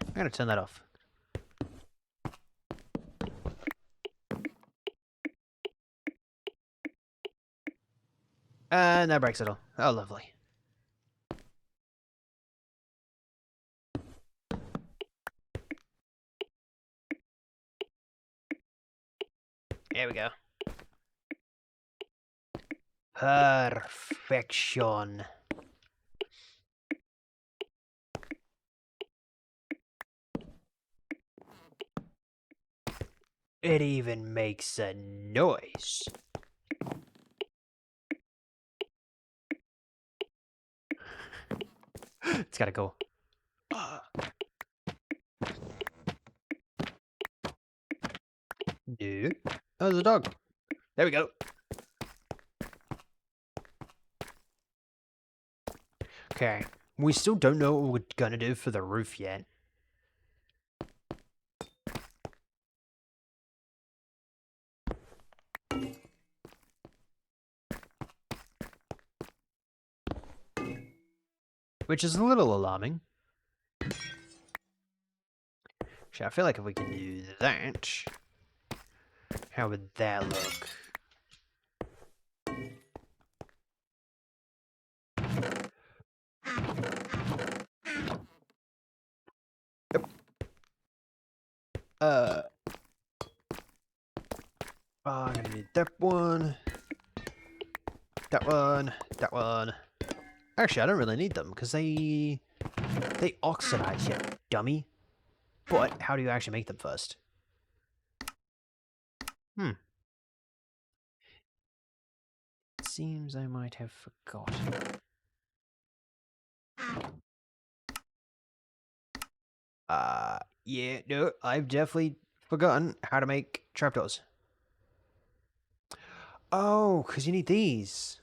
I'm gonna turn that off. No breaks at all. Oh, lovely. There we go. Perfection. It even makes a noise. It's gotta go. No. Oh, there's a dog. There we go. Okay. We still don't know what we're gonna do for the roof yet. Which is a little alarming. Actually, Actually, I feel like if we can do that, how would that look? Yep. I'm gonna need that one. That one. That one. Actually, I don't really need them because they oxidize, you dummy. But how do you actually make them first? Seems I might have forgotten. Yeah, no, I've definitely forgotten how to make trapdoors. Oh, because you need these.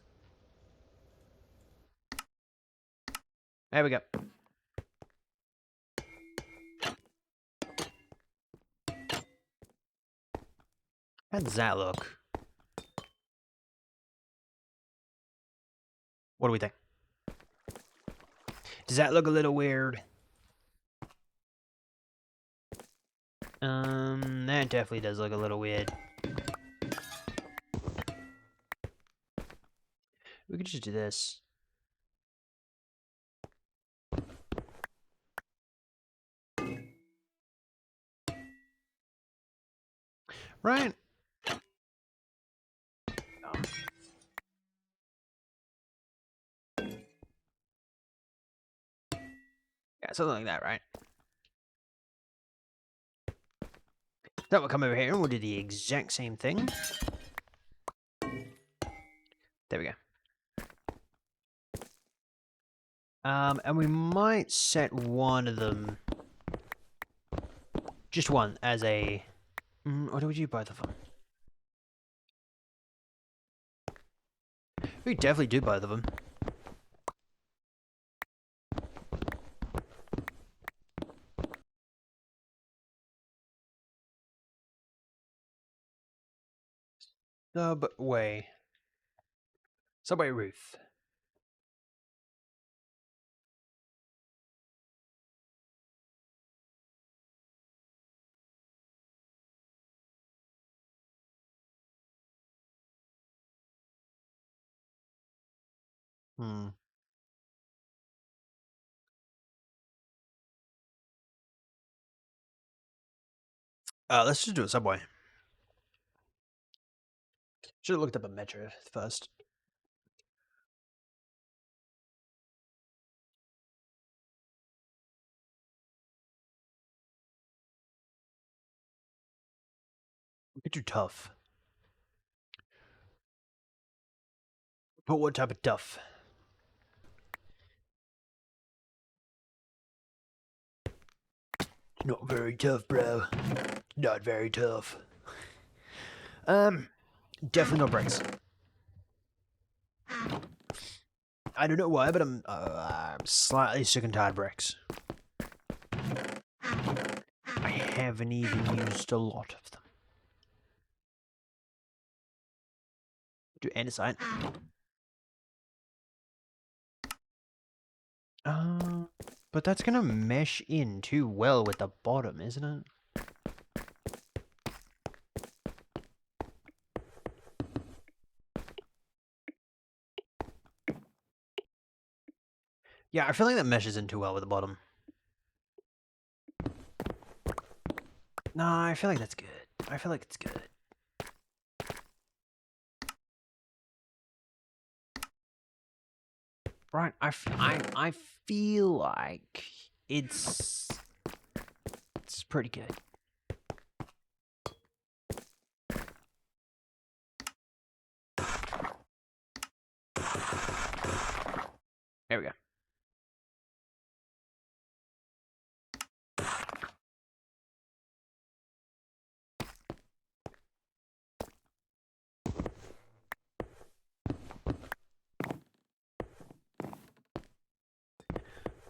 There we go. How does that look? What do we think? Does that look a little weird? That definitely does look a little weird. We could just do this. Right? Oh. Yeah, something like that, right? Then we'll come over here and we'll do the exact same thing. There we go. And we might set one of them, just one, as a... or do we do both of them? We definitely do both of them. Subway. Subway roof. Let's just do a subway. Should have looked up a metro first. We could do tough. But what type of tough? Not very tough, bro. Not very tough. Definitely no bricks. I don't know why, but I'm slightly sick and tired of bricks. I haven't even used a lot of them. Do andesite. But that's gonna mesh in too well with the bottom, isn't it? Yeah, I feel like that meshes in too well with the bottom. No, I feel like that's good. I feel like it's good. Right, I feel like it's pretty good. There we go.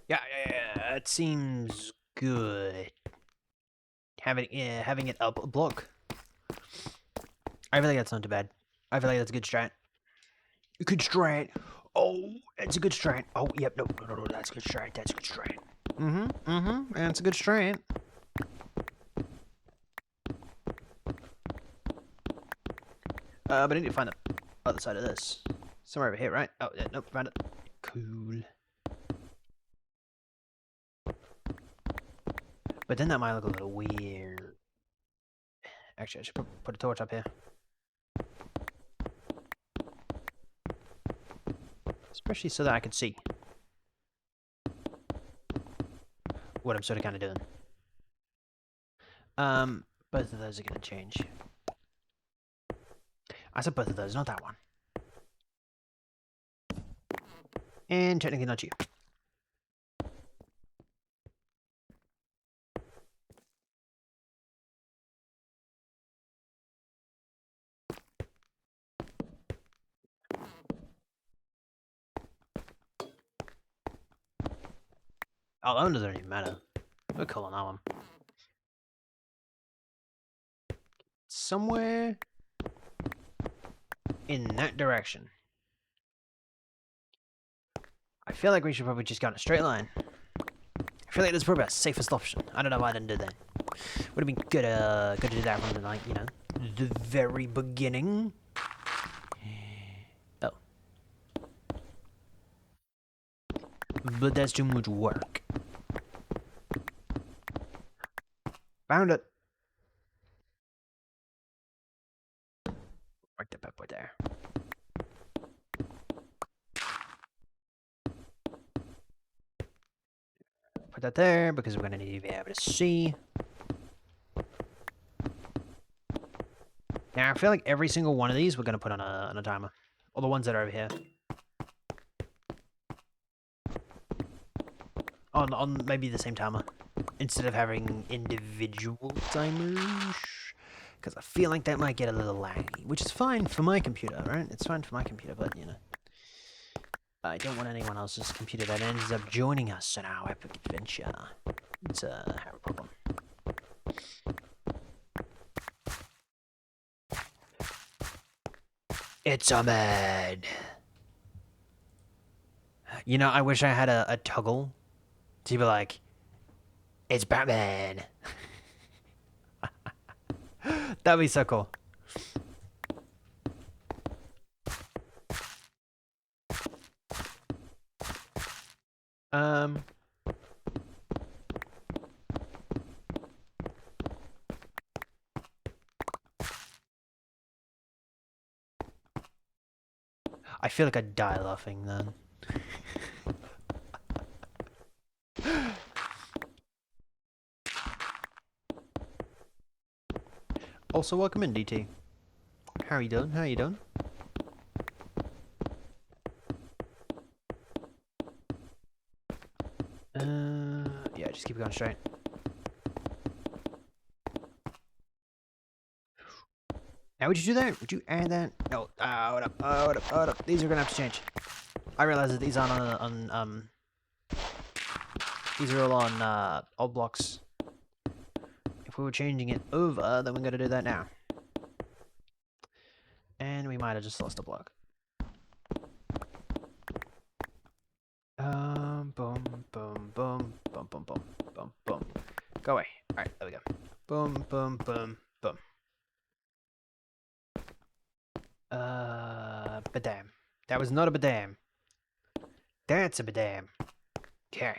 Yeah, it seems good. Having it up a block. I feel like that's not too bad. I feel like that's a good strat. Good strat. Oh, it's a good strat. Oh, yep. No. That's a good strat. That's a good strat. That's a good strat. But I need to find the other side of this. Somewhere over here, right? Oh, yeah, nope, found it. Cool. But then that might look a little weird. Actually, I should put a torch up here. Especially so that I can see what I'm sort of kind of doing. Both of those are going to change. I said both of those, not that one. And technically not you. Oh, that one doesn't even matter. We're calling that one. Somewhere in that direction. I feel like we should probably just go in a straight line. I feel like that's probably our safest option. I don't know why I didn't do that. Would have been good to do that from the, like, you know, the very beginning. Oh. But that's too much work. Found it. Mark that bad boy there. Put that there because we're gonna need to be able to see. Now I feel like every single one of these we're gonna put on a timer, or the ones that are over here. On maybe the same timer instead of having individual timers. Because I feel like that might get a little laggy, which is fine for my computer, right? It's fine for my computer, but, you know, I don't want anyone else's computer that ends up joining us in our epic adventure. It's a problem. It's a man. You know, I wish I had a toggle to be like, it's Batman. That'd be so cool. I feel like I'd die laughing then. Also, welcome in, DT. How are you doing? How are you doing? Yeah, just keep going straight. Now, would you do that? Would you add that? No. Hold up, hold up, hold up. These are gonna have to change. I realize that these aren't on these are all on old blocks. If we were changing it over, then we're gonna do that now. And we might have just lost a block. Boom, boom, boom, boom, boom, boom, boom, boom. Go away. Alright, there we go. Boom, boom, boom, boom. Badam. That was not a badam. That's a badam. Okay.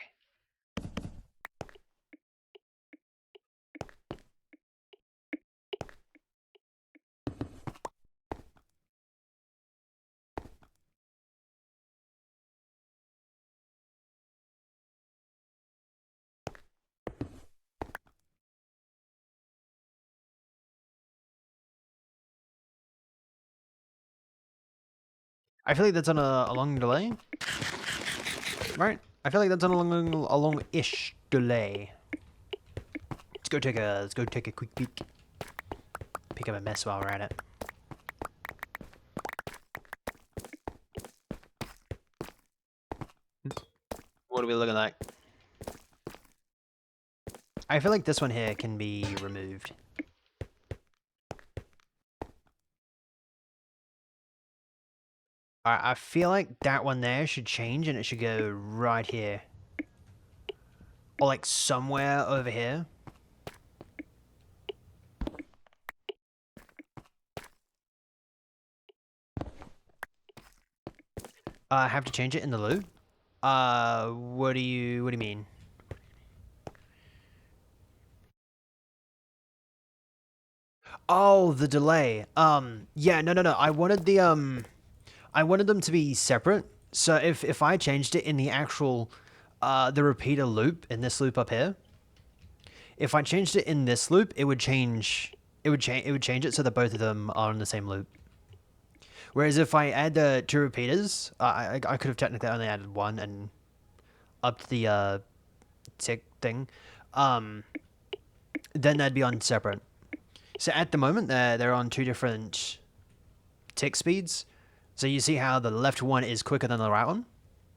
I feel like that's on a long delay. Right? I feel like that's on a long-ish delay. Let's go take a quick peek. Pick up a mess while we're at it. What are we looking like? I feel like this one here can be removed. I feel like that one there should change and it should go right here. Or like somewhere over here. I have to change it in the loop? What do you mean? Oh, the delay. Yeah, no. I wanted them to be separate. So if I changed it in the actual, the repeater loop, in this loop up here, if I changed it in this loop, it would change, it would change it so that both of them are in the same loop. Whereas if I add the two repeaters, I could have technically only added one and upped the, tick thing. Then they'd be on separate. So at the moment, they're on two different tick speeds. So you see how the left one is quicker than the right one?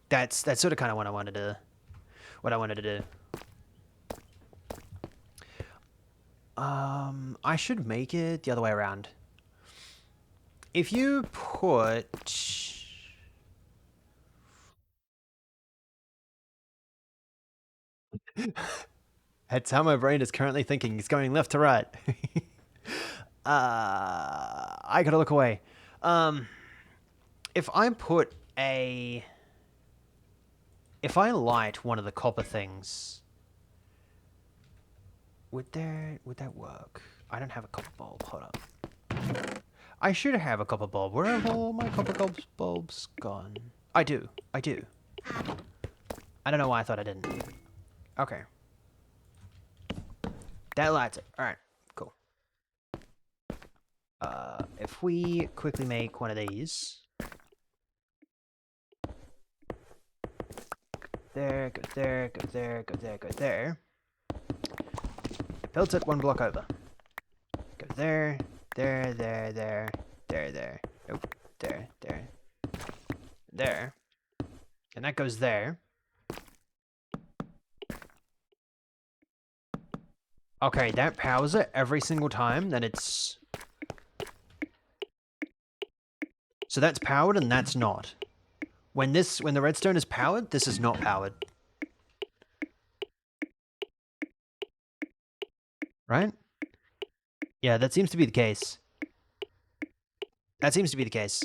That's sort of kind of what I wanted to do. I should make it the other way around. If you put... That's how my brain is currently thinking. It's going left to right. I gotta look away. If I put a... If I light one of the copper things... Would that work? I don't have a copper bulb. Hold up. I should have a copper bulb. Where have all my copper bulbs gone? I do. I don't know why I thought I didn't. Okay. That lights it. Alright, cool. If we quickly make one of these. There, go there, go there, go there, go there. Built it one block over. Go there, there, there. Nope, there. And that goes there. Okay, that powers it every single time, then it's... So that's powered and that's not. When the redstone is powered, this is not powered. Right? Yeah, that seems to be the case. That seems to be the case.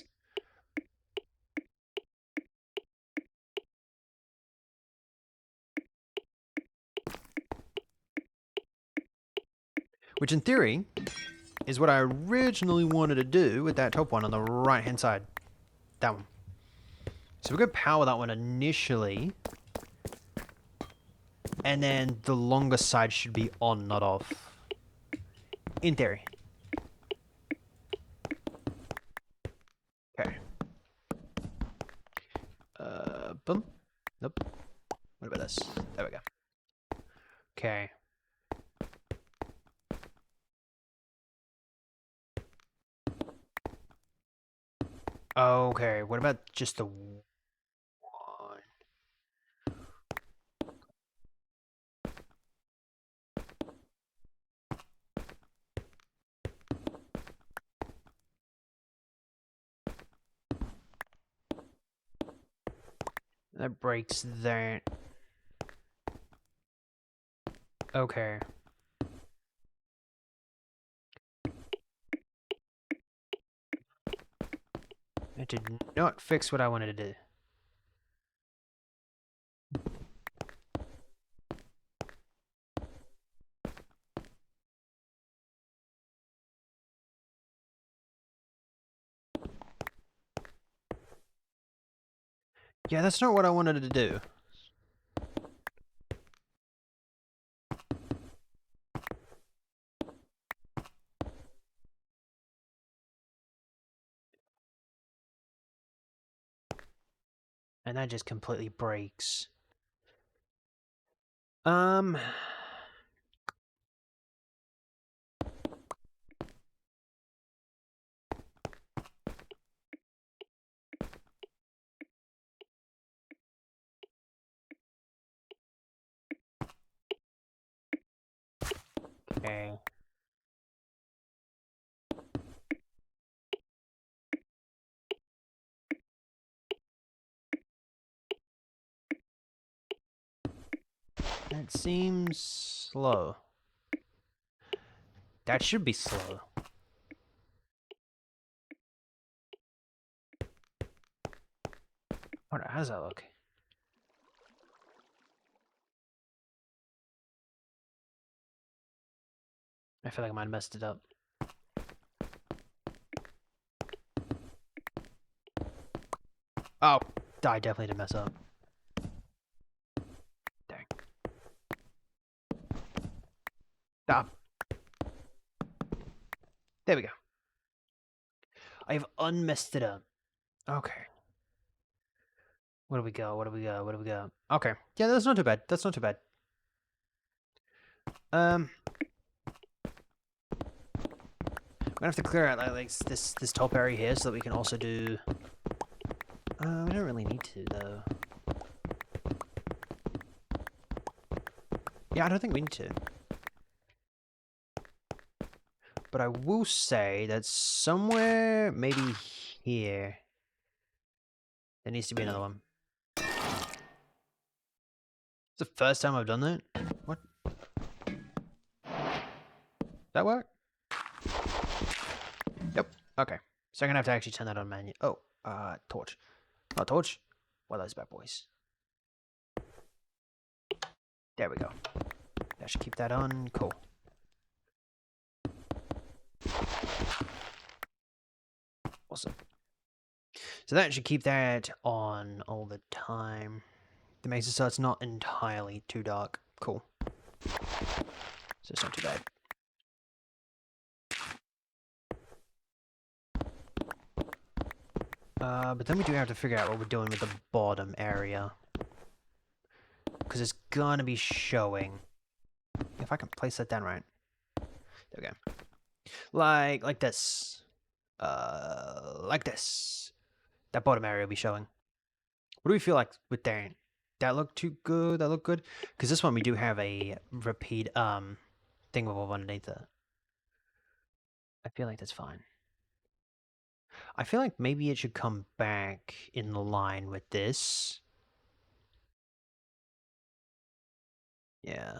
Which in theory is what I originally wanted to do with that top one on the right hand side. That one. So we're going to power that one initially. And then the longer side should be on, not off. In theory. Okay. Boom. Nope. What about this? There we go. Okay. Okay, what about just the one? That breaks that. Okay. It did not fix what I wanted to do. Yeah, that's not what I wanted to do. And that just completely breaks. Okay. That seems slow. That should be slow. How does that look? I feel like I might have messed it up. Oh, I definitely did mess up. Dang. Ah. There we go. I have unmessed it up. Okay. What do we go? What do we go? What do we go? Okay. Yeah, that's not too bad. That's not too bad. I'm gonna have to clear out like this top area here so that we can also do. We don't really need to though. Yeah, I don't think we need to. But I will say that somewhere, maybe here, there needs to be another one. It's the first time I've done that. What? That work? Yep. Okay. So I'm gonna have to actually turn that on menu. Oh, torch. Not torch. What are those bad boys? There we go. That should keep that on. Cool. Awesome. So that should keep that on all the time. That makes it so it's not entirely too dark. Cool. So it's not too bad. But then we do have to figure out what we're doing with the bottom area. Because it's gonna be showing. If I can place that down right. There we go. Like this. Like this. That bottom area will be showing. What do we feel like with that? That look too good? That look good? Because this one we do have a repeat thing with underneath it. I feel like that's fine. I feel like maybe it should come back in line with this. Yeah.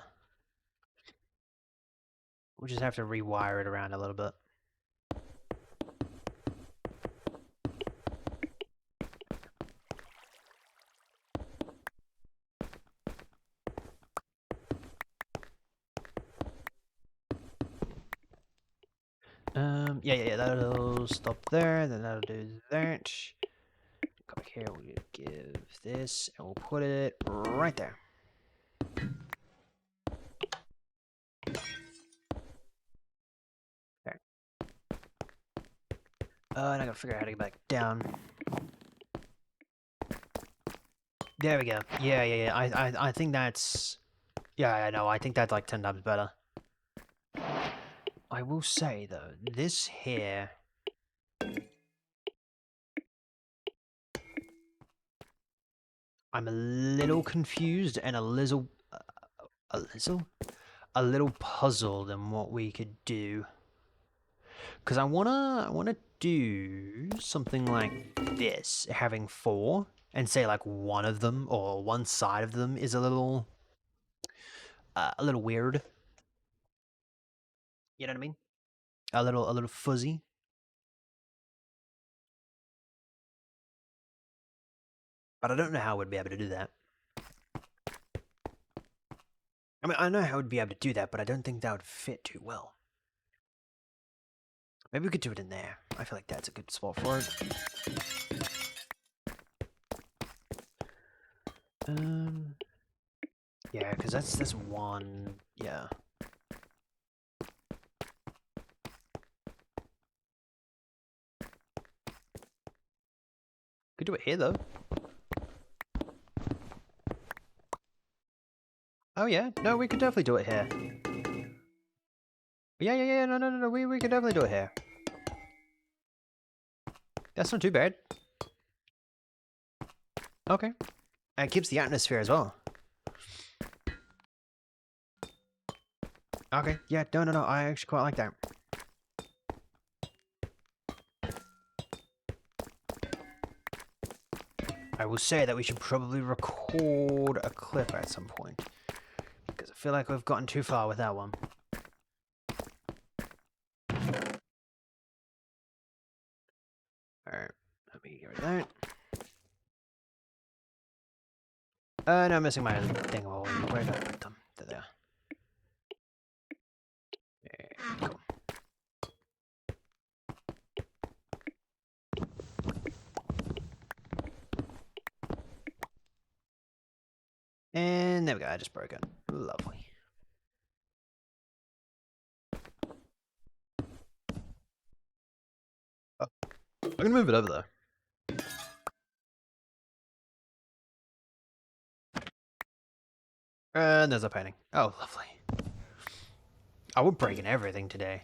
We'll just have to rewire it around a little bit. Yeah, that'll stop there, then that'll do that. Come back here, we'll give this, and we'll put it right there. There. And I gotta figure out how to get back down. There we go. Yeah. I think that's... Yeah, I know, I think that's like 10 times better. I will say, though, this here... I'm a little confused and a little puzzled in what we could do. Because I wanna do something like this, having 4, and say like one of them or one side of them is a little weird. You know what I mean? A little fuzzy. But I don't know how we'd be able to do that. I mean, I know how we'd be able to do that, but I don't think that would fit too well. Maybe we could do it in there. I feel like that's a good spot for it. Yeah, because that's one. Yeah. Could do it here though. Oh yeah, no, we could definitely do it here. Yeah, no, we could definitely do it here. That's not too bad. Okay. And it keeps the atmosphere as well. Okay, yeah, no, I actually quite like that. I will say that we should probably record a clip at some point. Because I feel like we've gotten too far with that one. Alright, let me get rid of that. No, I'm missing my thing. Where did I put them? There they are. Yeah, cool. And there we go, I just broke it. Lovely. Oh, I'm gonna move it over there. And there's a painting. Oh, lovely. Oh, we're breaking everything today.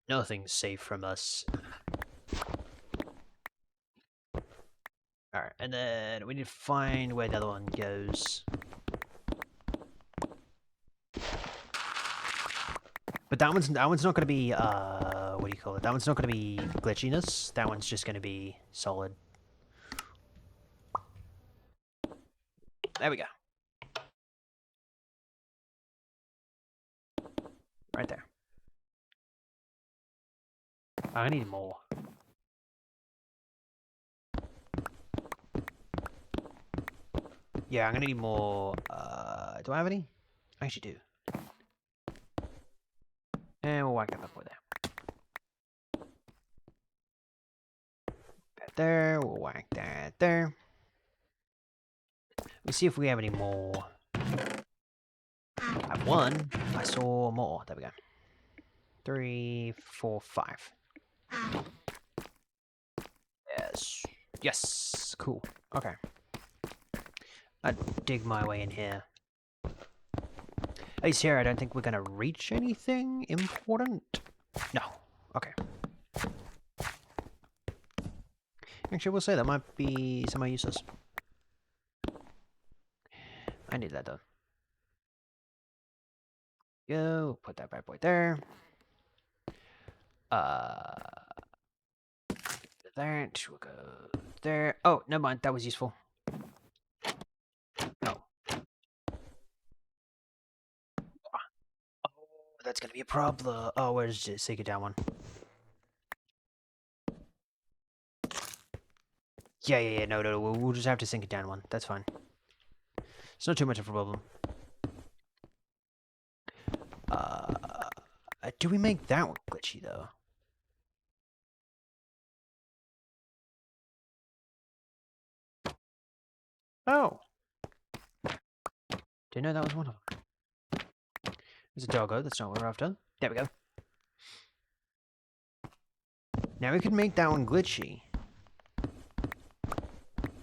Nothing's safe from us. Alright, and then we need to find where the other one goes. But that one's not gonna be what do you call it? That one's not gonna be glitchiness. That one's just gonna be solid. There we go. Right there. I need more. Yeah, I'm gonna need more. Do I have any? I actually do. And we'll whack that up with there. That there. We'll whack that there. Let's see if we have any more. I have one. I saw more. There we go. 3, 4, 5. Yes. Yes. Cool. Okay. I'd dig my way in here. At least here, I don't think we're gonna reach anything important. No. Okay. Actually, we'll say that might be somewhat useless. I need that though. Go. Put that bad boy there. That will go there. Oh, never mind. That was useful. No. Oh, that's gonna be a problem. Oh, where's the sink it down one? Yeah. No. We'll just have to sink it down one. That's fine. It's not too much of a problem. Do we make that one glitchy though? Oh. Didn't know that was one of them. There's a doggo. That's not what we're after. There we go. Now we could make that one glitchy.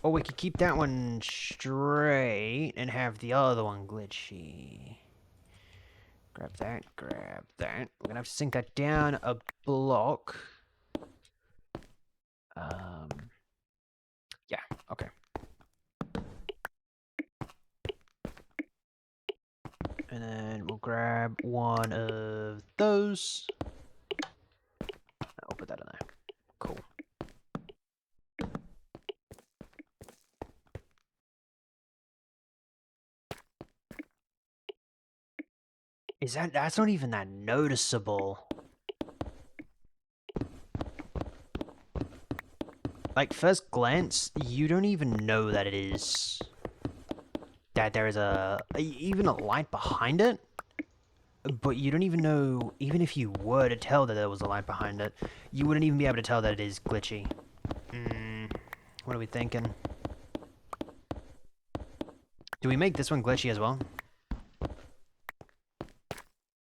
Or we could keep that one straight and have the other one glitchy. Grab that, grab that. We're gonna have to sink that down a block. Yeah, okay. And then we'll grab one of those. I'll put that in there. Cool. That's not even that noticeable. Like, first glance, you don't even know that it is... that there is even a light behind it. But you don't even know, even if you were to tell that there was a light behind it, you wouldn't even be able to tell that it is glitchy. What are we thinking? Do we make this one glitchy as well?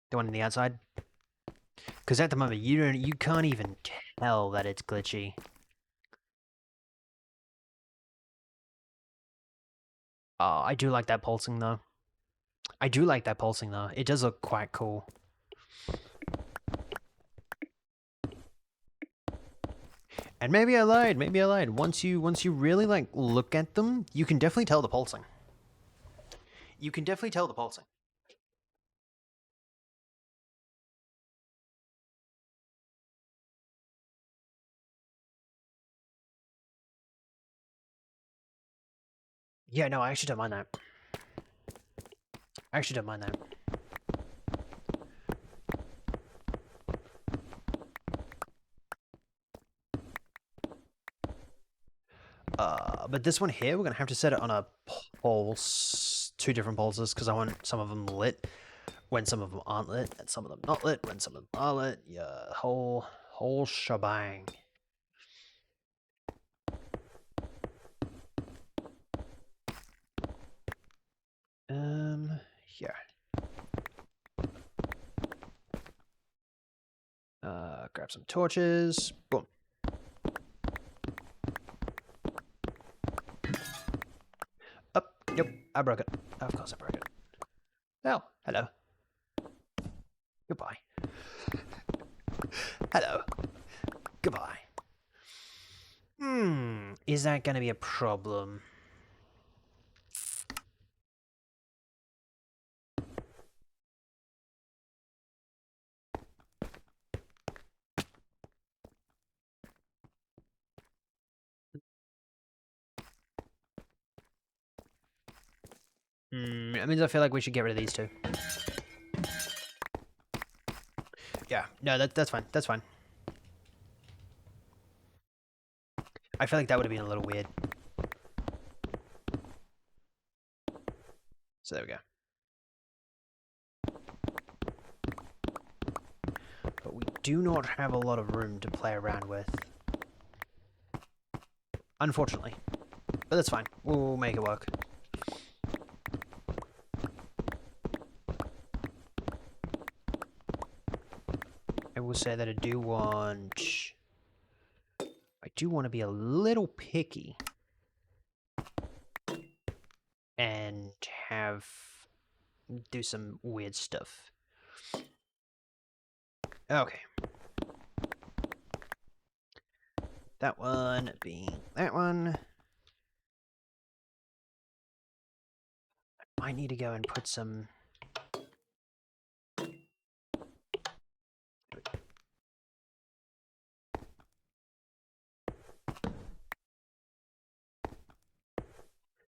The one on the outside? Because at the moment, you can't even tell that it's glitchy. Oh, I do like that pulsing though. It does look quite cool. And maybe I lied. Once you really like look at them, you can definitely tell the pulsing. Yeah, no, I actually don't mind that. But this one here, we're gonna have to set it on a pulse, 2 different pulses, because I want some of them lit when some of them aren't lit, and some of them not lit when some of them are lit. Yeah, whole shebang. Here. Grab some torches. Boom. Up. Yep, I broke it. Of course I broke it. Oh, hello. Goodbye. Hello. Goodbye. Is that gonna be a problem? That means I feel like we should get rid of these 2. Yeah, no, that's fine. That's fine. I feel like that would have been a little weird. So there we go. But we do not have a lot of room to play around with. Unfortunately. But that's fine. We'll make it work. I will say that I do want to be a little picky and do some weird stuff. Okay. That one being that one. I need to go and put some... Do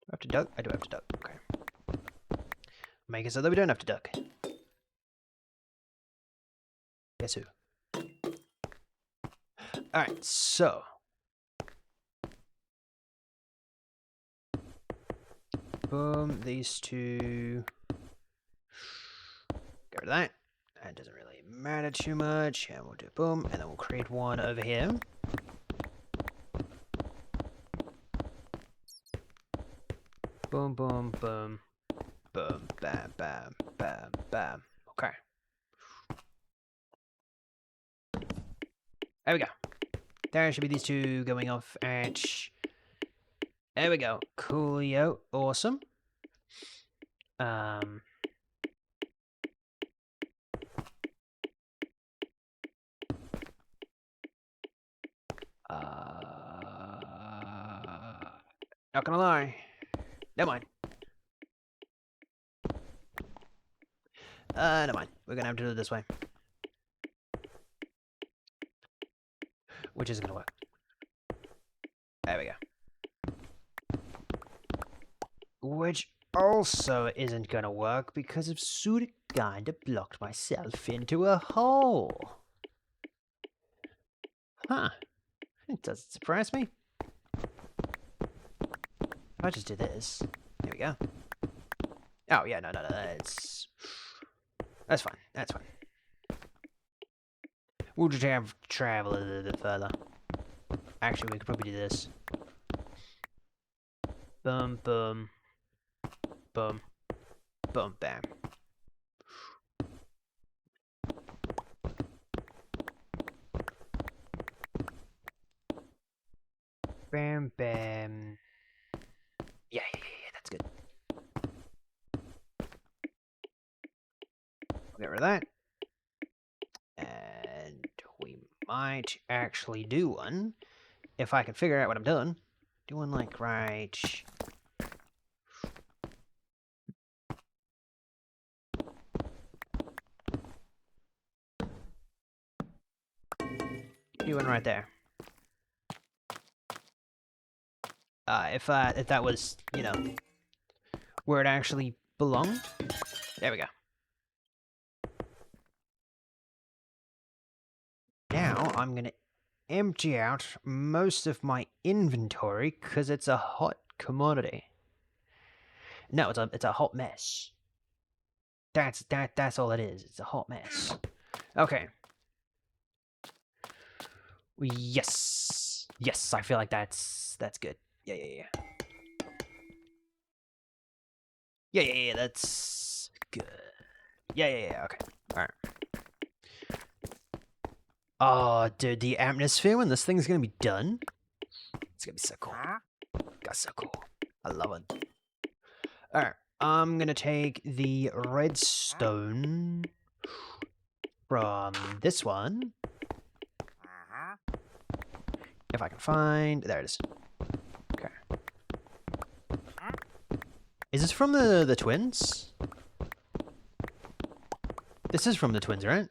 I have to duck? I do have to duck. Okay. Make it so that we don't have to duck. Guess who? Alright, so... Boom, these 2... Get rid of that. That doesn't really matter too much. And we'll do boom, and then we'll create one over here. Boom, boom, boom. Boom, bam, bam, bam, bam. Okay. There we go. There should be these 2 going off at... There we go. Coolio. Awesome. Not gonna lie. Never mind. Never mind. We're gonna have to do it this way. Which isn't gonna work. There we go. Which also isn't gonna work because I've sort of kinda blocked myself into a hole. Huh. It doesn't surprise me. If I just do this. There we go. Oh, yeah, no, that's fine. That's fine. We'll just have to travel a little bit further. Actually, we could probably do this. Boom, boom. Boom. Boom, bam. Bam, bam. Yeah, that's good. We'll get rid of that. And we might actually do one, if I can figure out what I'm doing. Doing like right... Doing right there. If that was, you know, where it actually belonged. There we go. Now I'm gonna empty out most of my inventory because it's a hot commodity. No, it's a hot mess. That's all it is. It's a hot mess. Okay. Yes. Yes, I feel like that's good. Yeah. Yeah, that's good. Yeah, okay. Alright. Oh, dude, the atmosphere when this thing's gonna be done, it's gonna be so cool. That's so cool. I love it. Alright, I'm gonna take the redstone from this one. If I can find... There it is. Okay. Is this from the twins? This is from the twins, right?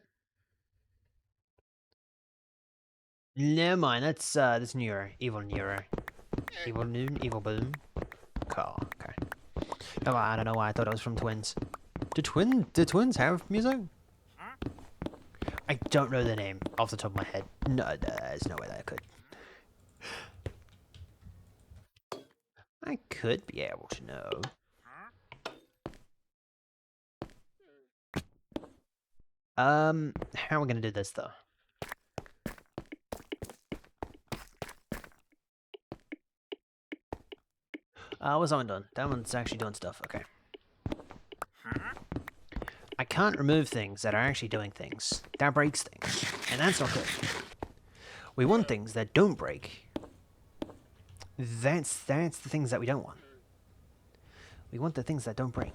Never mind, that's Neuro. Evil Neuro. Evil Noon, Evil Boom. Cool, okay. Oh, I don't know why I thought it was from twins. Do twins have music? I don't know the name off the top of my head. No, there's no way that I could. I could be able to know. How are we gonna do this though? What's that one doing? That one's actually doing stuff. Okay. I can't remove things that are actually doing things. That breaks things, and that's not good. We want things that don't break. That's the things that we don't want. We want the things that don't break.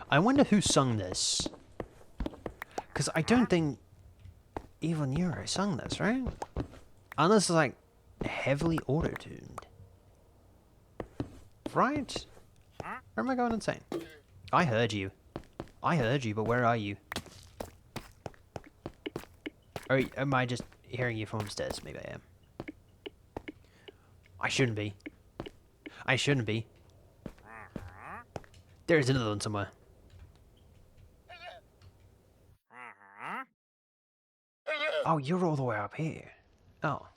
I wonder who sung this. Because I don't think Evil Neuro sung this, right? Unless it's like heavily auto-tuned. Right? Or am I going insane? I heard you. I heard you, but where are you? Or am I just hearing you from upstairs? Maybe I am. I shouldn't be. I shouldn't be. There's another one somewhere. Oh, you're all the way up here. Oh.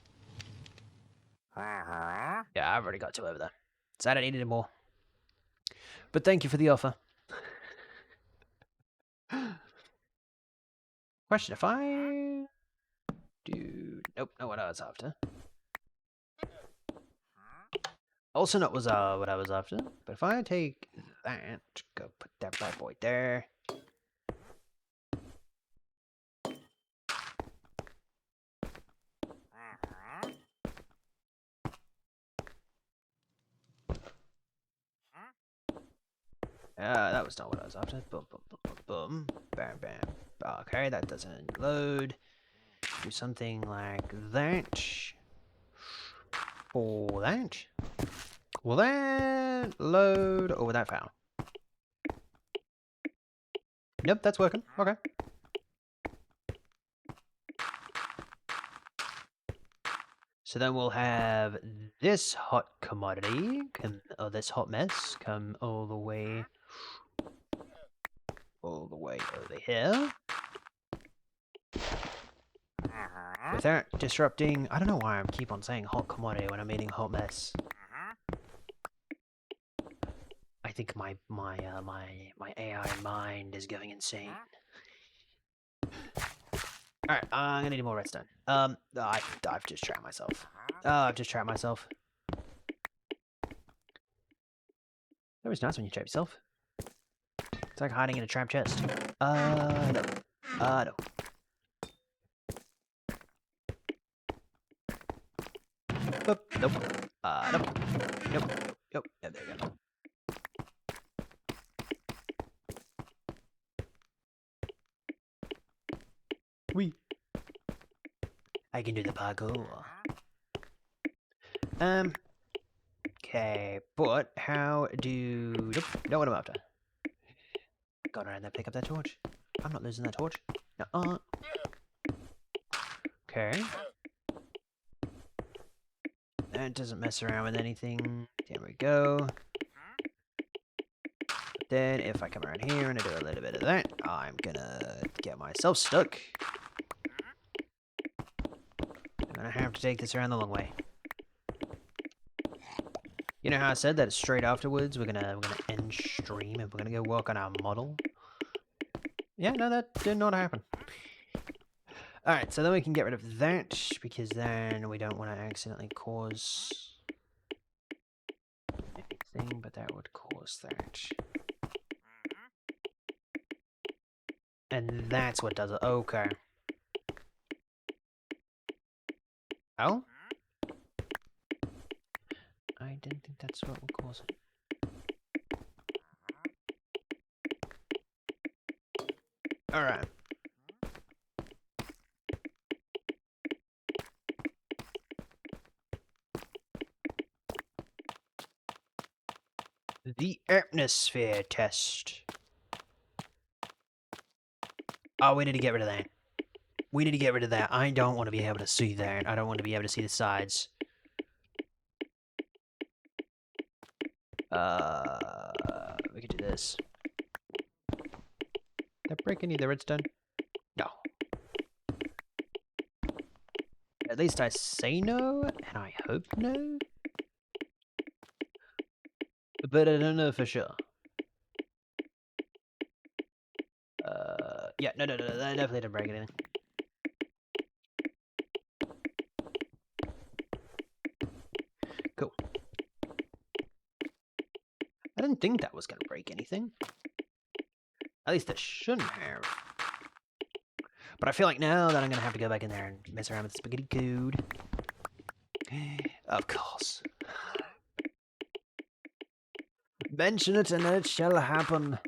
Yeah, I've already got two over there. So I don't need any more. But thank you for the offer. Question, if I... Nope, not what I was after. Also not what I was after. But if I take that, go put that bad boy there. That was not what I was after. Boom, boom, boom, boom, boom. Bam, bam. Okay, that doesn't load. Do something like that. Or that. Will that load or will that fail? Nope, that's working. Okay. So then we'll have this hot commodity, or this hot mess, come all the way over here. Without disrupting, I don't know why I keep on saying hot commodity when I'm eating hot mess. I think my AI mind is going insane. Alright, I'm gonna need more redstone. I've just trapped myself. I've just trapped myself. That was nice when you trap yourself. It's like hiding in a trap chest. No. No. Nope. Nope. Nope. Nope. Yeah, there you go. Wee. I can do the parkour. Okay, but how do... Nope, know what I'm after. Go around there, pick up that torch. I'm not losing that torch. No, Okay. That doesn't mess around with anything. There we go. Then if I come around here and I do a little bit of that, I'm gonna get myself stuck. I'm gonna have to take this around the long way. You know how I said that straight afterwards we're gonna end stream and we're gonna go work on our model? Yeah, no, that did not happen. Alright, so then we can get rid of that, because then we don't want to accidentally cause anything, but that would cause that. And that's what does it. Okay. Oh? I didn't think that's what would cause it. Alright. The atmosphere test. Oh, we need to get rid of that. We need to get rid of that. I don't want to be able to see that. I don't want to be able to see the sides. We could do this. Did I break any of the redstone? No. At least I say no, and I hope no. But I don't know for sure. Yeah, no, that definitely didn't break anything. Cool. I didn't think that was going to break anything. At least it shouldn't have. But I feel like now that I'm going to have to go back in there and mess around with the spaghetti code. Of course. Mention it and it shall happen.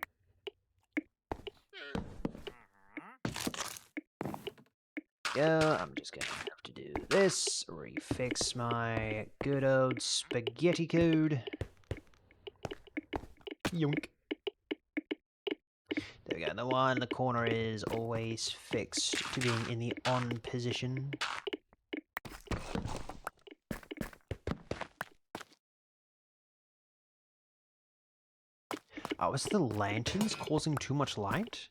Yeah, I'm just gonna have to do this, refix my good old spaghetti code. Yoink. There we go, the one in the corner is always fixed to being in the on position. Oh, is the lanterns causing too much light?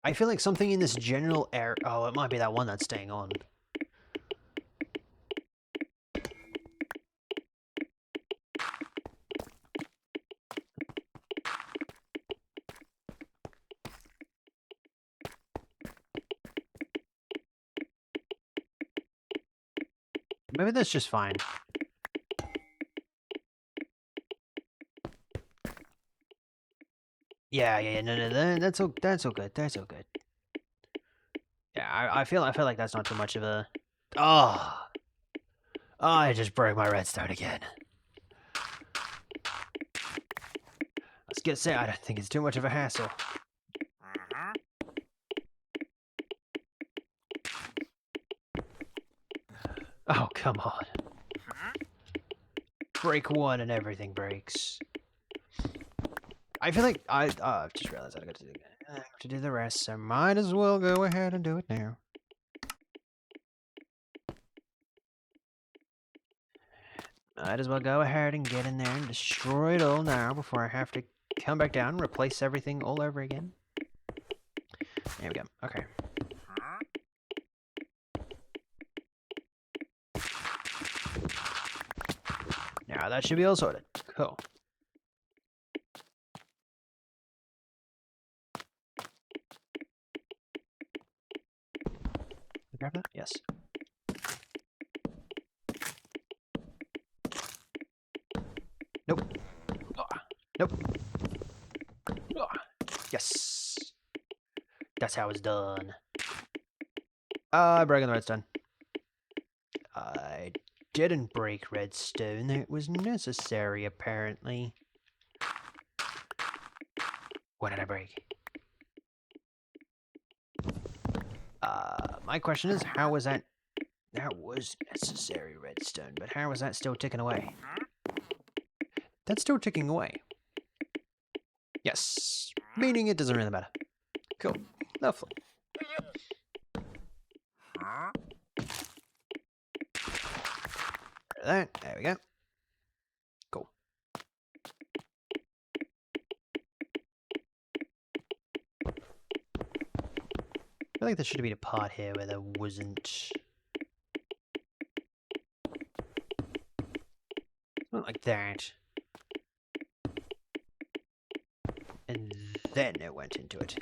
I feel like something in this general area... Oh, it might be that one that's staying on. Maybe that's just fine. Yeah, no, that's all good, that's all good. Yeah, I feel like that's not too much of a... Oh! Oh, I just broke my redstone again. I was gonna say, I don't think it's too much of a hassle. Oh, come on. Break one and everything breaks. I feel like I just realized I have to do the rest, so might as well go ahead and do it now. Might as well go ahead and get in there and destroy it all now before I have to come back down and replace everything all over again. There we go. Okay. Now that should be all sorted. Cool. Grab that? Yes. Nope. Nope. Yes. That's how it's done. Breaking the redstone. I didn't break redstone. It was necessary, apparently. What did I break? My question is, how was that... That was necessary redstone, but how is that still ticking away? That's still ticking away. Yes. Meaning it doesn't really matter. Cool. Lovely. rid of that. There we go. Cool. I feel like there should have been a part here where there wasn't. Not like that. And then it went into it.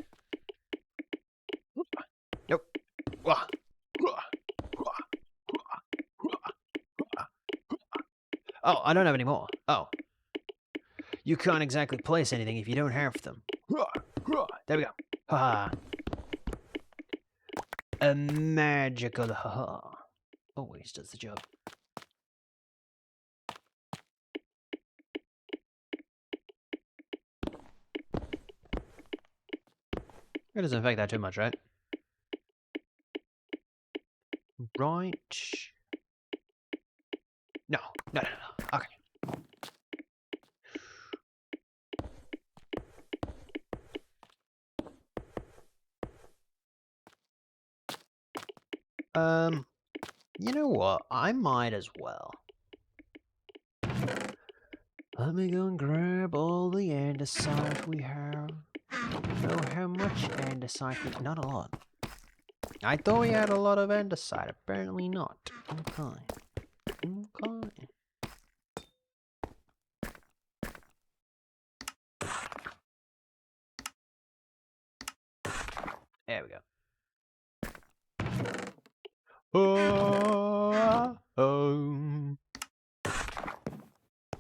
Nope. Oh, I don't have any more. Oh. You can't exactly place anything if you don't have them. There we go. Haha. A magical haha. Always does the job. It doesn't affect that too much, right? Right. No. Okay. You know what? I might as well. Let me go and grab all the andesite we have. Oh, how much andesite we... Not a lot. I thought we had a lot of andesite. Apparently not. Okay. There we go. Oh, oh,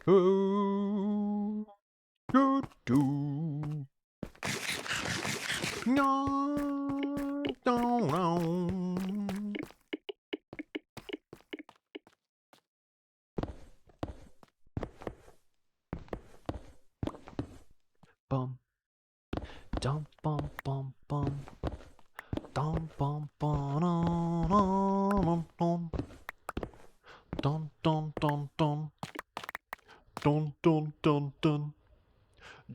oh, do, do. No, no. Bum, dum, bum, bum, bum. Dum, bum, bum, dum, dum, dum, dum, dum, dum. Dun dun dun dun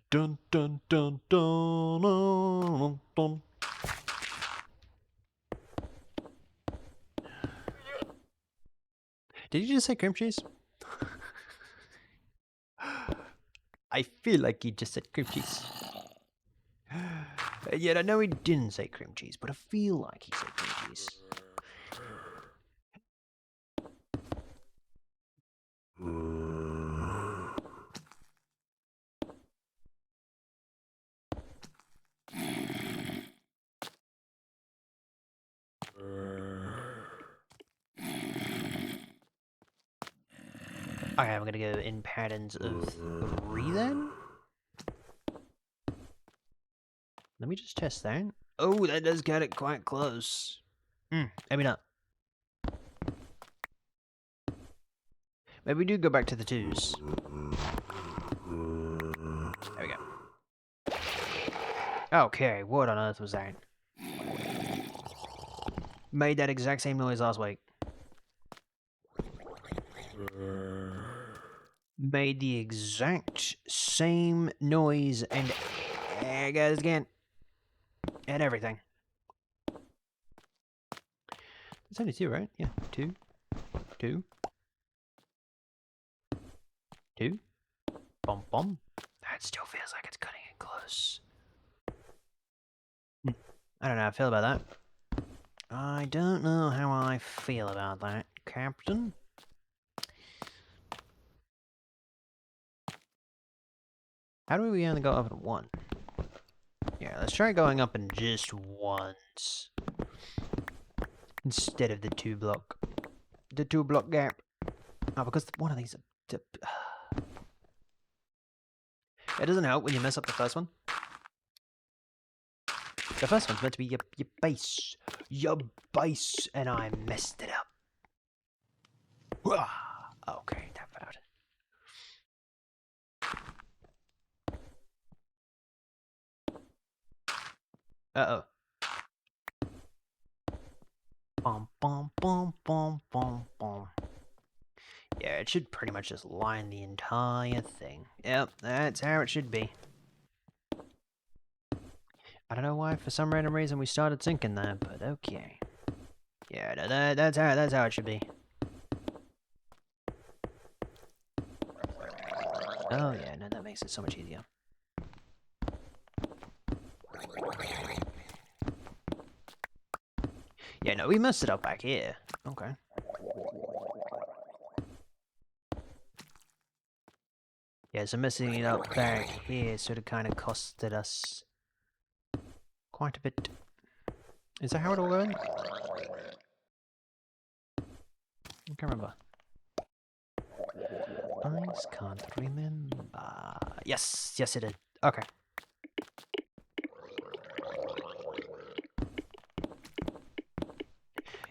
dun dun dun dun dun dun. Did you just say cream cheese? I feel like he just said cream cheese. Yet I know he didn't say cream cheese, but I feel like he said cream cheese. Okay, I'm gonna go in patterns of 3 then? Let me just test that. Oh, that does get it quite close. Maybe not. Maybe we do go back to the 2s. There we go. Okay, what on earth was that? Made that exact same noise last week. Made the exact same noise and there it goes again. And everything. It's only 2, right? Yeah, 2. 2. 2. Bum bum. That still feels like it's cutting it close. I don't know how I feel about that. I don't know how I feel about that, Captain. How do we only go up at 1? Yeah, let's try going up in just once. Instead of the 2-block. The 2-block gap. Oh, because one of these... It doesn't help when you mess up the first one. The first one's meant to be your base. Your base, and I messed it up. Okay, tap out. Uh-oh. Bum, bum, bum, bum, bum, bum. Yeah, it should pretty much just line the entire thing. Yep, that's how it should be. I don't know why, for some random reason, we started sinking there, but okay. Yeah, no, that's how it should be. Oh yeah, no, that makes it so much easier. Yeah, no, we messed it up back here. Okay. Yeah, so messing it up back here sort of kind of costed us quite a bit. Is that how it all went? I can't remember. I can't remember. Yes, yes it did. Okay.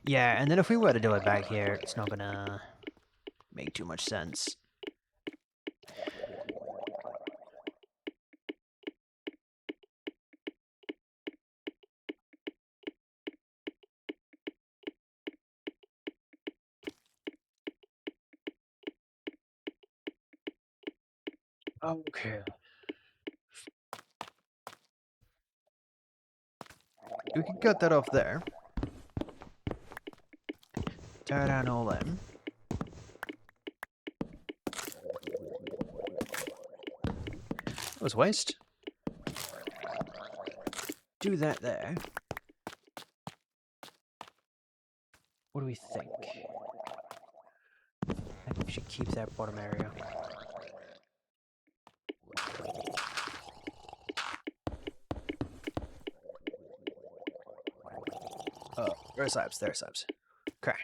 Yeah, and then if we were to do it back here, it's not gonna make too much sense. Okay. We can cut that off there. Tear down all them. That was waste. Do that there. What do we think? I think we should keep that bottom area. Oh, there are slabs, there are slabs. Okay.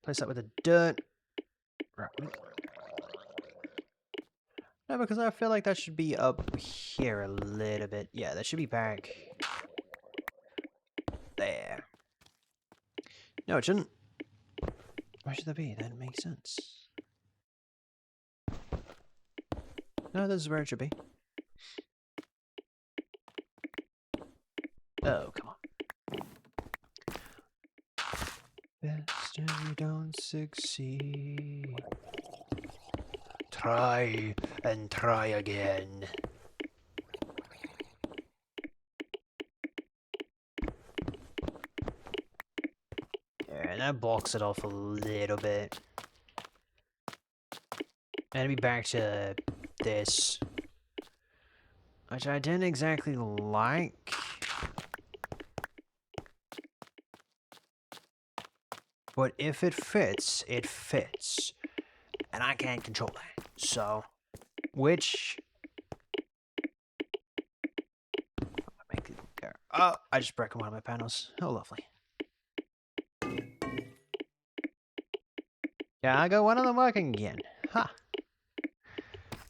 Place that with the dirt. Right. No, because I feel like that should be up here a little bit. Yeah, that should be back there. No, it shouldn't. Why should that be? That makes sense. No, this is where it should be. Oh, come on. Best if you don't succeed. Try and try again. Yeah, and that blocks it off a little bit. And be back to this, which I didn't exactly like. But if it fits, it fits. And I can't control that. So, which... make it there. Oh, I just broke one of my panels. Oh, lovely. Yeah, I got one of them working again. Ha! I'm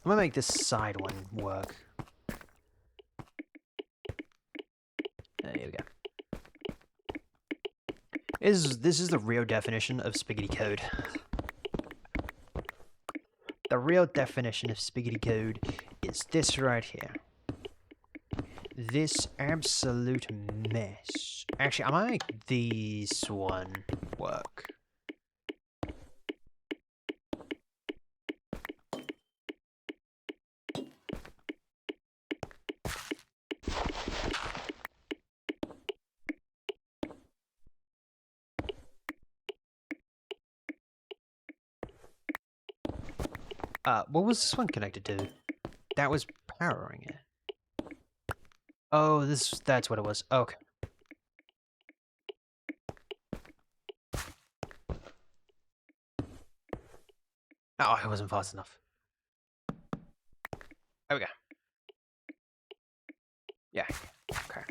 gonna make this side one work. There we go. This is the real definition of spaghetti code. The real definition of spaghetti code is this right here. This absolute mess. Actually, I might make this one work. What was this one connected to? That was powering it. Oh, that's what it was. Okay. Oh, I wasn't fast enough. There we go. Yeah. Okay.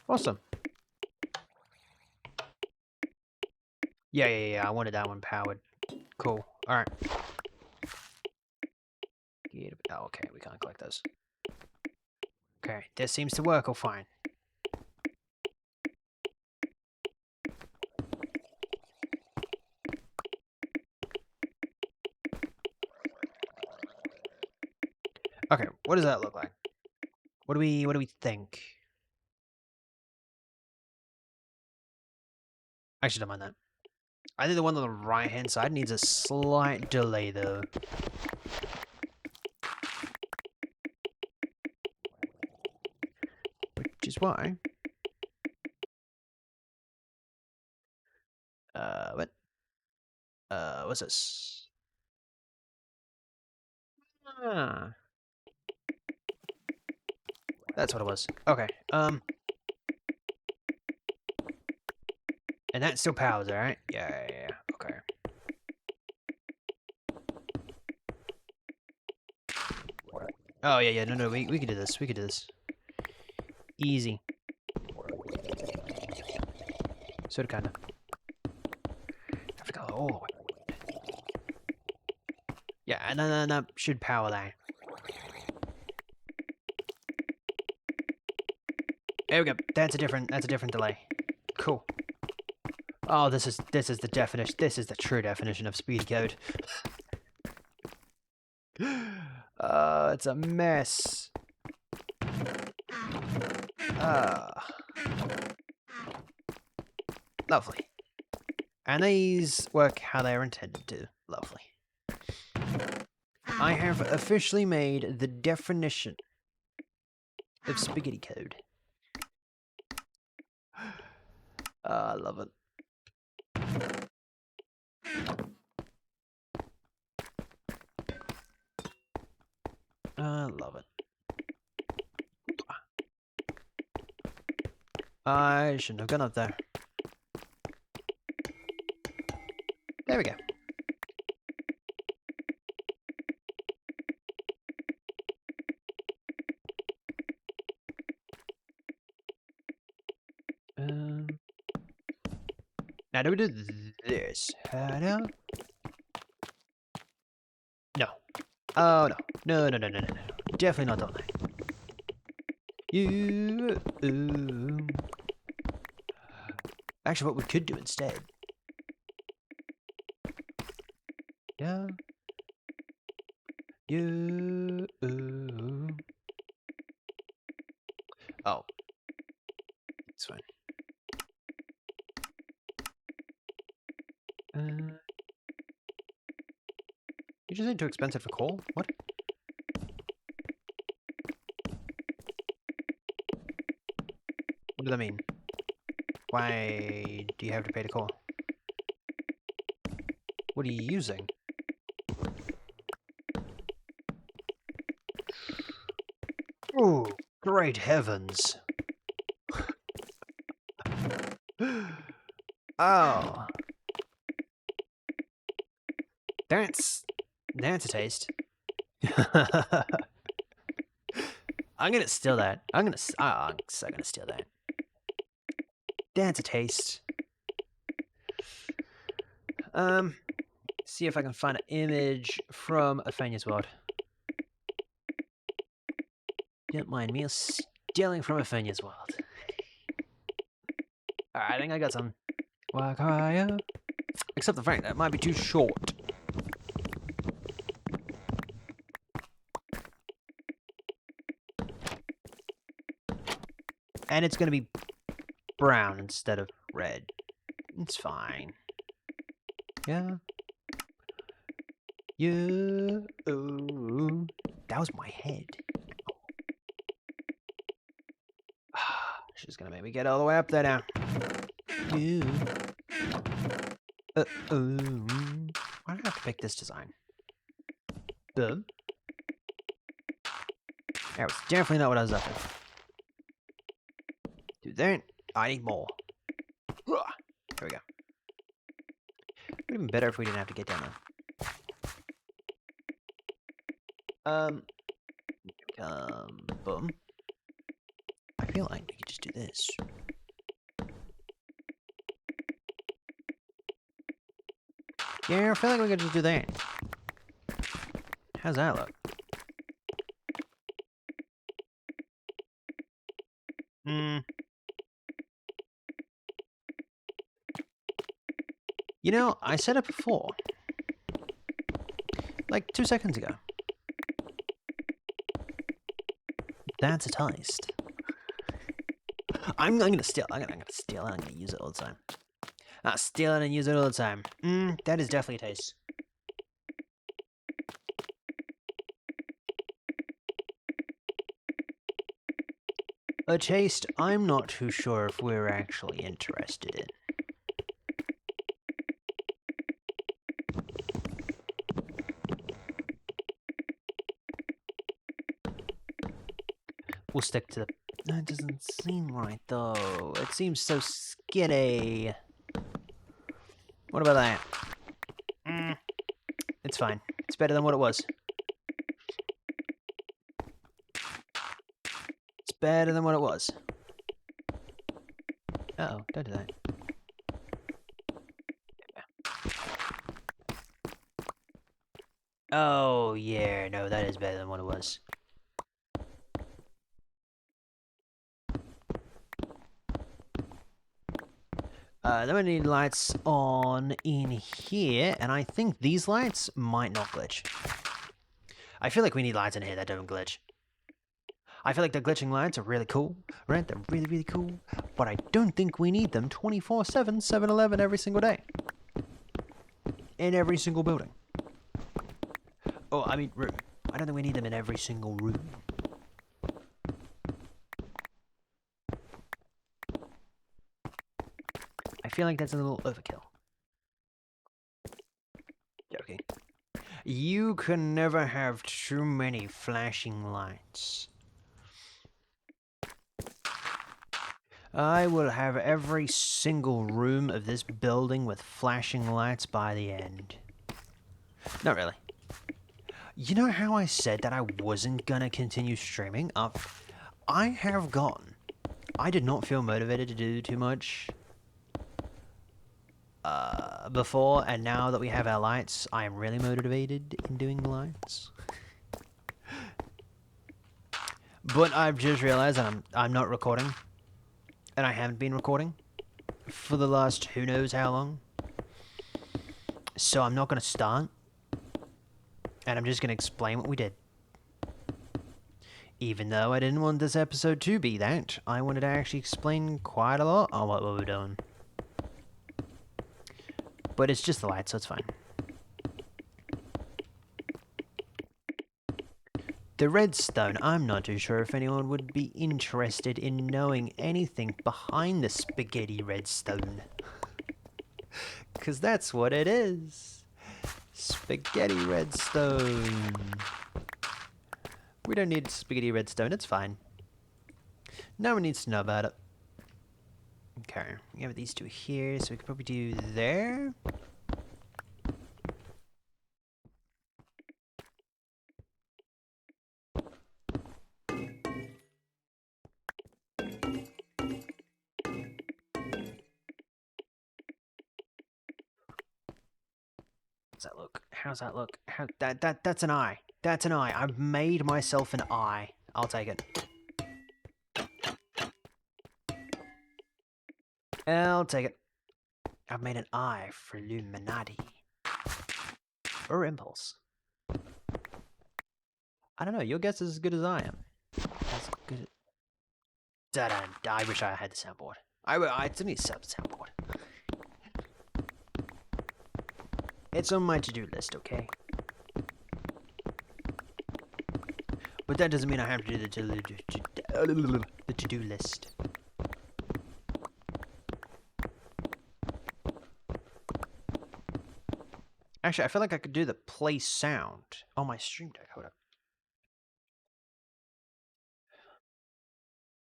Awesome. Yeah. I wanted that one powered. Cool. Alright. Oh, okay, we can't collect those. Okay, this seems to work all fine. Okay, what does that look like? What do we think? Actually, don't mind that. I think the one on the right-hand side needs a slight delay, though. Which is why... what? What's this? Ah, that's what it was. Okay, and that still powers, alright? Yeah, okay. Oh, yeah, no, we can do this, we can do this. Easy. Sorta, kinda. I forgot all the way. Yeah, and then that should power that. There we go. That's a different delay. Cool. Oh, this is the definition. This is the true definition of speed code. It's a mess. Lovely. And these work how they are intended to. Lovely. I have officially made the definition of spaghetti code. I love it. I love it. I shouldn't have gone up there. There we go. Now do we do this? No. No. Oh no. No. Definitely not doing that. Actually, what we could do instead. Yeah. Oh. It's fine. You just ain't too expensive for coal? What? What does that mean? Why do you have to pay to coal? What are you using? Oh, great heavens. Oh. That's a taste. I'm gonna steal that. I'm so gonna steal that. That's a taste. See if I can find an image from Athenia's world. Don't mind me stealing from Athenia's world. Alright, I think I got some. Wakaya. Except the fact that it might be too short. And it's gonna be brown instead of red. It's fine. Yeah. Yeah. Oh. That was my head. She's gonna make me get all the way up there now. Yeah. Why do I have to pick this design? Boom. That was definitely not what I was after. Do that. I need more. There we go. Would have been better if we didn't have to get down there. Boom. I feel like we could just do this. Yeah, I feel like we could just do that. How's that look? You know, I said it before. Like 2 seconds ago. That's a taste. I'm gonna steal. I'm gonna steal it. I'm gonna use it all the time. I'll steal it and use it all the time. That is definitely a taste. A taste I'm not too sure if we're actually interested in. We'll stick to the... That doesn't seem right, though. It seems so skinny. What about that? It's fine. It's better than what it was. It's better than what it was. Uh-oh, don't do that. Oh, yeah, no, that is better than what it was. Then we need lights on in here, and I think these lights might not glitch. I feel like we need lights in here that don't glitch. I feel like the glitching lights are really cool, right? They're really, really cool, but I don't think we need them 24/7, 7-Eleven every single day. In every single building. Oh, I mean, room. I don't think we need them in every single room. I feel like that's a little overkill. Joking. You can never have too many flashing lights. I will have every single room of this building with flashing lights by the end. Not really. You know how I said that I wasn't gonna continue streaming? I have gone. I did not feel motivated to do too much before, and now that we have our lights, I am really motivated in doing the lights. But I've just realized that I'm not recording, and I haven't been recording for the last who knows how long. So I'm not gonna start, and I'm just gonna explain what we did. Even though I didn't want this episode to be that, I wanted to actually explain quite a lot on what we were doing. But it's just the light, so it's fine. The redstone, I'm not too sure if anyone would be interested in knowing anything behind the spaghetti redstone. Because that's what it is. Spaghetti redstone. We don't need spaghetti redstone, it's fine. No one needs to know about it. Okay, we have these two here, so we could probably do there. How's that look? How's that look? That's an eye. That's an eye. I've made myself an eye. I'll take it. I'll take it. I've made an eye for Illuminati. Or Impulse. I don't know. Your guess is as good as I am. As good. Da-da. I wish I had the soundboard. I still need to set up the soundboard. It's on my to-do list, okay? But that doesn't mean I have to do the to-do list. Actually, I feel like I could do the play sound on my stream deck. Hold up.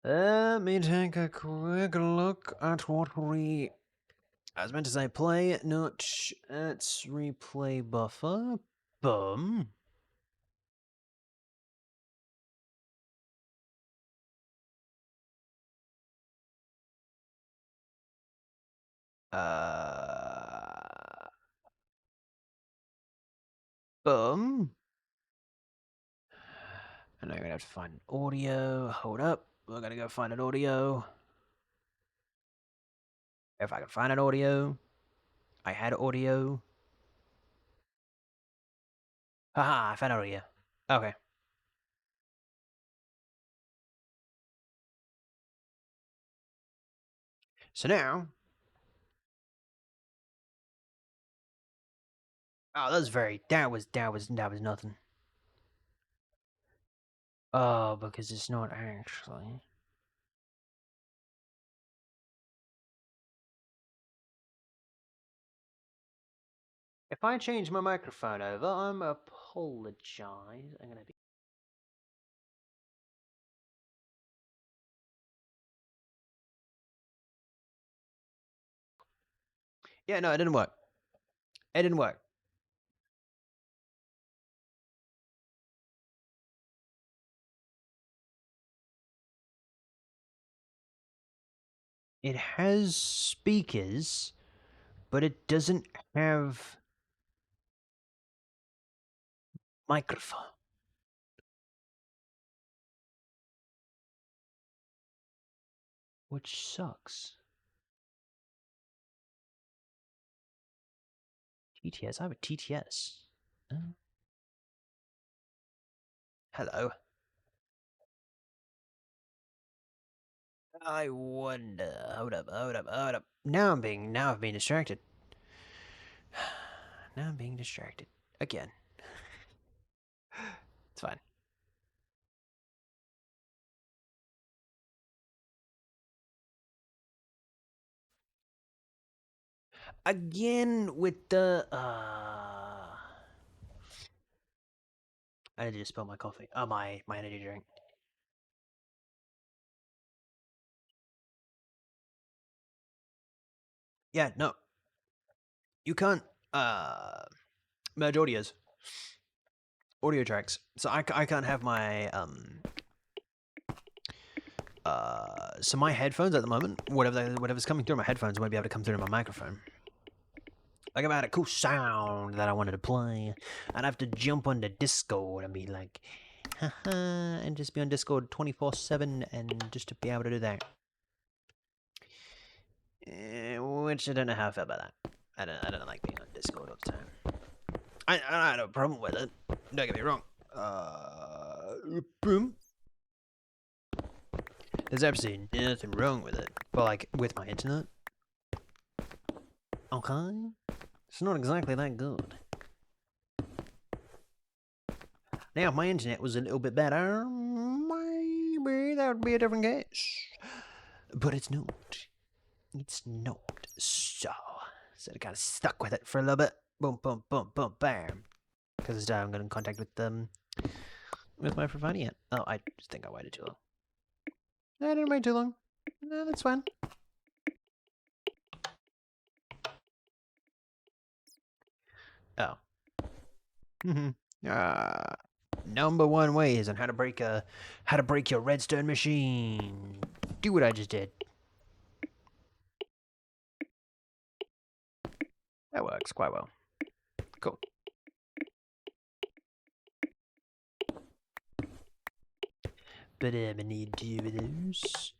Let me take a quick look at what we... I was meant to say play, not it's replay buffer. Boom. Boom. And I'm gonna have to find an audio. Hold up. We're gonna go find an audio. If I can find an audio. I had audio. Haha, I found audio. Okay. So now. Oh, that was nothing. Oh, because it's not actually. If I change my microphone over, I'm apologize. I'm gonna be Yeah, no, it didn't work. It didn't work. It has speakers, but it doesn't have microphone. Which sucks. TTS? I have a TTS. Hello. I wonder. Hold up. Now I've been distracted. Now I'm being distracted. Again. It's fine. Again with the I need to just spill my coffee. Oh, my energy drink. Yeah, no. You can't merge audios. Audio tracks. So I can't have my so my headphones at the moment, whatever's coming through my headphones won't be able to come through my microphone. Like if I had a cool sound that I wanted to play, I'd have to jump onto Discord and be like, haha, and just be on Discord 24/7 and just to be able to do that. Which I don't know how I feel about that. I don't like being on Discord all the time. I had a problem with it. Don't get me wrong. Boom. There's absolutely nothing wrong with it. But like with my internet, okay, it's not exactly that good. Now, if my internet was a little bit better, maybe that would be a different case. But it's not. It's not. So I kind of stuck with it for a little bit. Boom, boom, boom, boom, bam. Because I'm going in contact with my provider yet. Oh, I just think I waited too long. No, I didn't wait too long. No, that's fine. Oh. Number one ways on how to break your redstone machine. Do what I just did. That works quite well. Cool. But I need two of those.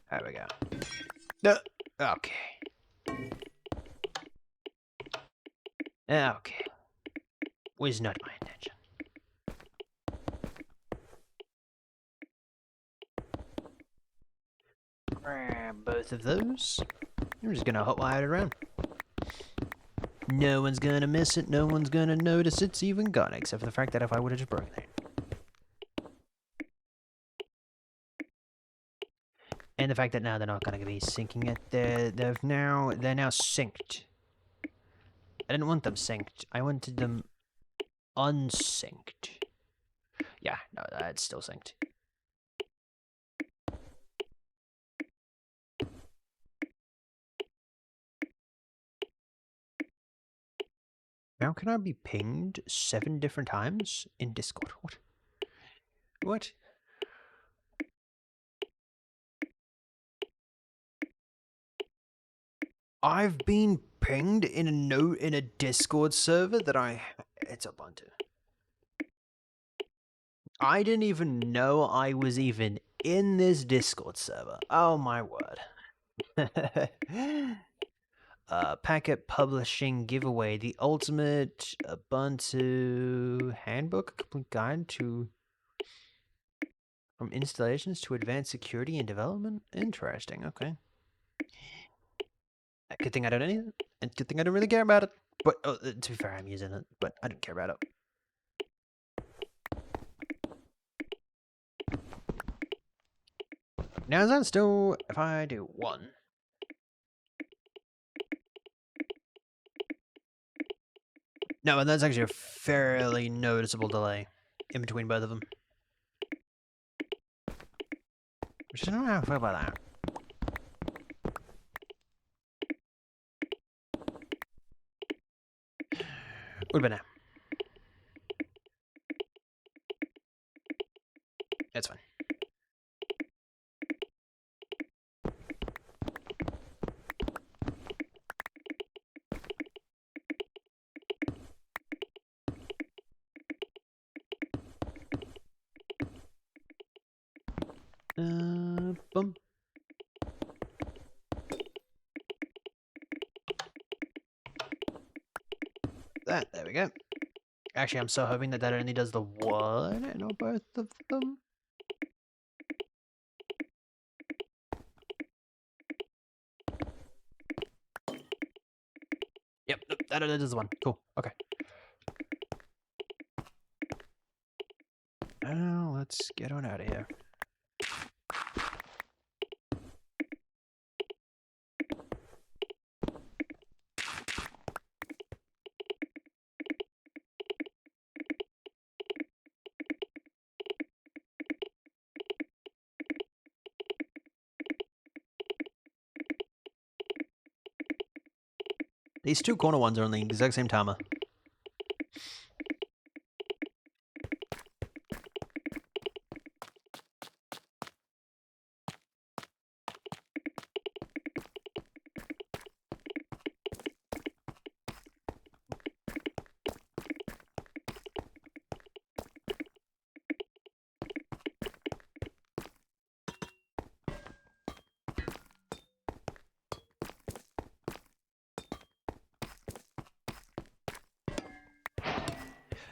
There we go. Okay. Okay. Was not my intention. Grab both of those. I'm just gonna hotwire it around. No one's gonna miss it. No one's gonna notice it's even gone, except for the fact that if I would have just broken it. And the fact that now they're not gonna be syncing it. They're now synced. I didn't want them synced. I wanted them unsynced. Yeah, no, it's still synced. How can I be pinged 7 different times in Discord? What? What? I've been pinged in a Discord server that it's Ubuntu. I didn't even know I was even in this Discord server. Oh my word. Packet publishing giveaway, the ultimate Ubuntu handbook, complete guide to from installations to advanced security and development. Interesting. Okay. Good thing I don't need it, and good thing I don't really care about it. But to be fair, I'm using it, but I don't care about it. Now is that still? If I do 1. No, and that's actually a fairly noticeable delay in between both of them. Which I don't know how I feel about that. What about now? That's fine. Boom. There we go. Actually, I'm so hoping that that only does the one and not both of them. Yep, that only does the one. Cool. Okay. Now let's get on out of here. These two corner ones are on the exact same timer.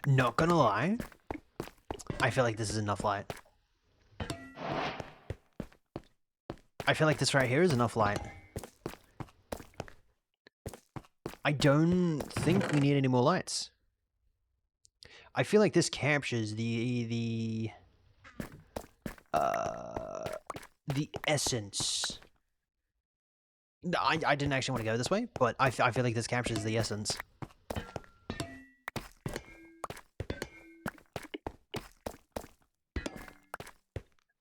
Not gonna lie, I feel like this is enough light. I feel like this right here is enough light. I don't think we need any more lights. I feel like this captures the essence. I didn't actually want to go this way, but I feel like this captures the essence.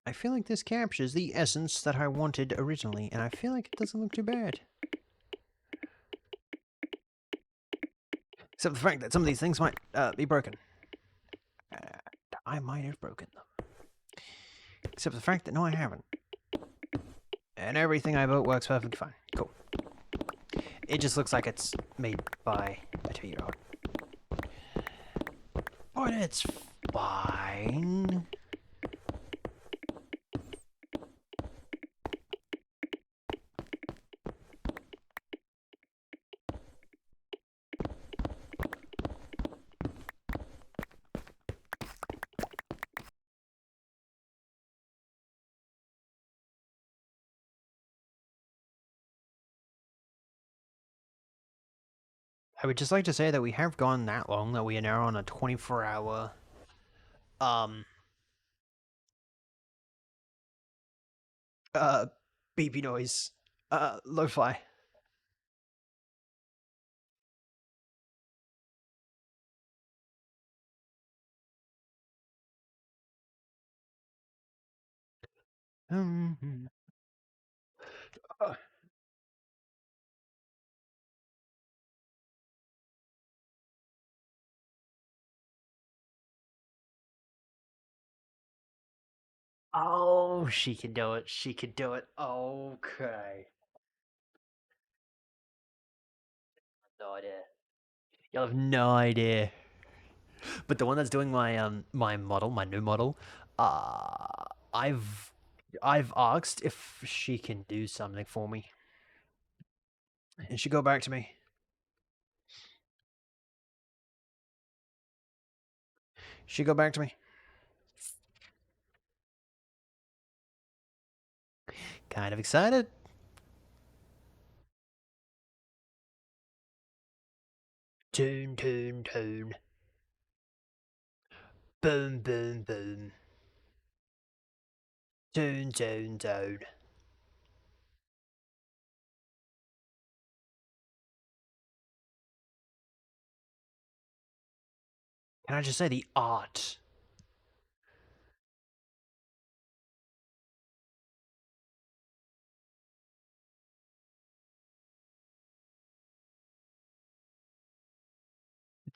I feel like this captures the essence that I wanted originally, and I feel like it doesn't look too bad. Except for the fact that some of these things might be broken. I might have broken them. Except for the fact that no, I haven't. And everything I built works perfectly fine. Cool. It just looks like it's made by a 2-year-old. But it's fine. I would just like to say that we have gone that long that we are now on a 24-hour beepy noise lo-fi. Uh, oh, she can do it. She can do it. Okay. No idea. You'll have no idea. But the one that's doing my my model, my new model, I've asked if she can do something for me. And she go back to me. She go back to me. Kind of excited. Tune, tune, tune. Boom, boom, boom. Tune, tune, tune. Can I just say the art?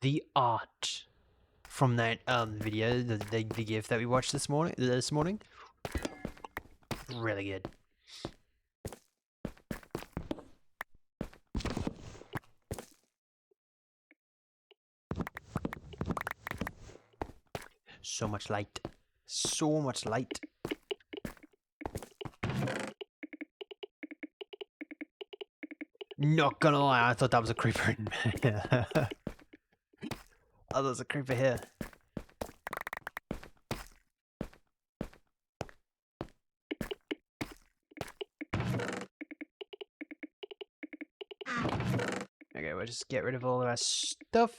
The art from that video, the GIF that we watched this morning, really good. So much light. So much light. Not gonna lie, I thought that was a creeper in there. Oh, there's a creeper here. Okay, we'll just get rid of all of our stuff.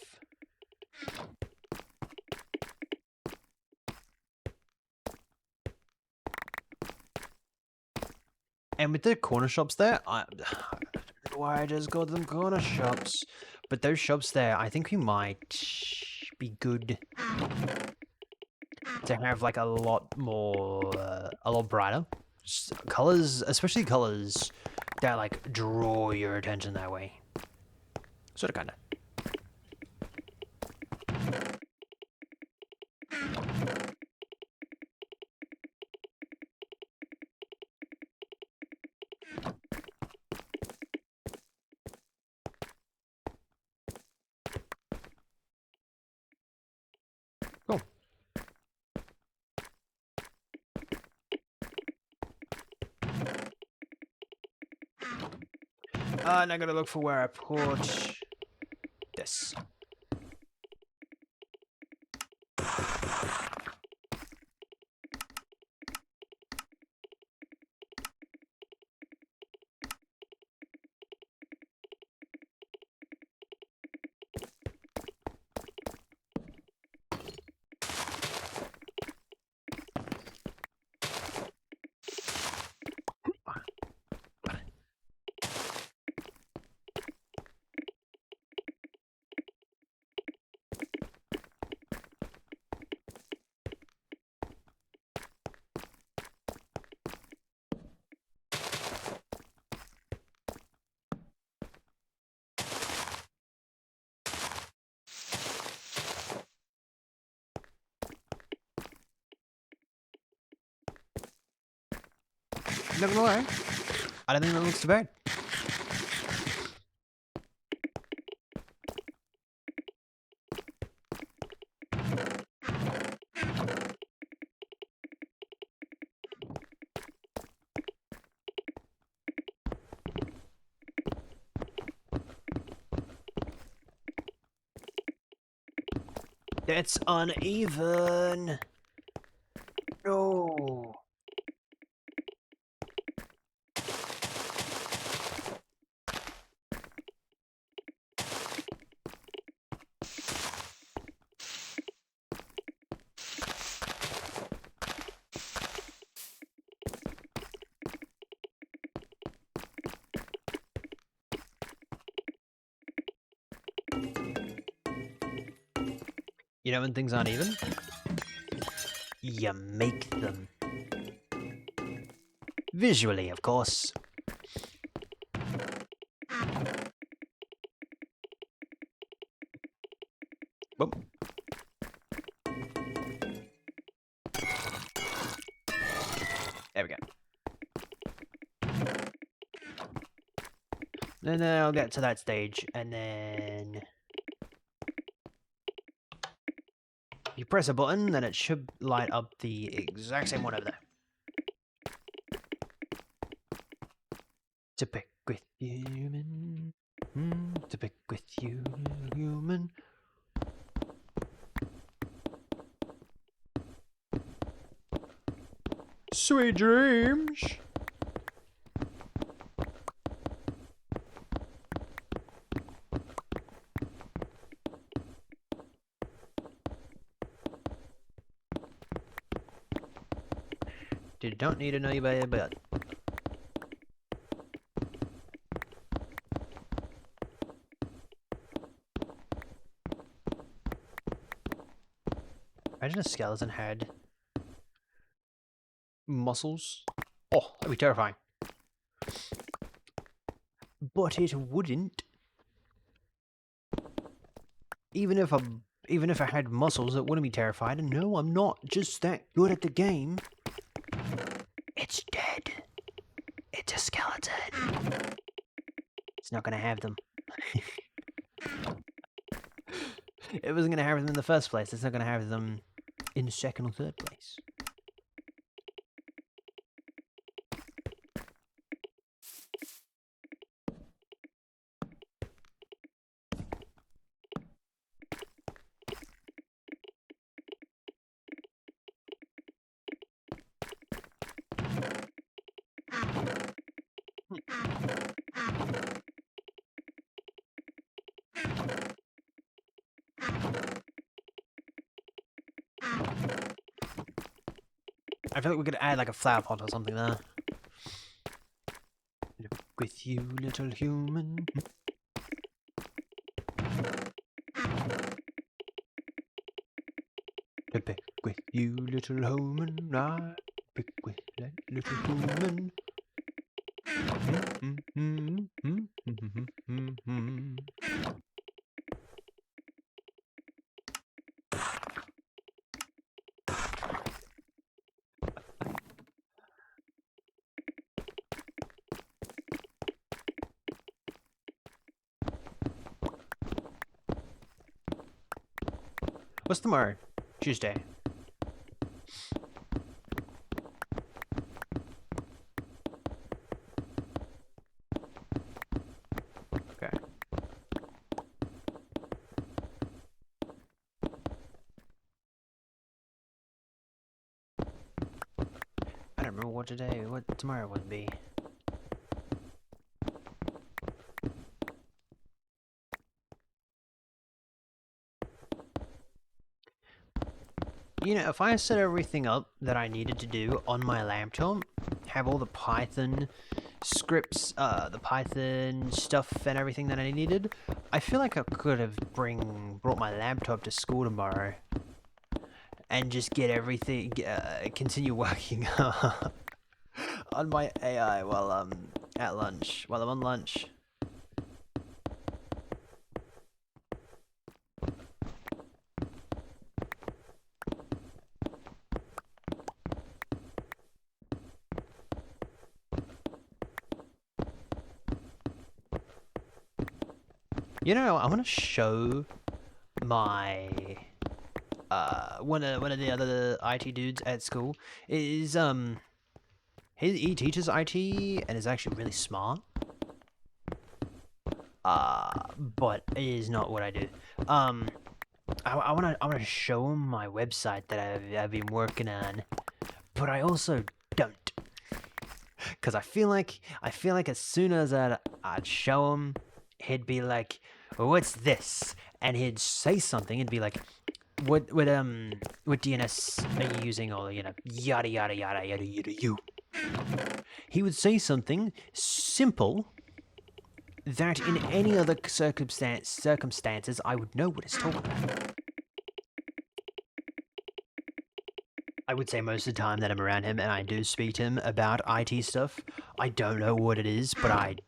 And with the corner shops there, I don't know why I just got them corner shops. But those shops there, I think we might be good to have like a lot more, a lot brighter colors, especially colors that like draw your attention that way. Sort of, kind of. Cool. And I gotta look for where I put this. Not gonna lie, I don't think that looks too bad. It's uneven. No. You know when things aren't even? You make them. Visually, of course. Boom. There we go. Then I'll get to that stage, and then you press a button, then it should light up the exact same one over there. To pick with you, human. To pick with you, human. Sweet dreams. You don't need to know you by your butt. Imagine a skeleton had muscles. Oh, that'd be terrifying. But it wouldn't. even if I had muscles, it wouldn't be terrified. And no, I'm not just that good at the game. It's dead. It's a skeleton. It's not gonna have them. It wasn't gonna have them in the first place. It's not gonna have them in second or third place. I feel like we could add like a flower pot or something there. Look with you, little human. To pick with you, little human. I pick with that little human. What's tomorrow? Tuesday. Okay. I don't remember what tomorrow would be. You know, if I set everything up that I needed to do on my laptop, have all the Python scripts, the Python stuff and everything that I needed, I feel like I could have brought my laptop to school tomorrow and just get everything, continue working on my AI while I'm on lunch. You know, I want to show my one of the other IT dudes at school is he teaches IT and is actually really smart. But it is not what I do. I wanna show him my website that I've been working on, but I also don't, cause I feel like as soon as I'd show him, he'd be like, "What's this?" And he'd say something. He'd be like, "What DNS are you using?" Or yada yada yada yada yada you. He would say something simple that in any other circumstances I would know what he's talking about. I would say most of the time that I'm around him and I do speak to him about IT stuff, I don't know what it is, but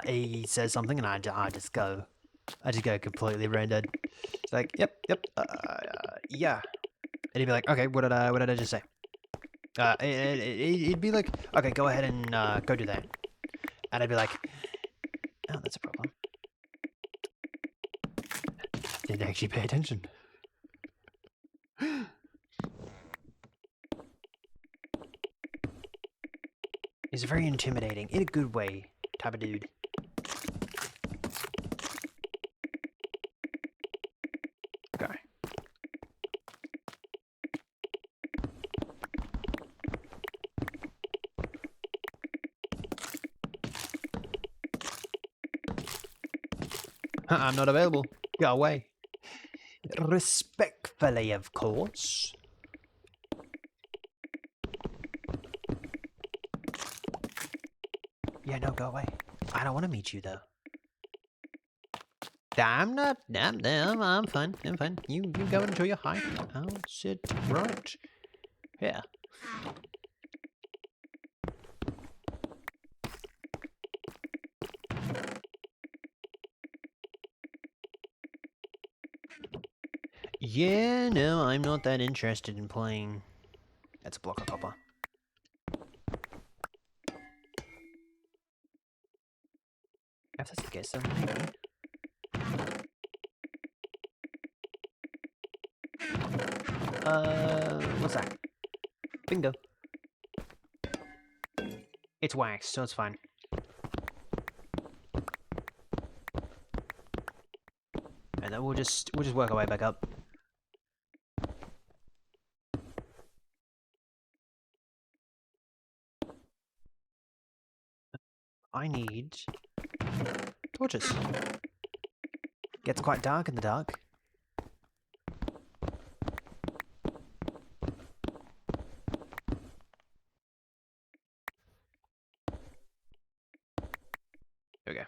he says something and I just go completely rendered. It's like, yep, yeah. And he'd be like, okay, what did I just say? He'd be like, okay, go ahead and go do that. And I'd be like, oh, that's a problem. Didn't actually pay attention. He's very intimidating, in a good way, type of dude. Okay. I'm not available. Go away. Respectfully, of course. Yeah, no, go away. I don't want to meet you, though. I'm fine. I'm fine. You go and enjoy your hike. I'll sit right here. Yeah, no, I'm not that interested in playing. That's a block of copper. If that's the case, then maybe. What's that? Bingo. It's wax, so it's fine. And then we'll just work our way back up. I need torches. Gets quite dark in the dark. There we go.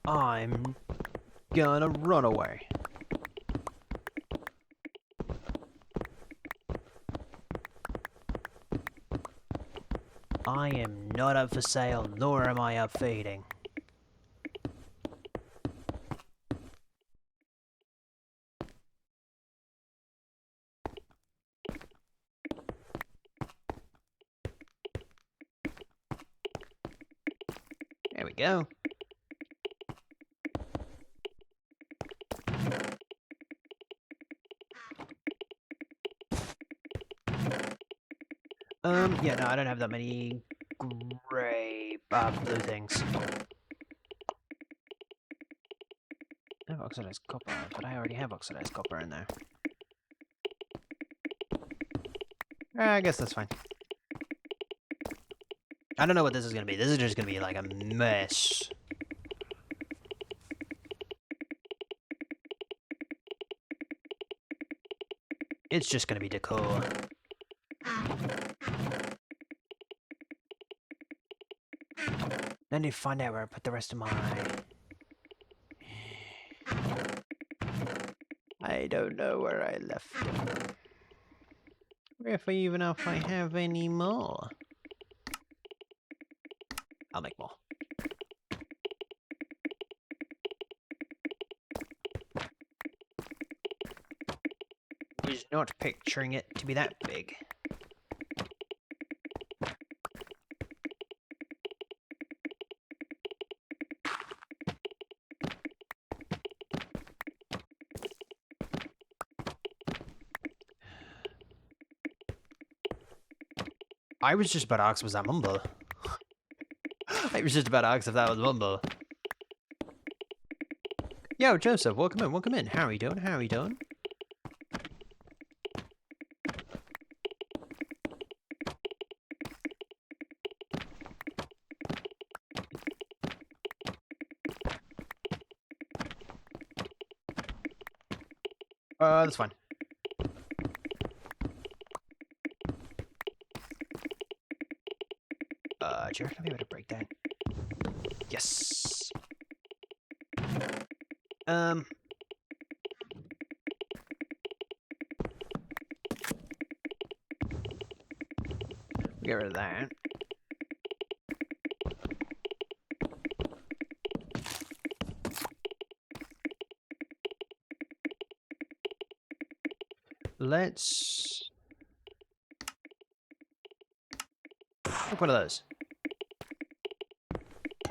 I'm gonna run away. I am not up for sale, nor am I up feeding. There we go. Yeah, no, I don't have that many grey, blue things. I have oxidized copper, but I already have oxidized copper in there. I guess that's fine. I don't know what this is gonna be. This is just gonna be like a mess. It's just gonna be decor. I need to find out where I put the rest of my... I don't know where I left them. Or if I have any more. I'll make more. Was not picturing it to be that big. I was just about to ask, was that Mumbo? I was just about to ask if that was Mumbo. Yo, Joseph, welcome in, welcome in. How are you doing? How are you doing? That's fine. Do you reckon I'll be able to break that? Yes. Get rid of that. Let's make one of those.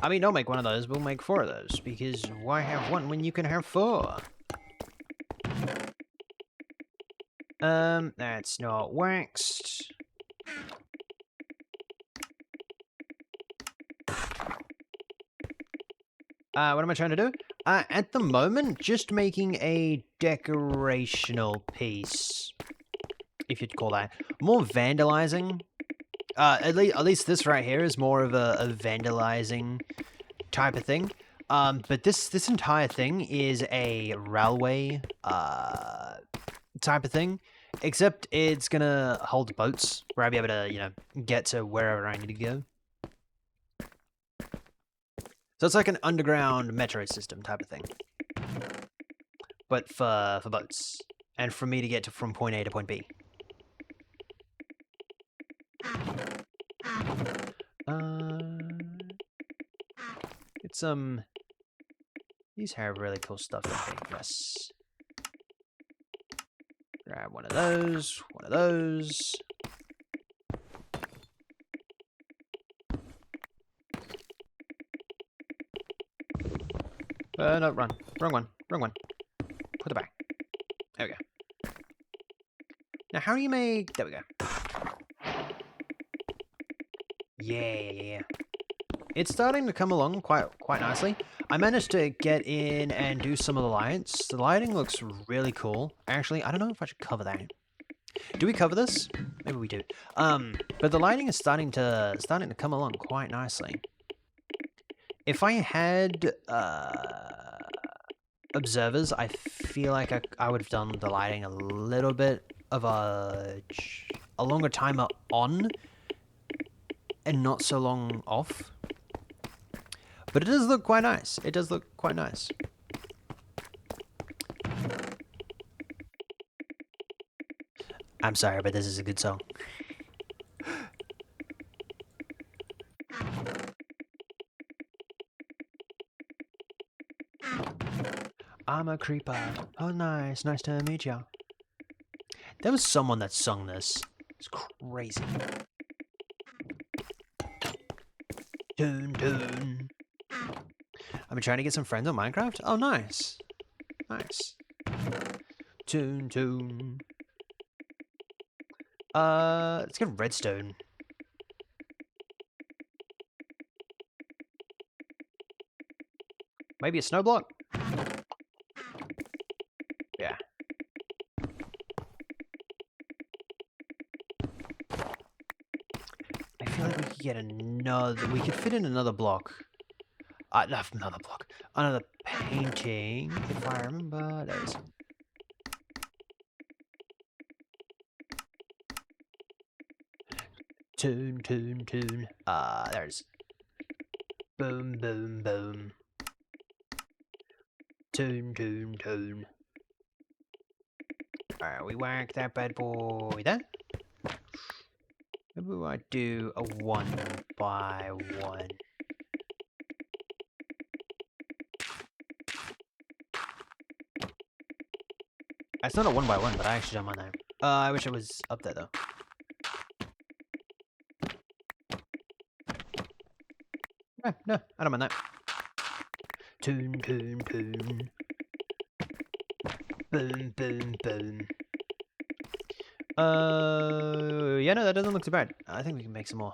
I mean, don't make one of those, we'll make 4 of those, because why have one when you can have 4? That's not waxed. What am I trying to do? At the moment, just making a decorational piece, if you'd call that. More vandalizing. At least this right here is more of a vandalizing type of thing. But this entire thing is a railway type of thing, except it's gonna hold boats where I'll be able to, get to wherever I need to go. So it's like an underground metro system type of thing, but for boats, and for me to get from point A to point B. some... These have really cool stuff, don't they? Yes. Grab one of those, one of those. No, run. Wrong one. Wrong one. Put it back. There we go. Now, how do you make... There we go. Yeah. It's starting to come along quite nicely. I managed to get in and do some of the lights. The lighting looks really cool. Actually, I don't know if I should cover that. Do we cover this? Maybe we do. But the lighting is starting to come along quite nicely. If I had observers, I feel like I would have done the lighting a little bit of a longer timer on and not so long off. But it does look quite nice. It does look quite nice. I'm sorry, but this is a good song. I'm a creeper. Oh, nice. Nice to meet ya. There was someone that sung this. It's crazy. Dun. I've been trying to get some friends on Minecraft. Oh, nice. Nice. Tune. Let's get redstone. Maybe a snow block? Yeah. I feel like we could get another... We could fit in another block. Not another block. Another painting, if I remember. There's... Tune. There's... Boom. Tune. Alright, we whack that bad boy there. Maybe I do a 1 by 1. It's not a 1 by 1, but I actually don't mind that. I wish it was up there though. No, I don't mind that. Tune. Boom. Yeah, no, that doesn't look too bad. I think we can make some more.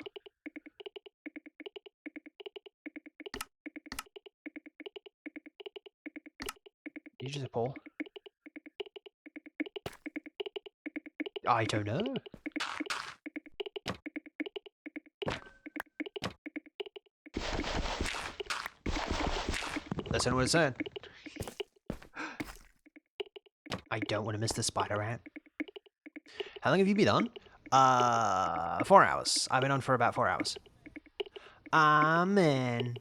You just a pole? I don't know. Listen what it said. I don't want to miss the spider rat. How long have you been on? 4 hours. I've been on for about 4 hours. Amen.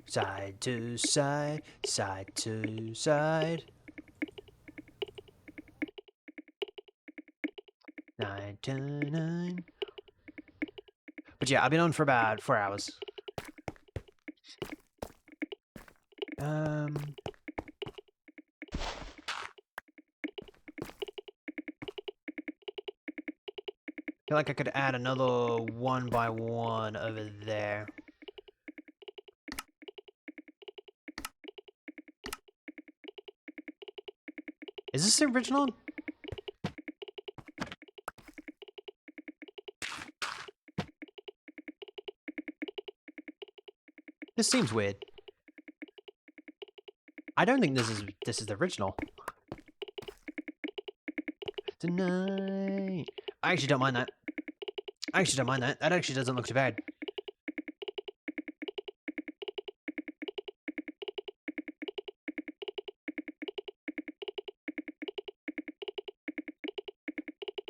Side to side. 9 to 9. But yeah, I've been on for about 4 hours. I feel like I could add another 1 by 1 over there. Is this the original? This seems weird. I don't think this is the original. Tonight. I actually don't mind that. That actually doesn't look too bad.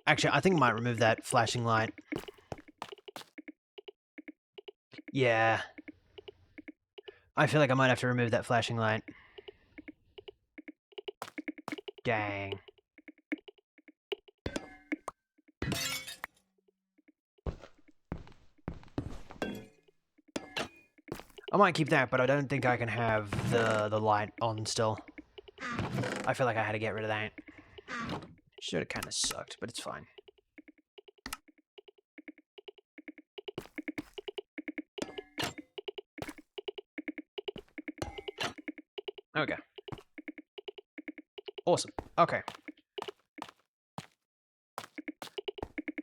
Actually, I think I might remove that flashing light. Yeah. I feel like I might have to remove that flashing light. Dang. I might keep that, but I don't think I can have the light on still. I feel like I had to get rid of that. Should have kind of sucked, but it's fine. Okay. Awesome. Okay.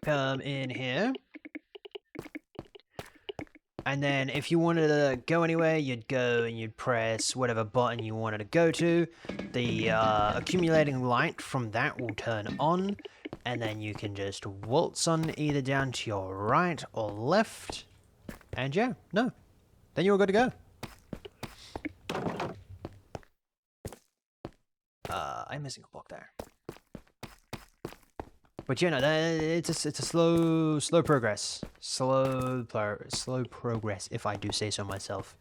Come in here. And then if you wanted to go anywhere, you'd go and you'd press whatever button you wanted to go to. The accumulating light from that will turn on. And then you can just waltz on either down to your right or left. And yeah, no. Then you're good to go. I'm missing a block there. But yeah, no, it's a slow progress. Slow progress, if I do say so myself.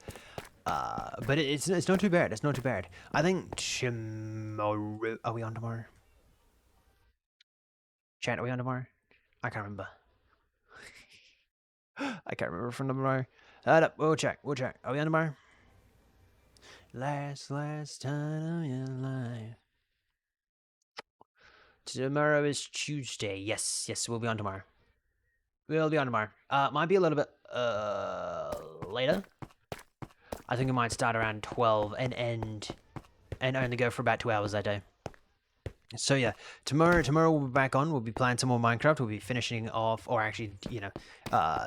But it's not too bad. It's not too bad. I think tomorrow. Are we on tomorrow? Chat, are we on tomorrow? I can't remember. I can't remember from tomorrow. We'll check. We'll check. Are we on tomorrow? Last time of your life. Tomorrow is Tuesday. Yes, we'll be on tomorrow. We'll be on tomorrow. Might be a little bit later. I think it might start around 12 and end and only go for about 2 hours that day. So yeah, tomorrow we'll be back on. We'll be playing some more Minecraft. We'll be finishing off, or actually,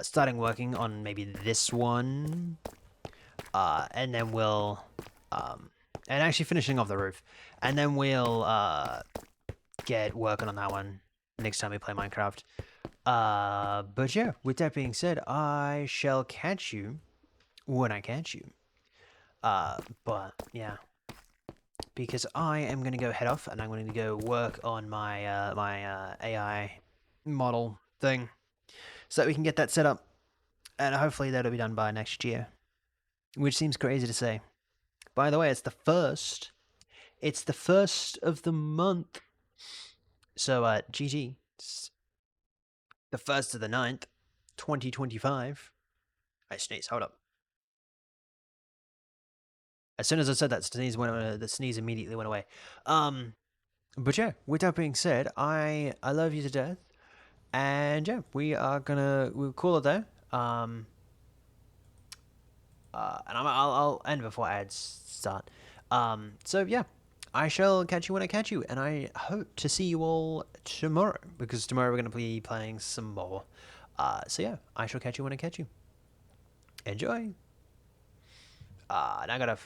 starting working on maybe this one, and then we'll, and actually finishing off the roof, and then we'll get working on that one next time we play Minecraft. But yeah, with that being said, I shall catch you when I catch you. But yeah. Because I am going to go head off and I'm going to go work on my AI model thing so that we can get that set up, and hopefully that'll be done by next year, which seems crazy to say. By the way, it's the first of the month, so GG, it's the 1st of the 9th, 2025. I sneeze, hold up. As soon as I said that, the sneeze immediately went away. But yeah, with that being said, I love you to death, and yeah, we'll call it there. And I'll end before ads start. So yeah, I shall catch you when I catch you, and I hope to see you all tomorrow, because tomorrow we're gonna be playing some more. So yeah, I shall catch you when I catch you. Enjoy. And I gotta